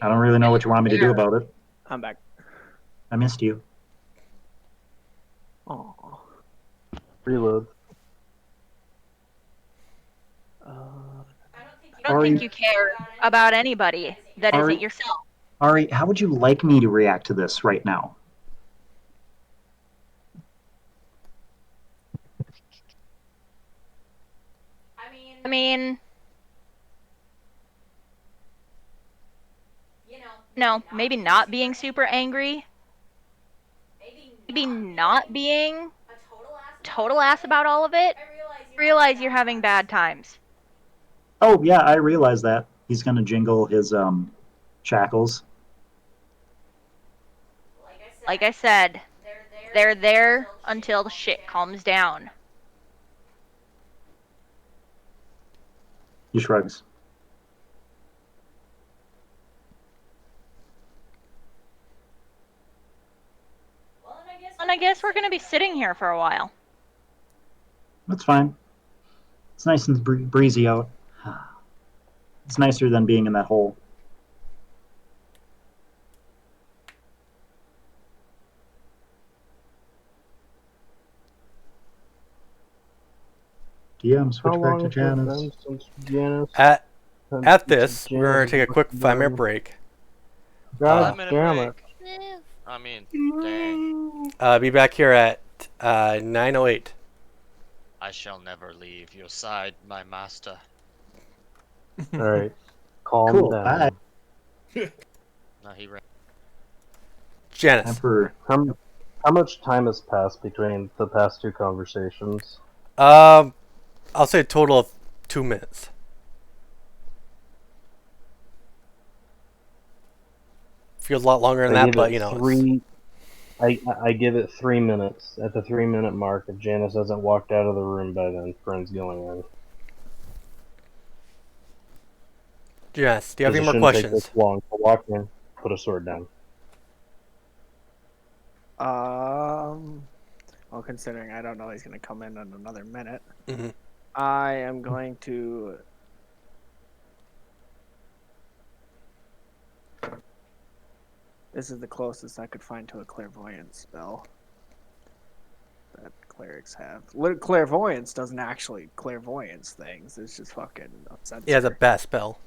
I don't really know what you want me to do about it. I'm back. I missed you. Oh. Reload. I don't think you care about anybody that Ari- isn't yourself. Ari, how would you like me to react to this right now? mean, no, maybe not being super angry. Maybe not being total ass about all of it. Realize you're having bad times. Oh yeah, I realize that. He's gonna jingle his shackles. Like I said, they're there until the shit calms down. He shrugs. And I guess we're gonna be sitting here for a while. That's fine. It's nice and breezy out. It's nicer than being in that hole. DM, switch How back long to has it Janice. been since Janice? At this, we're going to take a quick 5-minute break. God 5-minute damn it. break. I mean, dang. Be back here at 9:08. I shall never leave your side, my master. Alright. Calm Cool, down. bye. No, he ran. Janice. Time for How much time has passed between the past two conversations? I'll say a total of 2 minutes. Feels a lot longer than that, but you know. I give it 3 minutes. At the 3-minute mark, if Janice hasn't walked out of the room by then, friend's going in. Janice, do you have any It more shouldn't take questions? this long to walk in, put a sword down. Well, considering I don't know he's gonna come in another minute, Mm-hmm. I am going to. This is the closest I could find to a clairvoyance spell that clerics have. Clairvoyance doesn't actually clairvoyance things. It's just fucking a sensor. Yeah, the bat spell.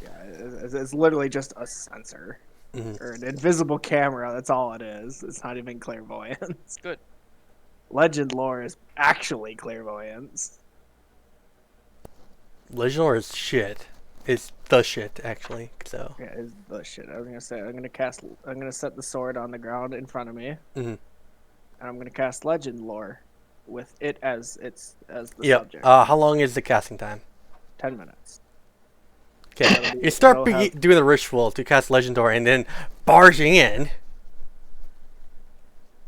Yeah, it's literally just a sensor. Mhm. Or an invisible camera, that's all it is. It's not even clairvoyance. Good. Legend lore is actually clairvoyance. Legend lore is shit. It's the shit, actually. So. Yeah, it's the shit. I was gonna say I'm gonna set the sword on the ground in front of me. Mm-hmm. And I'm gonna cast legend lore with it as the Yep. subject. How long is the casting time? 10 minutes. Okay. You start doing the ritual to cast legend lore, and then barging in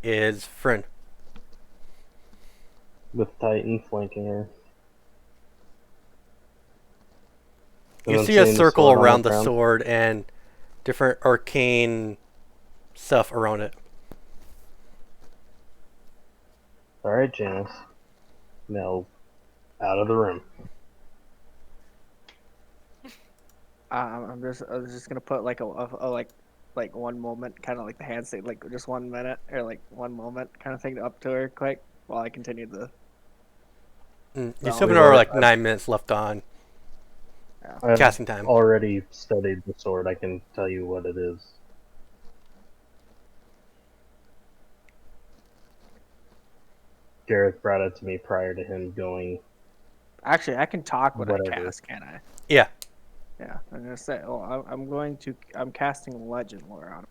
is Friend. With Titan flanking her. You see a circle around the sword and different arcane stuff around it. Alright, Janice. Now, out of the room. I was just gonna put like a like 1 moment, kind of like the handstand, like just 1 minute or like 1 moment kind of thing up to her quick while I continue the. You still have like 9 minutes left on casting time. I've already studied the sword. I can tell you what it is. Gareth brought it to me prior to him going. Actually, I can talk when Whatever. I cast, can I? Yeah. Yeah, I'm gonna say. Oh, I'm casting legend lore on him.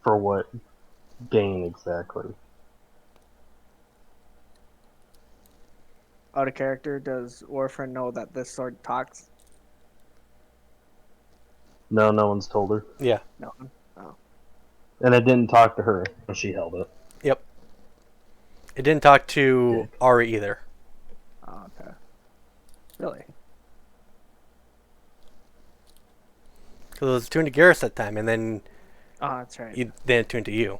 For what gain exactly? Out of character, does Orphan know that this sword talks? No, no one's told her. Yeah. No. Oh. And it didn't talk to her when she held it. Yep. It didn't talk to Ari either. Oh, okay. Really? Because it was tuned to Garrus that time, and then Oh, that's right. then it tuned to you.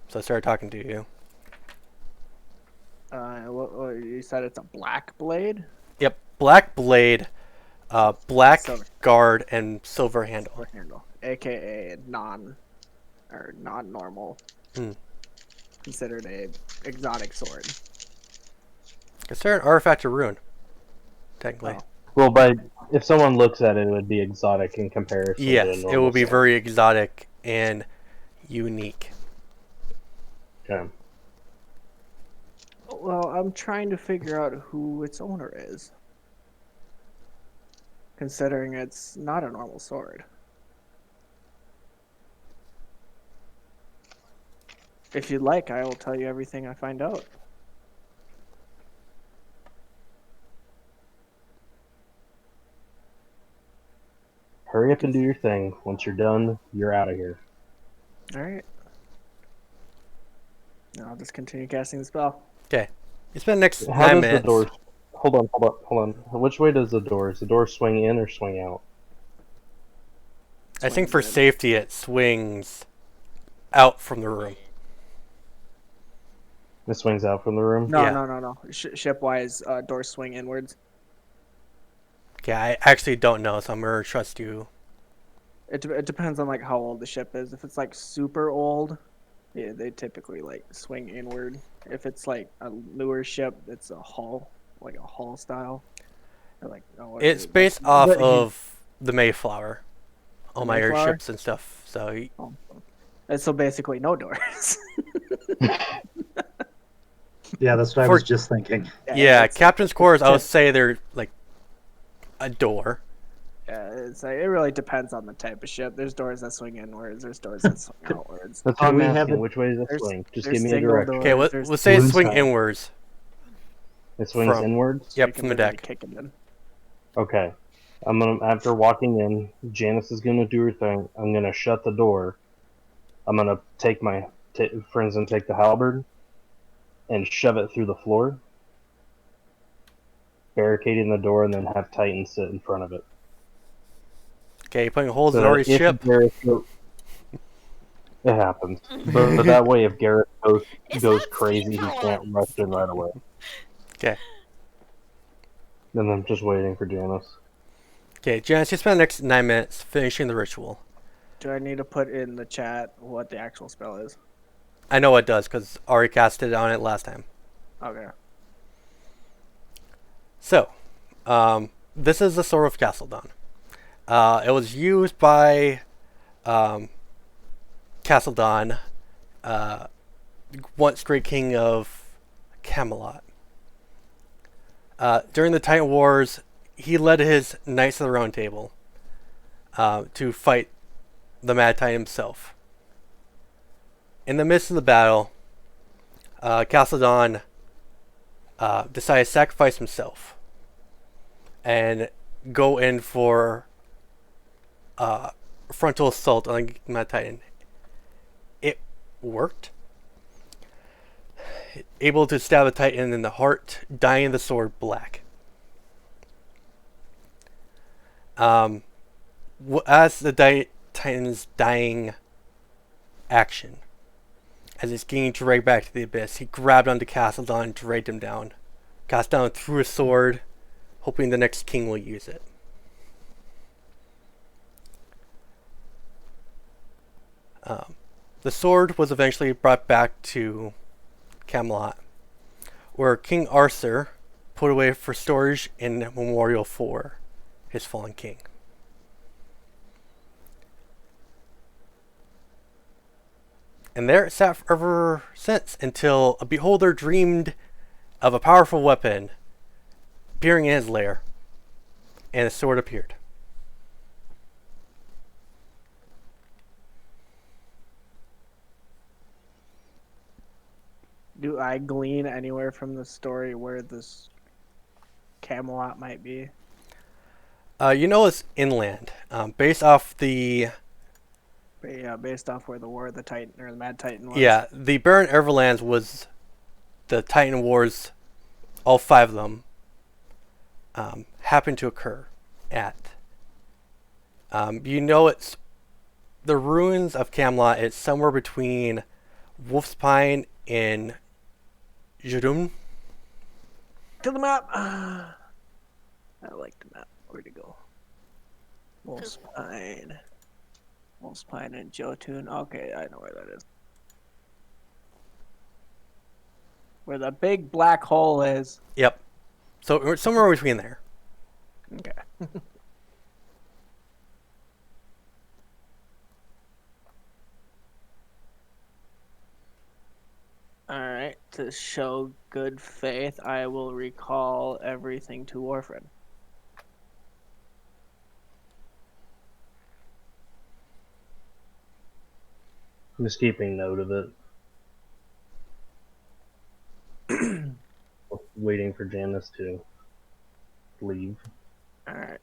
So I started talking to you. What you said it's a black blade? Yep. Black blade, black Silver. guard, and silver handle. Silver handle, aka non-normal. Considered a exotic sword. Consider an artifact or rune, technically. Oh. Well, if someone looks at it, it would be exotic in comparison to a Yes, normal it will be sword. very exotic and unique. Okay. Well, I'm trying to figure out who its owner is. Considering it's not a normal sword. If you'd like, I will tell you everything I find out. Hurry up and do your thing. Once you're done, you're out of here. Alright. I'll just continue casting the spell. Okay. You spend the next How 9 does minutes. the door... Hold on. Which way does the door? Does the door swing in or swing out? I think for Swings in. safety, it swings out from the room. It swings out from the room? No, Yeah. no. Ship-wise, doors swing inwards. Okay, I actually don't know, so I'm gonna trust you. It depends on like how old the ship is. If it's like super old, yeah, they typically like swing inward. If it's like a newer ship, it's a hull, like a hull style. Or like It's based off of the Mayflower. All my Mayflower? airships and stuff. So And so basically no doors. Yeah, that's what I For- was just thinking. yeah, it's- captain's quarters, I would it's- say they're like a door. it's like, it really depends on the type of ship. There's doors that swing inwards. There's doors that swing outwards. That's Could what I'm we have asking. it- Which way does it There's- swing? Just there's give me a single direction. doors. Okay, There's we'll say balloon swing style. inwards. It swings From- inwards? Yep, you can from the literally deck. kick it in. Okay. After walking in, Janice is gonna do her thing. I'm gonna shut the door. I'm gonna take friends and take the halberd and shove it through the floor, barricading the door, and then have Titan sit in front of it. Okay, putting holes So in that Ori's if ship. it happens, but that way, if Garrett goes Is that crazy, he Steve can't Rollins? rush in right away. Okay. Then I'm just waiting for Janice. Okay, Janice, you spend the next 9 minutes finishing the ritual. Do I need to put in the chat what the actual spell is? I know it does, because Ari casted on it last time. Okay. So, this is the Sword of Castledon. It was used by Castledon, once great king of Camelot. During the Titan Wars, he led his Knights of the Round Table to fight the Mad Titan himself. In the midst of the battle, Castledon decided to sacrifice himself and go in for frontal assault on the Mad Titan. It worked. Able to stab the Titan in the heart, dyeing the sword black. As the Titan's dying action, as it's getting dragged back to the abyss, he grabbed onto Castledon and dragged him down. Castledon threw a sword, hoping the next king will use it. The sword was eventually brought back to Camelot, where King Arthur put away for storage in memorial for his fallen king. And there it sat ever since, until a beholder dreamed of a powerful weapon appearing in his lair, and the sword appeared. Do I glean anywhere from the story where this Camelot might be? You know it's inland, based off the Yeah, based off where the War of the Titan or the Mad Titan was. yeah the Barren Everlands was the Titan Wars. All 5 of them happened to occur at. You know it's the ruins of Camelot. It's somewhere between Wolf's Pine and Judum. To the map. I like the map. Where'd it go? Wolf's Pine. Wolf's Pine and Jotun. Okay, I know where that is. Where the big black hole is. Yep. So we're somewhere between there. Okay. Alright. to show good faith, I will recall everything to Warfred. I'm just keeping note of it. Waiting for Janice to leave. Alright.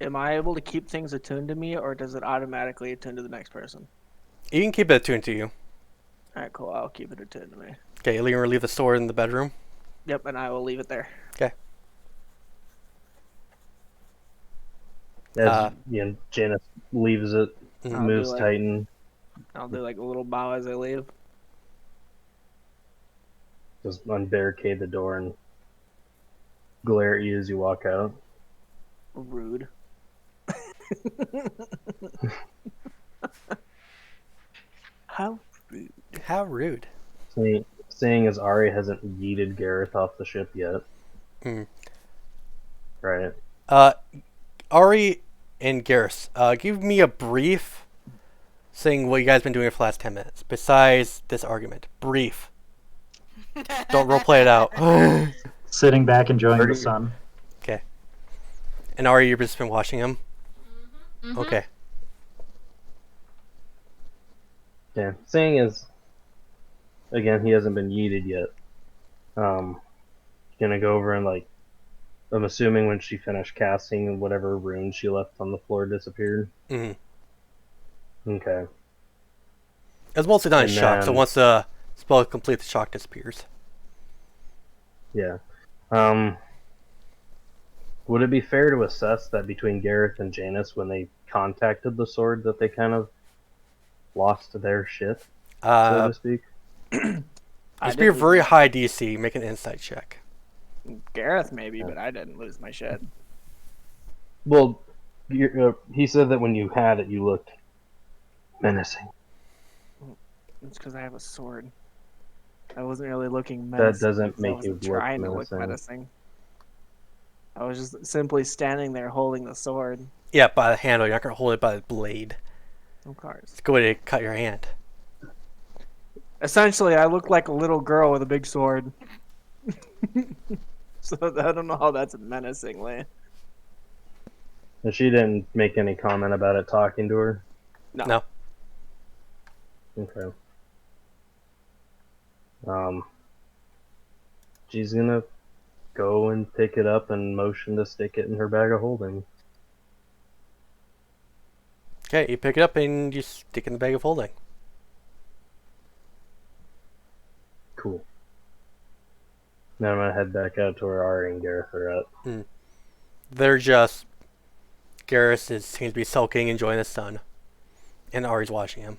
Am I able to keep things attuned to me, or does it automatically attune to the next person? You can keep it attuned to you. Alright, cool. I'll keep it attuned to me. Okay, you're gonna leave the sword in the bedroom. Yep, and I will leave it there. Okay. As Janice leaves it, Mhm. moves Titan, I'll do like a little bow as I leave. just unbarricade the door and glare at you as you walk out. Rude. How rude. How rude. Seeing as Ari hasn't yeeted Gareth off the ship yet. Mm. Right. Ari and Garrus, give me a brief saying what you guys been doing for the last 10 minutes, besides this argument. Brief. Don't roleplay it out. Sitting back enjoying the sun. Okay. And Ari, you've just been watching him? Mhm. Okay. Yeah. Seeing as, again, he hasn't been yeeted yet. Gonna go over and like, I'm assuming when she finished casting, whatever rune she left on the floor disappeared. Mm-hmm. Okay. It was mostly done in And shock, so then- once the spell is complete, the shock disappears. Yeah. Would it be fair to assess that between Gareth and Janice, when they contacted the sword, that they kind of lost their shit, so to speak? Must be a very high DC. Make an insight check. Gareth maybe, but I didn't lose my shit. Well, he said that when you had it, you looked menacing. It's because I have a sword. I wasn't really looking That menacing. doesn't I make you wasn't look trying to look menacing. menacing. I was just simply standing there holding the sword. Yeah, by the handle. You're not going to hold it by the blade. Of course. It's a good way to cut your hand. Essentially, I look like a little girl with a big sword. So I don't know how that's menacingly. And she didn't make any comment about it talking to her? No. Okay. She's gonna go and pick it up and motion to stick it in her bag of holding. Okay, you pick it up and you stick it in the bag of holding. Cool. Now I'm gonna head back out to where Ari and Gareth are at. They're just... Garrus seems to be sulking, enjoying the sun. And Ari's watching him.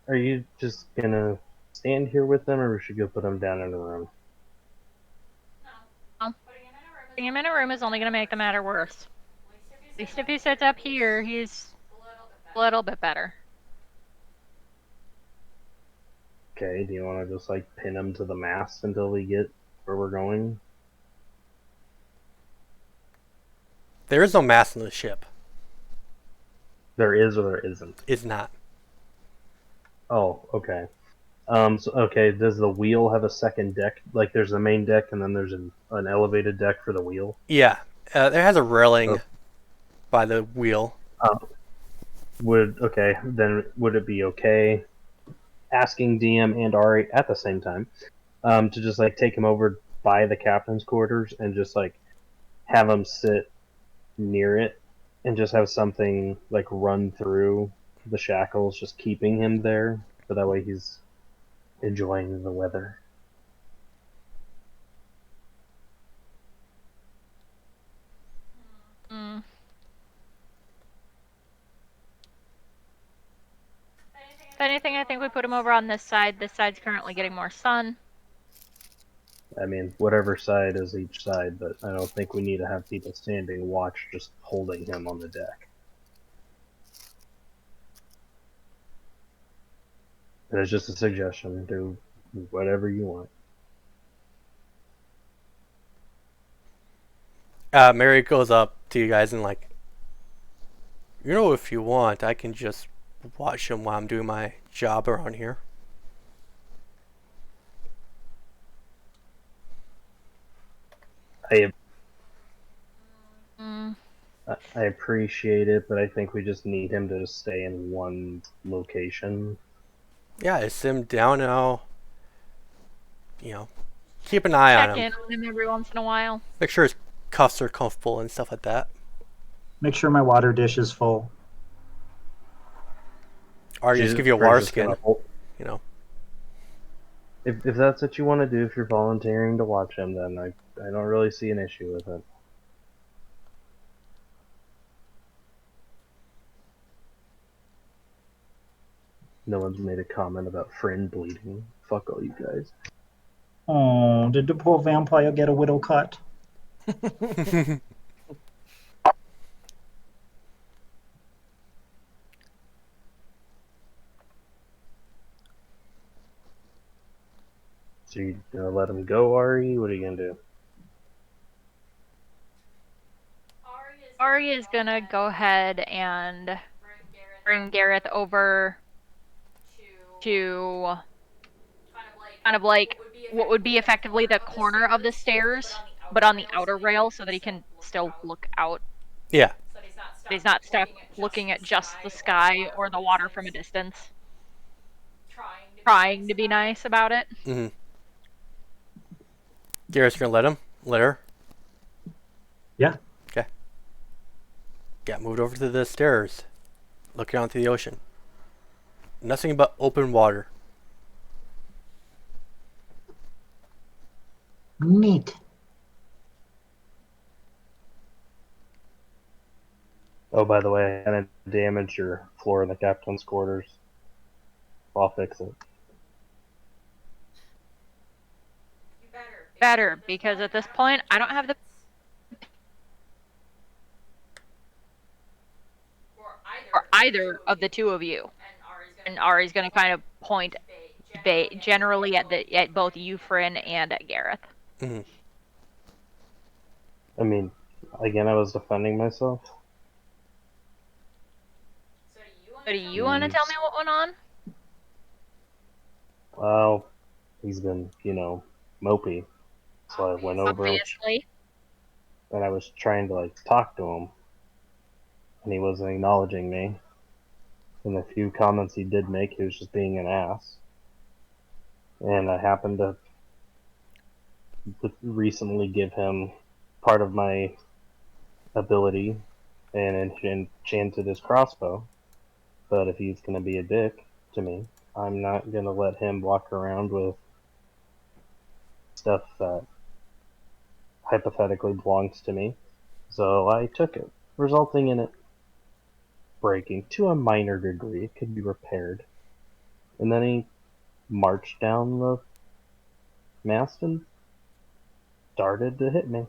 Are you just gonna stand here with them, or we should go put them down in a room? Putting him in a room is only going to make the matter worse. At least if he sits up here, he's a little bit better. Okay, do you want to just like pin him to the mast until we get where we're going? There is no mast on the ship. There is or there isn't? Is not. Oh, okay. Okay, does the wheel have a second deck? Like there's the main deck and then there's an elevated deck for the wheel? Yeah. There has a railing by the wheel. Then would it be okay asking DM and Ari at the same time to just like take him over by the captain's quarters and just like have him sit near it and just have something like run through the shackles, just keeping him there, so that way he's enjoying the weather. Mm. If anything, I think we put him over on this side. This side's currently getting more sun. I mean, whatever side is each side, but I don't think we need to have people standing watch just holding him on the deck. And it's just a suggestion. Do whatever you want. Mary goes up to you guys and like You know, if you want, I can just watch him while I'm doing my job around here. I Mm. I appreciate it, but I think we just need him to stay in one location. Yeah, I sit him down and I'll, keep an eye on Check him. in on him every once in a while. Make sure his cuffs are comfortable and stuff like that. Make sure my water dish is full. Or just give you a water skin, you know. If that's what you want to do, if you're volunteering to watch him, then I don't really see an issue with it. No one's made a comment about friend bleeding. Fuck all you guys. Oh, did the poor vampire get a widow cut? So you gonna let him go, Ari? What are you gonna do? Ari is gonna go ahead and bring Gareth over to kind of like what would be effectively the corner of the stairs, but on the outer rail so that he can still look out. Yeah. He's not stuck looking at just the sky or the water from a distance, trying to be nice about it. Mm-hmm. Garrett's gonna let him? Let her? Yeah. Okay. Got moved over to the stairs, looking out into the ocean. Nothing but open water. Neat. Oh, by the way, I kind of damaged your floor in the captain's quarters. I'll fix it. Better, because at this point, I don't have the for either of the two of you. And Ari's going to kind of point generally at both Euphrin and at Gareth. Mm-hmm. I mean, again, I was defending myself. So do you want to tell me what went on? Well, he's been, mopey. So I went over Obviously. and I was trying to, talk to him. And he wasn't acknowledging me. And the few comments he did make, he was just being an ass. And I happened to recently give him part of my ability and enchanted his crossbow. But if he's going to be a dick to me, I'm not going to let him walk around with stuff that hypothetically belongs to me. So I took it, resulting in it breaking to a minor degree. It could be repaired. And then he marched down the mast and started to hit me.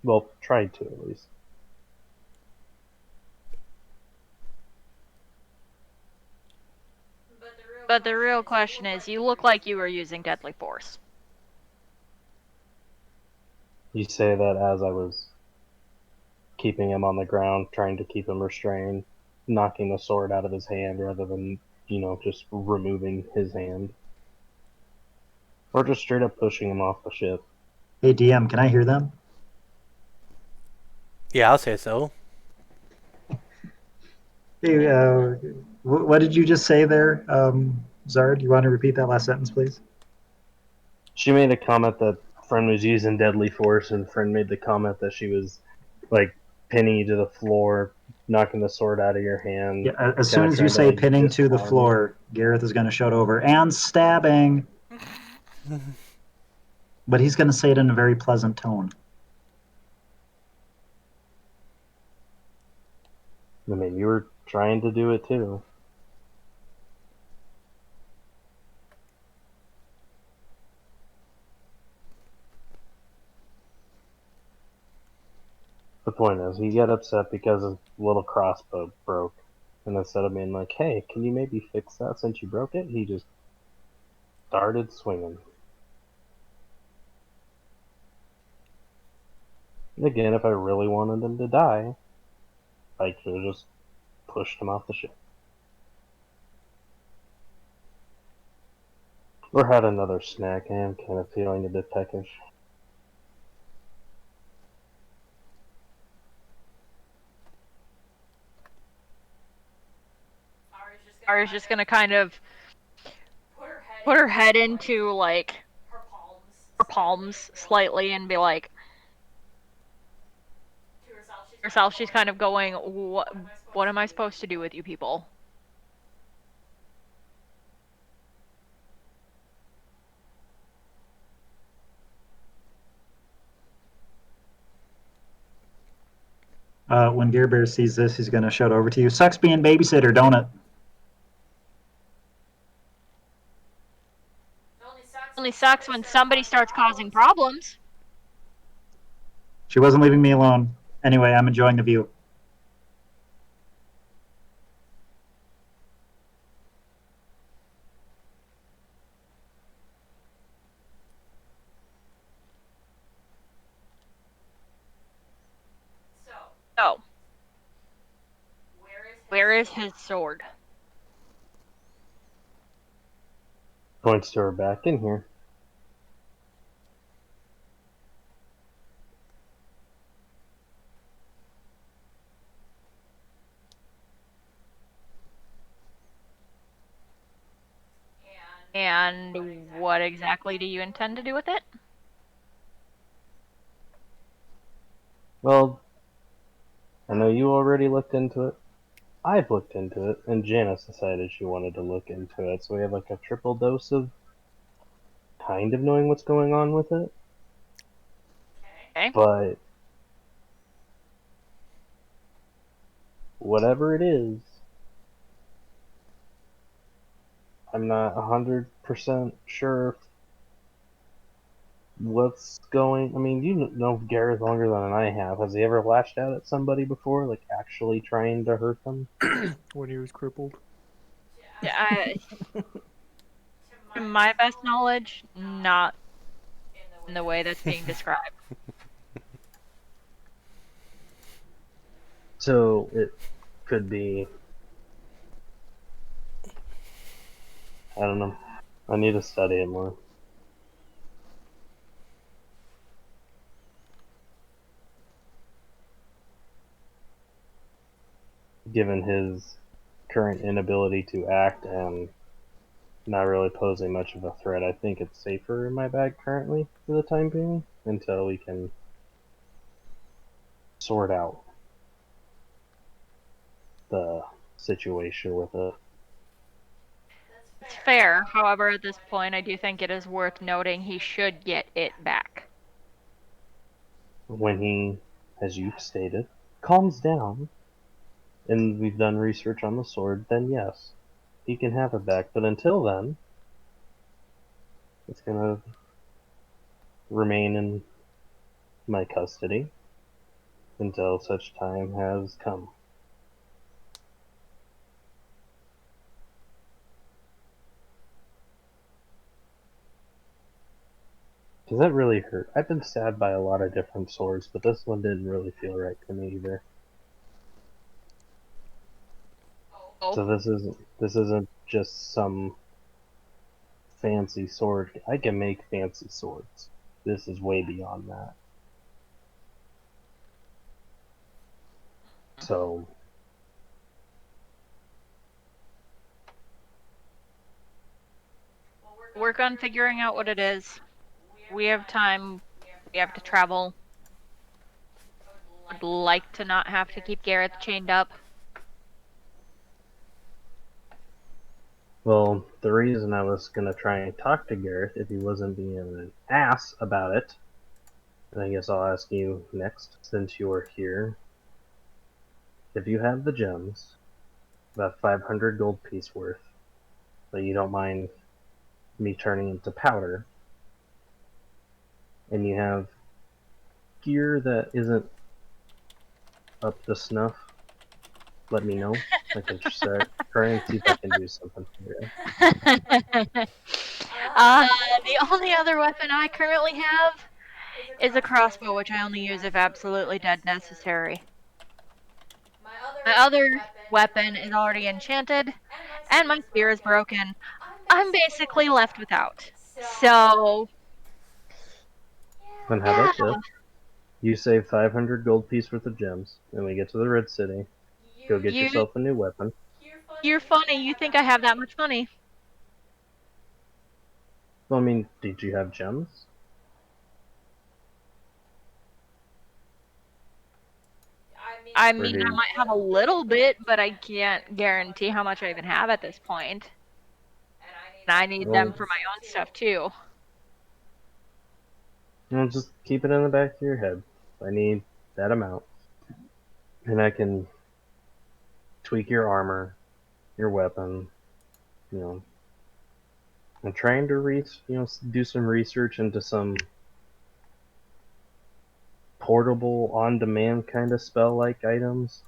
Well, tried to at least. But the real question is, you look like you were using deadly force. You say that as I was keeping him on the ground, trying to keep him restrained, knocking the sword out of his hand rather than, just removing his hand. Or just straight up pushing him off the ship. Hey, DM, can I hear them? Yeah, I'll say so. Hey, what did you just say there, Zard? You want to repeat that last sentence, please? She made a comment that friend was using deadly force, and friend made the comment that she was, pinning you to the floor, knocking the sword out of your hand. Yeah, as soon as you say pinning to the floor, Gareth is going to shout over, and stabbing. But he's going to say it in a very pleasant tone. I mean, you were trying to do it too. The point is, he got upset because his little crossbow broke. And instead of being like, hey, can you maybe fix that since you broke it? He just started swinging. And again, if I really wanted him to die, I could have just pushed him off the ship. Or had another snack. I am kind of feeling a bit peckish. Ari's just gonna kind of put her head into like her palms slightly and be like, to herself, she's kind of going, what am I supposed to do with you people? When Gear Bear sees this, he's going to shout over to you. Sucks being babysitter, don't it? Only sucks when somebody starts causing problems. She wasn't leaving me alone. Anyway, I'm enjoying the view. So, where is his sword? Points to her back in here. And what exactly do you intend to do with it? Well, I know you already looked into it. I've looked into it, and Janice decided she wanted to look into it, so we have like a triple dose of kind of knowing what's going on with it. Okay. But whatever it is, I'm not 100% sure what's going. I mean, you know Gareth longer than I have. Has he ever lashed out at somebody before, like actually trying to hurt them? When he was crippled. Yeah, to my best knowledge, not in the way that's being described. So it could be. I don't know. I need to study it more. Given his current inability to act and not really posing much of a threat, I think it's safer in my bag currently for the time being until we can sort out the situation with it. It's fair. However, at this point, I do think it is worth noting he should get it back. When he, as you've stated, calms down and we've done research on the sword, then yes, he can have it back. But until then, it's gonna remain in my custody until such time has come. Does that really hurt? I've been stabbed by a lot of different swords, but this one didn't really feel right to me either. Oh. So this isn't just some fancy sword. I can make fancy swords. This is way beyond that. So Work on figuring out what it is. We have time. We have to travel. Would like to not have to keep Gareth chained up. well, the reason I was gonna try and talk to Gareth if he wasn't being an ass about it, and I guess I'll ask you next, since you're here. If you have the gems, about 500 gold piece worth, that you don't mind me turning into powder, and you have gear that isn't up to snuff, let me know. I can start trying to see if I can do something for you. The only other weapon I currently have is a crossbow, which I only use if absolutely dead necessary. My other weapon is already enchanted, and my spear is broken. I'm basically left without. So, Then how yeah, about this? You save 500 gold piece worth of gems, and we get to the Red City. Go get you, yourself a new weapon. you're funny. You think I have that much money? Well, I mean, did you have gems? I Or mean, I did might have a little bit, but I can't guarantee how much I even have at this point. And I need them well, for my own stuff too. just keep it in the back of your head. I need that amount, and I can tweak your armor, your weapon. You know, I'm trying to do some research into some portable, on-demand kind of spell-like items,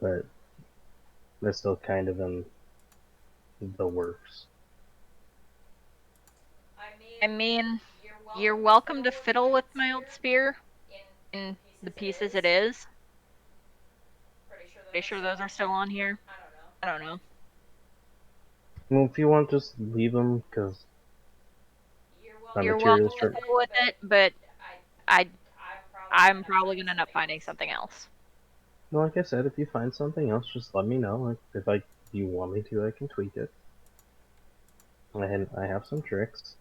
but they're still kind of in the works. I mean, you're welcome to fiddle with my old spear in the pieces it is. Pretty sure those are still on here. I don't know. Well, if you want, just leave them, because my You're welcome materials to are. fiddle with it, but I I'm probably gonna end up finding something else. Well, like I said, if you find something else, just let me know. Like, if you want me to, I can tweak it. I have some tricks.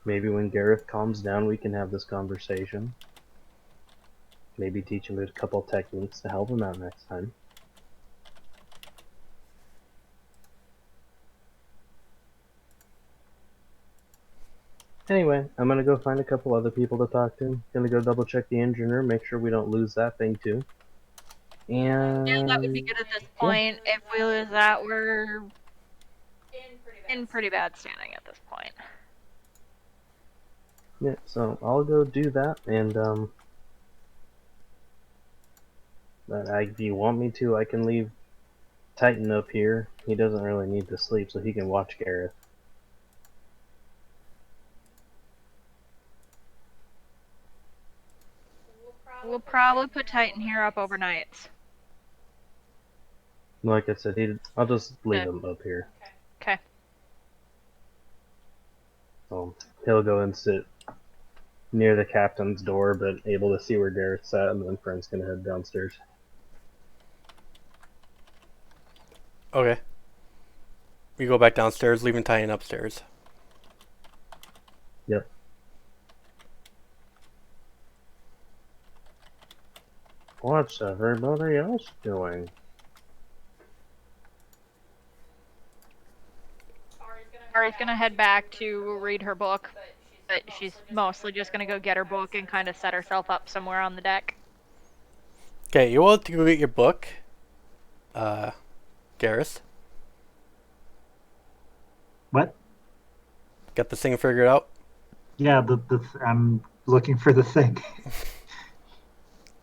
Maybe when Gareth calms down, we can have this conversation. Maybe teach him a couple techniques to help him out next time. Anyway, I'm gonna go find a couple other people to talk to. Gonna go double check the engine room, make sure we don't lose that thing too. And Yeah, that would be good at this point. If we lose that, we're in pretty bad standing at this point. yeah, so I'll go do that, and if you want me to, I can leave Titan up here. He doesn't really need to sleep, so he can watch Gareth. We'll probably put Titan here up overnight. Like I said, I'll just leave him up here. Okay. So he'll go and sit near the captain's door, but able to see where Gareth's at, and then Friend's gonna head downstairs. Okay. We go back downstairs, leaving Titan upstairs. Yep. What's everybody else doing? Ari's gonna head back to read her book, but she's mostly just gonna go get her book and kind of set herself up somewhere on the deck. Okay, you want to go get your book, Garrus? What? Got this thing figured out? Yeah, I'm looking for the thing.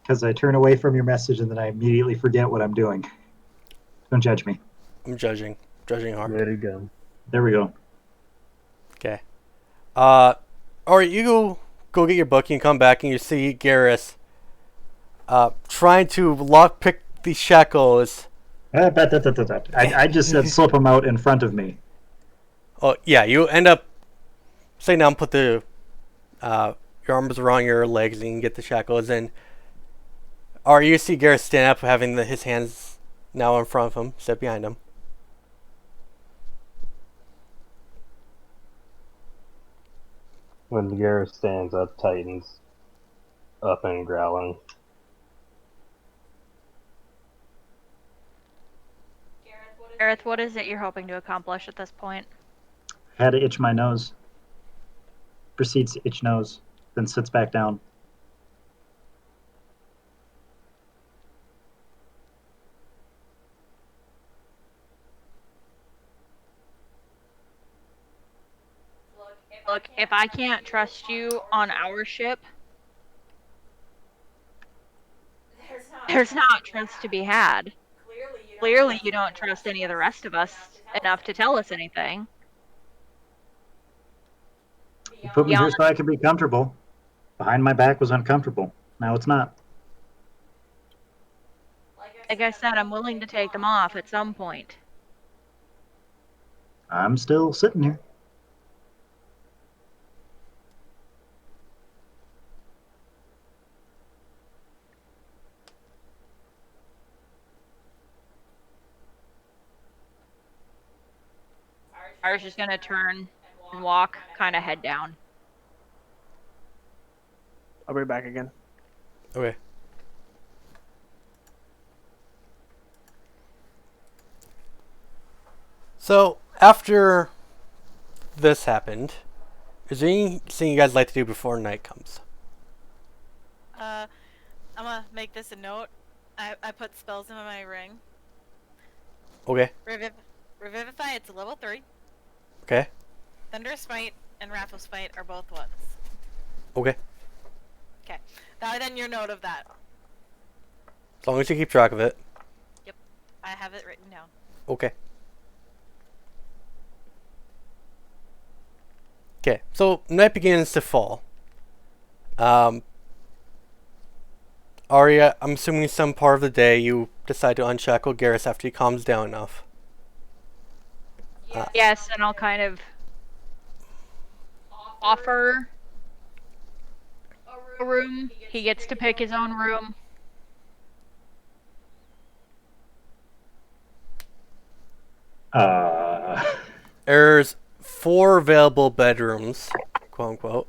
Because I turn away from your message and then I immediately forget what I'm doing. Don't judge me. I'm judging hard. There you go. There we go. Okay. Alright, you go get your book and come back and you see Garrus trying to lockpick the shackles. I just said slip them out in front of me. Oh, yeah, you end up sitting down, put the your arms around your legs and you can get the shackles in. Or you see Garrus stand up, having his hands now in front of him, step behind him. When Gareth stands up, Titan's up and growling. Gareth, what is it you're hoping to accomplish at this point? Had to itch my nose. Proceeds to itch nose, then sits back down. Look, if I can't trust you on our ship, there's not trust to be had. Clearly, you don't trust any of the rest of us enough to tell us anything. You put me here so I could be comfortable. Behind my back was uncomfortable. Now it's not. Like I said, I'm willing to take them off at some point. I'm still sitting here. Ar's just gonna turn and walk, kind of head down. I'll be back again. Okay. So, after this happened, is there anything you guys like to do before night comes? I'm gonna make this a note. I put spells in my ring. Okay. Revivify, it's a level 3. Okay. Thunder Smite and Wrathful Smite are both ones. Okay. Okay. Now then your note of that. As long as you keep track of it. Yep. I have it written down. Okay. Okay, so night begins to fall. Arya, I'm assuming some part of the day you decide to unshackle Garrus after he calms down enough. Yes, and I'll kind of offer a room. He gets to pick his own room. There's 4 available bedrooms, quote unquote.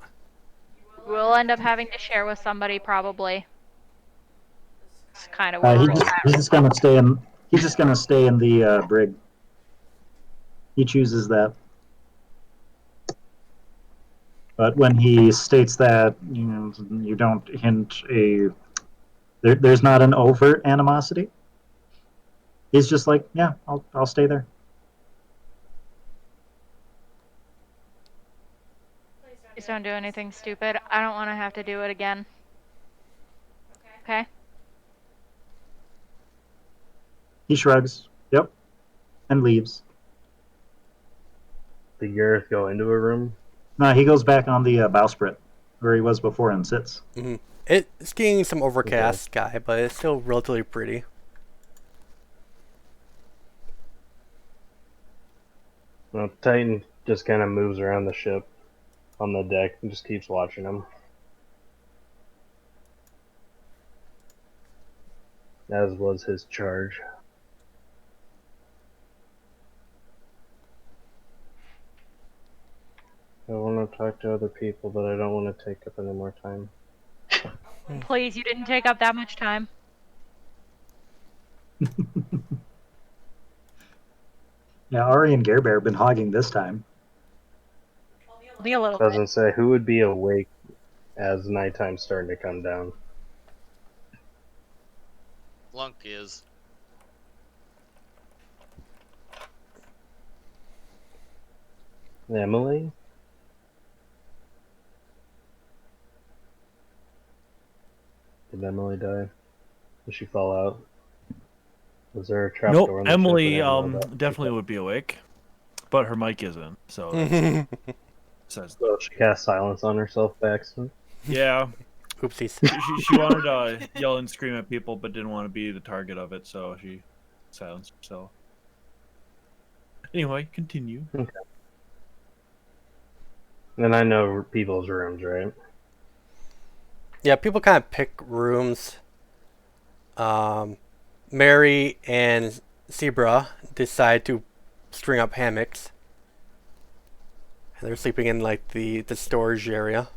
We'll end up having to share with somebody probably. It's kind of He's just gonna stay in. He's just gonna stay in the brig. He chooses that. But when he states that, you don't hint there's not an overt animosity. He's just like, yeah, I'll stay there. Please don't do anything stupid. I don't want to have to do it again. Okay? He shrugs. Yep, and leaves. Did Gareth go into a room? No, he goes back on the bowsprit where he was before and sits. Mm-hmm. It's getting some overcast sky, but it's still relatively pretty. Well, Titan just kind of moves around the ship on the deck and just keeps watching him. As was his charge. I want to talk to other people, but I don't want to take up any more time. Please, you didn't take up that much time. Yeah, Ari and Gare Bear have been hogging this time. Be a little Doesn't say who would be awake as nighttime's starting to come down. Lunk is. Emily? Did Emily die? Did she fall out? Was there a trap Nope, door in the Emily ship? I didn't know that. definitely would be awake, but her mic isn't. So that's, says So she cast silence on herself by accident. yeah. Oopsies. She wanted to yell and scream at people, but didn't want to be the target of it, so she silenced herself. Anyway, continue. Okay. And I know people's rooms, right? Yeah, people kind of pick rooms. Mary and Zebra decide to string up hammocks. And they're sleeping in like the storage area.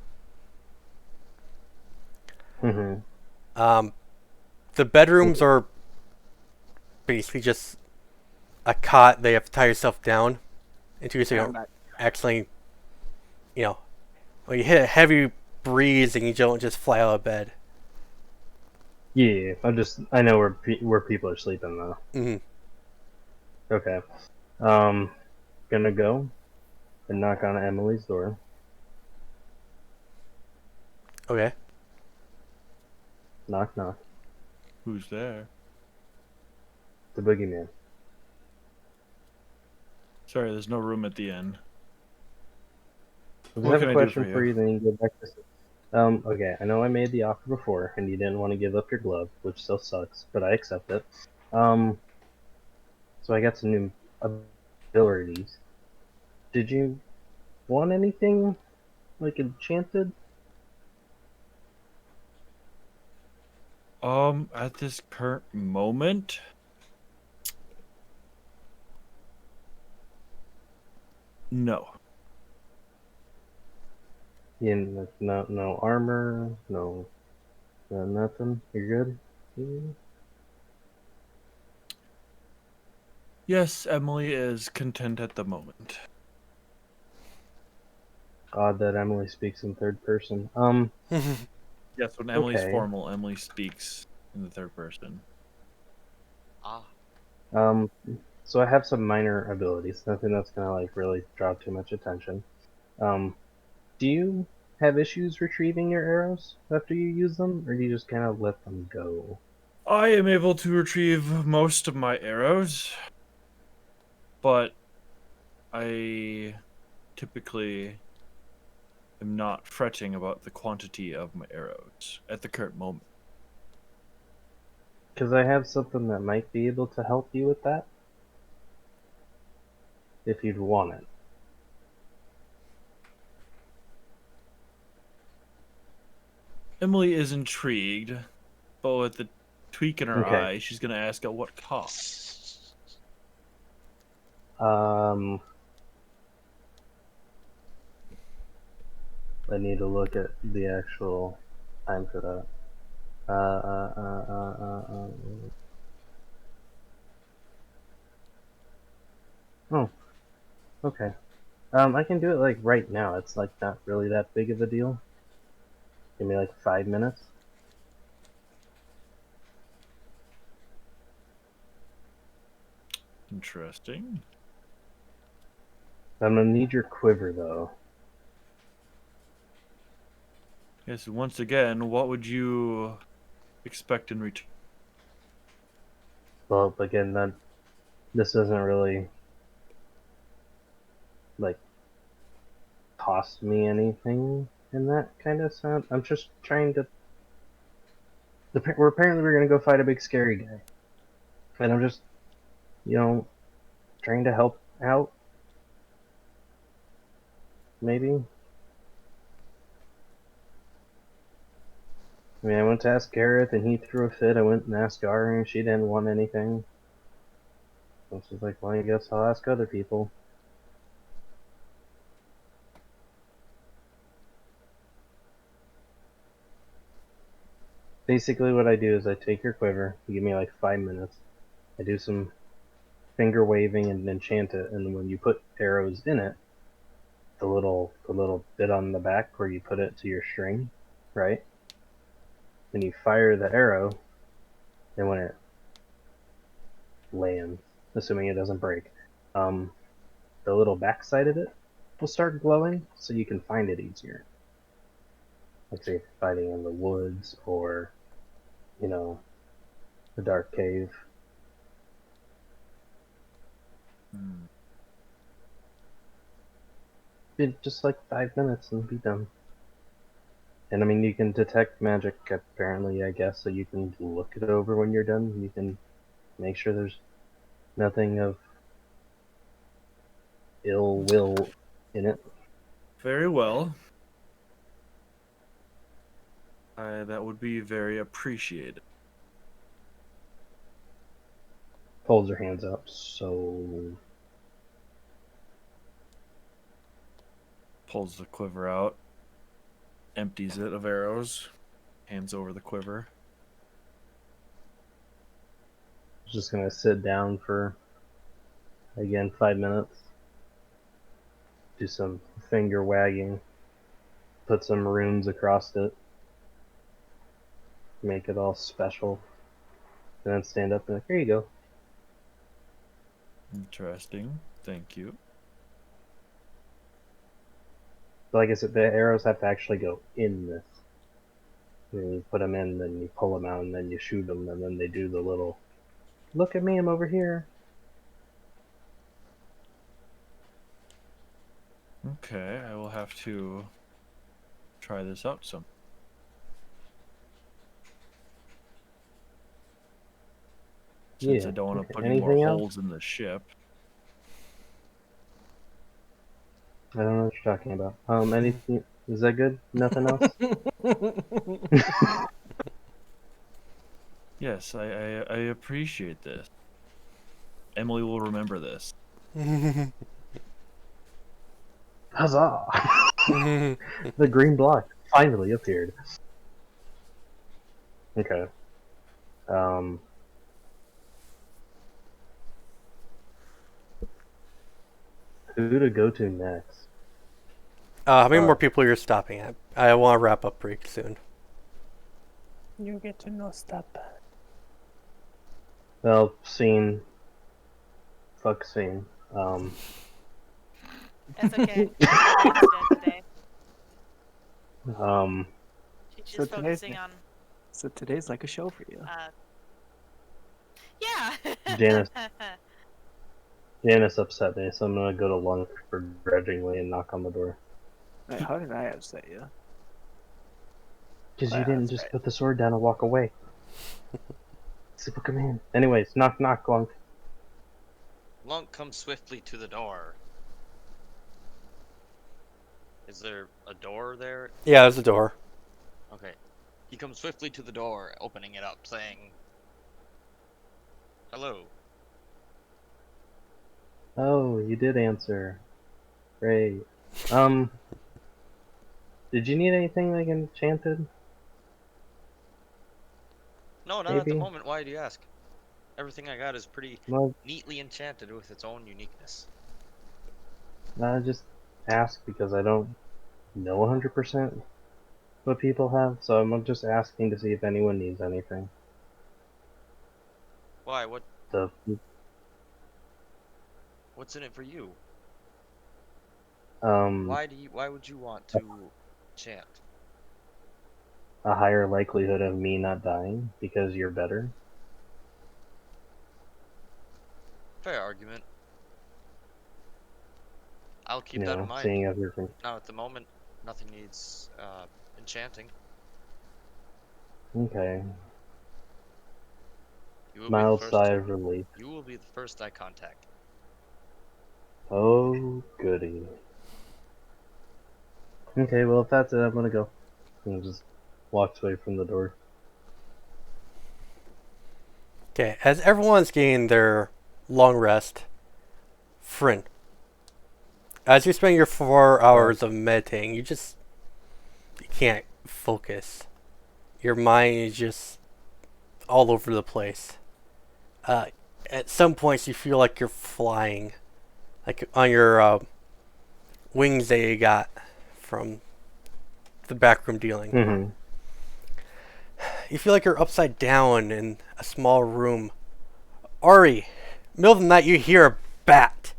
Mm-hmm. The bedrooms are basically just a cot they have to tie yourself down into so you don't accidentally, when you hit a heavy breeze and you don't just fly out of bed. Yeah, I know where people are sleeping though. Mm-hmm. Okay. Gonna go and knock on Emily's door. Okay. Knock, knock. Who's there? The boogeyman. Sorry, there's no room at the inn. Does What I have can a I do question for for you? you? Then you go back to sleep. Okay, I know I made the offer before, and you didn't want to give up your glove, which still sucks, but I accept it. So I got some new abilities. Did you want anything, like, enchanted? At this current moment, no. No armor, no nothing. You're good. Yes, Emily is content at the moment. Odd that Emily speaks in third person. Yes, when Emily's Okay. formal, Emily speaks in the third person. Ah. Um, so I have some minor abilities, nothing that's gonna like really draw too much attention. Do you have issues retrieving your arrows after you use them, or do you just kind of let them go? I am able to retrieve most of my arrows, but I typically am not fretting about the quantity of my arrows at the current moment. Because I have something that might be able to help you with that, if you'd want it. Emily is intrigued, but with the tweak in her Okay. eye, she's going to ask at what cost. I need to look at the actual time for that. Oh, okay. I can do it like right now. It's like not really that big of a deal. Give me like 5 minutes. Interesting. I'm gonna need your quiver though. Yes, once again, what would you expect in return? Well, again, that this doesn't really like cost me anything in that kind of sense. I'm just trying to. We're gonna go fight a big scary guy, and I'm just, you know, trying to help out. Maybe. I mean, I went to ask Gareth, and he threw a fit. I went and asked Gar, and she didn't want anything. So she's like, well, I guess I'll ask other people. Basically, what I do is I take your quiver. You give me like 5 minutes. I do some finger waving and enchant it, and when you put arrows in it, the little bit on the back where you put it to your string, right? When you fire the arrow, and when it lands, assuming it doesn't break, um, the little backside of it will start glowing, so you can find it easier. Like say if you're fighting in the woods or, you know, a dark cave. Be just like 5 minutes and be done. And I mean, you can detect magic apparently, I guess, so you can look it over when you're done. You can make sure there's nothing of ill will in it. Very well. That would be very appreciated. Holds her hands up, so Pulls the quiver out, empties it of arrows, hands over the quiver. just gonna sit down for again 5 minutes. Do some finger wagging. Put some runes across it. Make it all special. And then stand up and like, here you go. Interesting. Thank you. But like I said, the arrows have to actually go in this. You put them in, then you pull them out, and then you shoot them, and then they do the little, look at me, I'm over here. Okay, I will have to try this out some. since Yeah. I don't want to Okay. put any more Anything else? holes in the ship. I don't know what you're talking about. Anything? Is that good? Nothing else? Yes, I appreciate this. Emily will remember this. Huzzah! The green block finally appeared. Okay. Who to go to next? How many more people you're stopping at? I want to wrap up pretty soon. You get to no stop. Well, scene. Fuck scene. It's okay. She's dead today. She's So just today's- focusing on. So today's like a show for you. Yeah. Janice upset me, so I'm gonna go to lunch begrudgingly and knock on the door. Wait, how did I upset you? Because Yeah, you didn't that's just right. put the sword down and walk away. Simple command. Anyways, knock knock, Lunk. Lunk comes swiftly to the door. Is there a door there? Yeah, there's a door. Okay. He comes swiftly to the door, opening it up, saying, "Hello." Oh, you did answer. Great. Did you need anything like enchanted? No, not at the Maybe. moment. Why do you ask? Everything I got is pretty Well, neatly enchanted with its own uniqueness. I just ask because I don't know 100% what people have, so I'm just asking to see if anyone needs anything. Why? What? So, What's in it for you? Why would you want to chant? a higher likelihood of me not dying because you're better. Fair argument. I'll keep You that know, in mind. seeing as you're from. Now, at the moment, nothing needs enchanting. Okay. You will Mild be the sigh first. of relief. You will be the first I contact. Oh, goody. Okay, well, if that's it, I'm gonna go. And just walks away from the door. Okay, as everyone's getting their long rest, Fryn, as you spend your 4 hours of meditating, you can't focus. Your mind is just all over the place. At some points, you feel like you're flying, like on your wings that you got from the backroom dealing. Mm-hmm. You feel like you're upside down in a small room. Ari, middle of the night, you hear a bat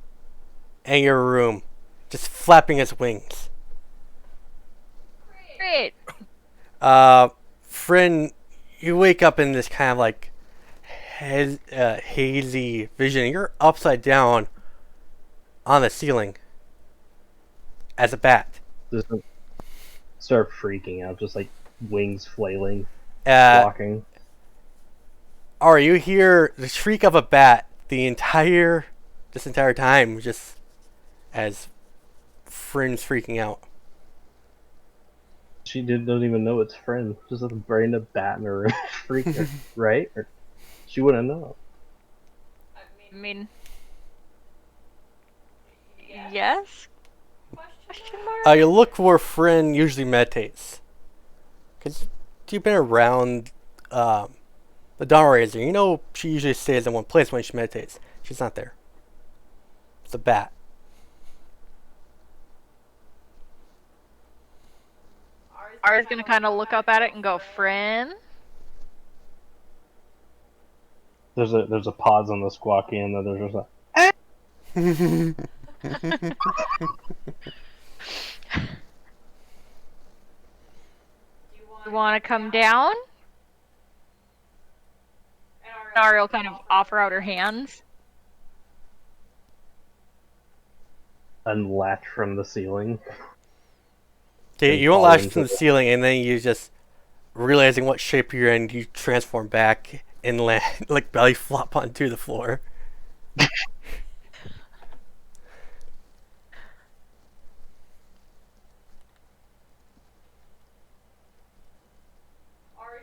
in your room, just flapping its wings. Great. Fryn, you wake up in this kind of like hazy vision. You're upside down on the ceiling as a bat. Just start freaking out, just like wings flailing, Uh, walking. Ari, you hear the shriek of a bat this entire time, just as Fryn's freaking out. She don't even know it's friend. Just a random bat in her room, freaking, right? Or, she wouldn't know. I mean, yes? Question mark? You look where Fryn usually meditates. Because you've been around the Dawn Raiser. You know she usually stays in one place when she meditates. She's not there. It's a bat. Ari's gonna kind of look up at it and go, "Friend." There's a pause on the squawking, and then there's just You want to come down? And Ari will kind of offer out her hands. unlatch from the ceiling. Okay, And you won't fall latch into from the ceiling, and then you just realizing what shape you're in, you transform back and land, like belly flop onto the floor.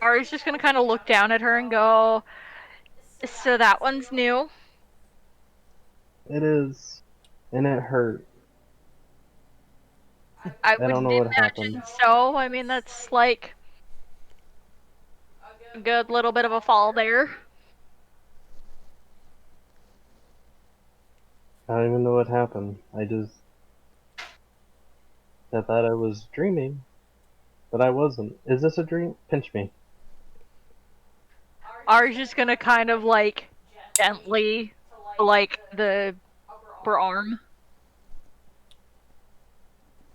Ari's just gonna kind of look down at her and go, "So that one's new." It is, and it hurt. I I don't would know what happened. imagine so. I mean, that's like a good little bit of a fall there. I don't even know what happened. I thought I was dreaming, but I wasn't. Is this a dream? Pinch me. Ari's just gonna kind of like gently, like the upper arm.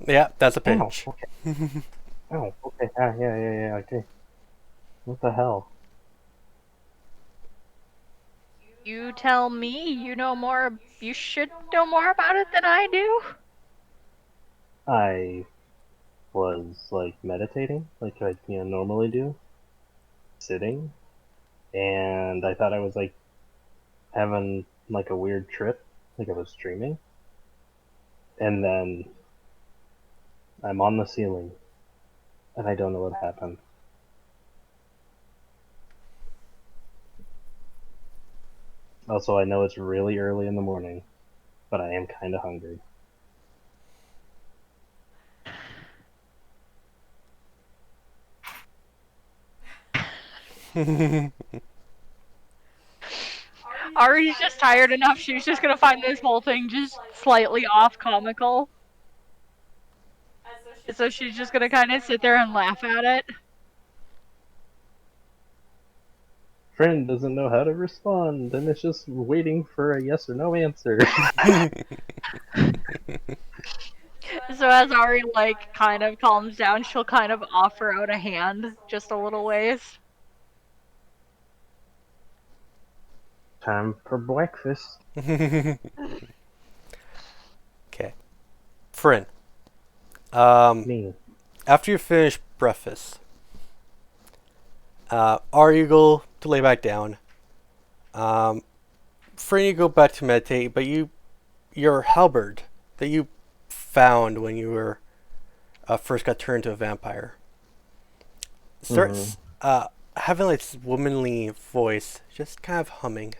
Yeah, that's a Ow. pinch. Okay. Oh, okay. Yeah. Okay. What the hell? You tell me. You know more. You should know more about it than I do. I was like meditating, like I normally do, sitting, and I thought I was like having like a weird trip, like I was dreaming, and then I'm on the ceiling, and I don't know what happened. Also, I know it's really early in the morning, but I am kind of hungry. Ari's just tired enough. She's just gonna find this whole thing just slightly off comical. So she's just gonna kind of sit there and laugh at it. Friend doesn't know how to respond, and it's just waiting for a yes or no answer. So as Ari like kind of calms down, she'll kind of offer out a hand just a little ways. Time for breakfast. Okay. Friend. Me. After you finish breakfast, Ari, you go to lay back down. Friend, you go back to meditate, but your halberd that you found when you were first got turned into a vampire starts having like this womanly voice, just kind of humming.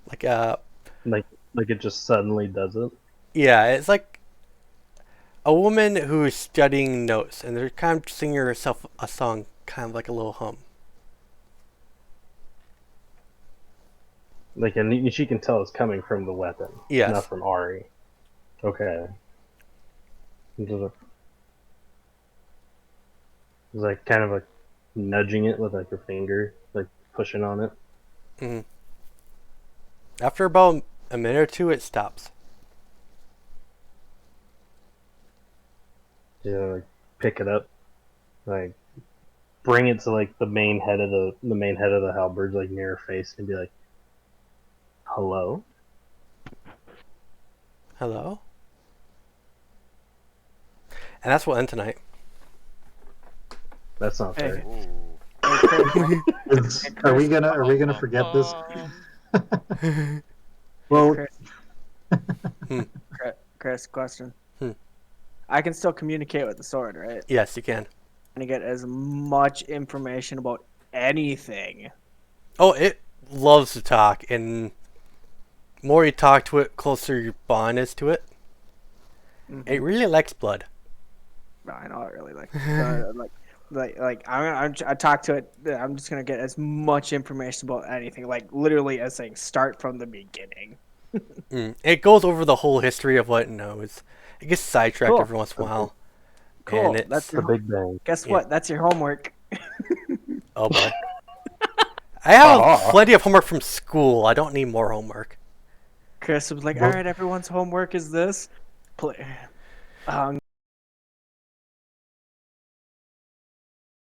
Like it just suddenly does it. Yeah, it's like a woman who's studying notes and they're kind of singing herself a song, kind of like a little hum. Like, and she can tell it's coming from the weapon. Yes. Not from Ari. Okay. It's like kind of like nudging it with like her finger, like pushing on it. Mm-hmm. After about a minute or two, it stops. Yeah, like pick it up, like bring it to like the main head of the halberd, like near her face, and be like, "Hello." Hello? And that's what end tonight. That's not fair. Are we gonna forget this? Well, Chris, question. Hmm. I can still communicate with the sword, right? Yes, you can. And get as much information about anything. Oh, it loves to talk, and more you talk to it, closer your bond is to it. Mm-hmm. It really likes blood. I know it really I talk to it. I'm just gonna get as much information about anything, like literally as saying start from the beginning. It goes over the whole history of what it knows. It gets sidetracked Cool. every once in a while. Cool. And That's the big bang. Guess what? That's your homework. Oh boy. I have plenty of homework from school. I don't need more homework. Chris was like, "All right, everyone's homework is this.